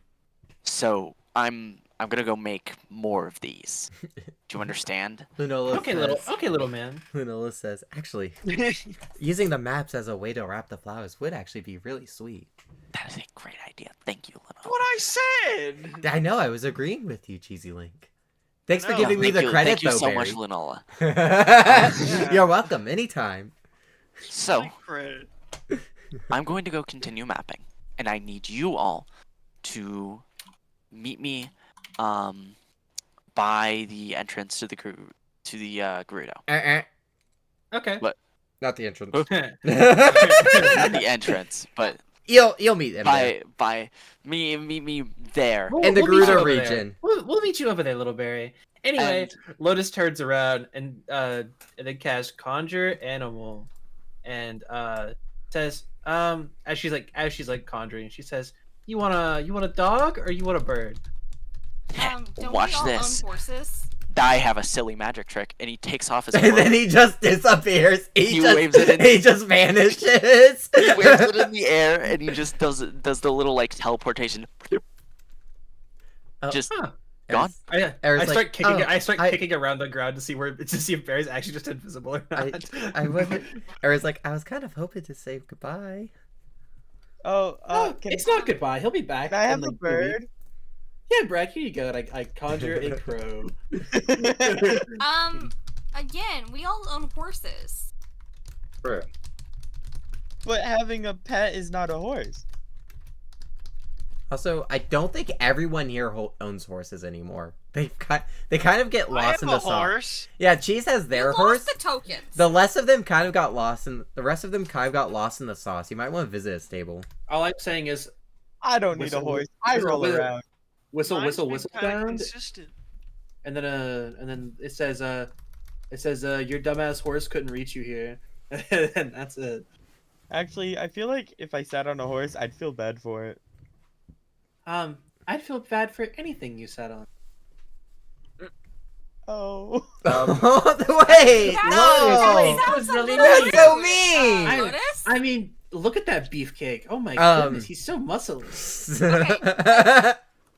So I'm gonna go make more of these. Do you understand? Okay, little man. Lunola says, actually, using the maps as a way to wrap the flowers would actually be really sweet. That is a great idea. Thank you, Luna. What I said. I know, I was agreeing with you, Cheesy Link. Thanks for No. giving me the credit, Thank you though, so Barry. much, Lunola. You're welcome, anytime. So, Credit. I'm going to go continue mapping, and I need you all to meet me by the entrance to the Gerudo. Okay. What? Not the entrance. Not the entrance, but You'll meet them by meet me there. in the We'll meet you Gerudo over there. region. We'll meet you over there, little Barry. Anyway, Lotus turns around and then casts Conjure Animal, and says as she's conjuring, she says, "You want a dog or you want a bird?" Don't Watch we all this. own horses? I have a silly magic trick, and he takes off his And then he just disappears. He waves it in. He just vanishes. He waves it in the air, and he just does the little like teleportation. Oh. Just Huh. gone. I Eric's start like, kicking. "Oh, I start I- kicking around the ground to see if Barry's actually just invisible or not. I was like, I was kind of hoping to say goodbye. It's not goodbye. He'll be back. Can I have in, a like, 2 weeks. bird? Yeah, Brad, here you go. And I conjure a crow. Again, we all own horses. True. But having a pet is not a horse. Also, I don't think everyone here owns horses anymore. They kind of get lost in I the have a sauce. horse. Yeah, Cheese has their You horse. lost the tokens. The rest of them kind of got lost in the sauce. You might want to visit a stable. All I'm saying is I don't need a horse. I roll around. whistle, Mine's been whistle kinda sound, consistent. and then it says your dumbass horse couldn't reach you here, and that's it. Actually, I feel like if I sat on a horse, I'd feel bad for it. I'd feel bad for anything you sat on. Oh. Wait, no, That sounds a really little that's mean. so rude. mean. Lotus? I mean, look at that beefcake. Oh my goodness, he's so muscly.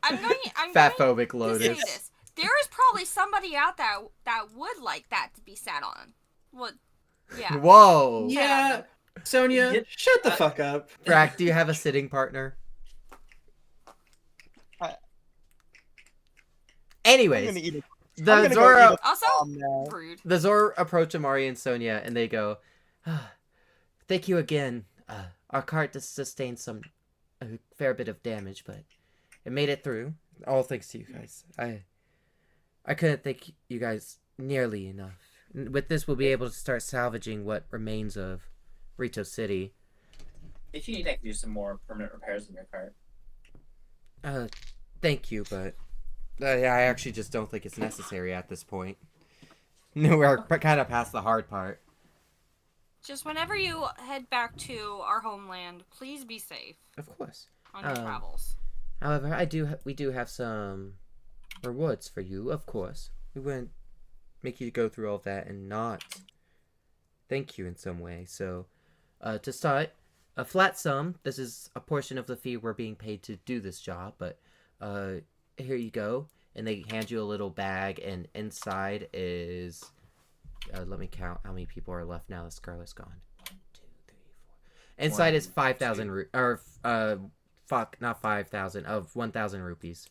I'm going Fatphobic to say Lotus. this. There is probably somebody out there that would like that to be sat on. Well, yeah. Whoa. Yeah, Sonia, shut the fuck up. Brack, do you have a sitting partner? I'm Anyways, gonna eat it. the I'm gonna go Zora eat Also, now. rude. the Zora approach Amari and Sonia, and they go, "Thank you again. Our cart just sustained a fair bit of damage, but it made it through. All thanks to you guys. I couldn't thank you guys nearly enough. With this, we'll be able to start salvaging what remains of Rito City. If you need, I can do some more permanent repairs in your cart. Thank you, but I actually just don't think it's necessary at this point. No, we're kind of past the hard part. Just whenever you head back to our homeland, please be safe Of course. on your travels. However, we do have some rewards for you, of course. We wouldn't make you go through all of that and not thank you in some way. So, to start, a flat sum. This is a portion of the fee we're being paid to do this job, but here you go. And they hand you a little bag, and inside is Let me count how many people are left now. This girl is gone. 1, 2, 3, 4. Inside is 5,000 not 5,000 of 1,000 rupees.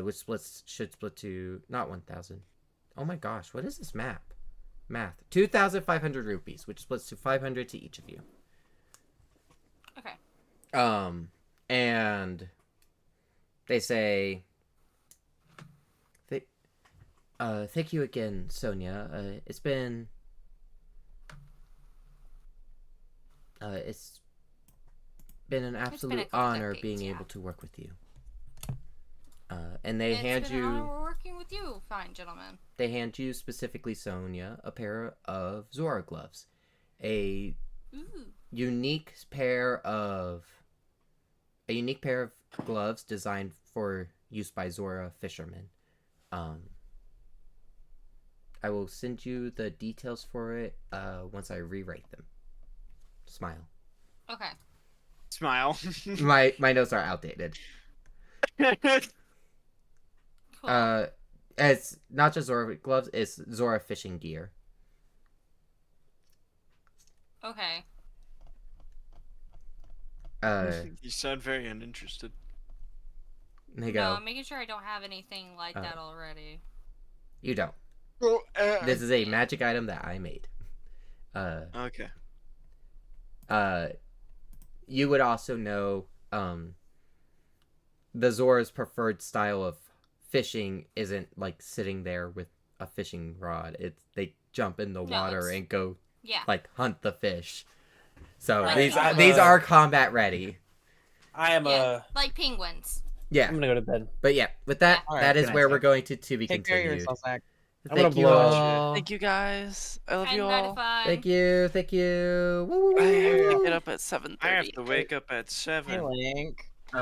Which should split to not 1,000. Oh my gosh, what is this map? Math. 2,500 rupees, which splits to 500 to each of you. Okay. And they say, thank you again, Sonia. It's been an absolute honor being able to work with you. And they hand you. We're working with you, fine gentlemen. They hand you specifically, Sonia, a pair of Zora gloves, a unique pair of gloves designed for use by Zora fishermen. I will send you the details for it once I rewrite them. Smile. Okay. Smile. My notes are outdated. Cool. It's not just Zora gloves, it's Zora fishing gear. Okay. You sound very uninterested. There you No, go. I'm making sure I don't have anything like that already. You don't. Well, This is a magic item that I made. okay. You would also know, the Zora's preferred style of fishing isn't like sitting there with a fishing rod. They jump in the water and go like hunt the fish. So Like these are combat ready. I am like penguins. Yeah. I'm gonna go to bed. But yeah, with that, All right, that is good night, where Zach. we're going to be Take care of continued. yourself, Zach. I'm gonna Thank you blow it. all. Thank you guys. I love And you all. gratifying. Thank you. Thank you. Woo, woo, I have to woo. get up at 7:30. I have to wake up at 7. Hey, Link.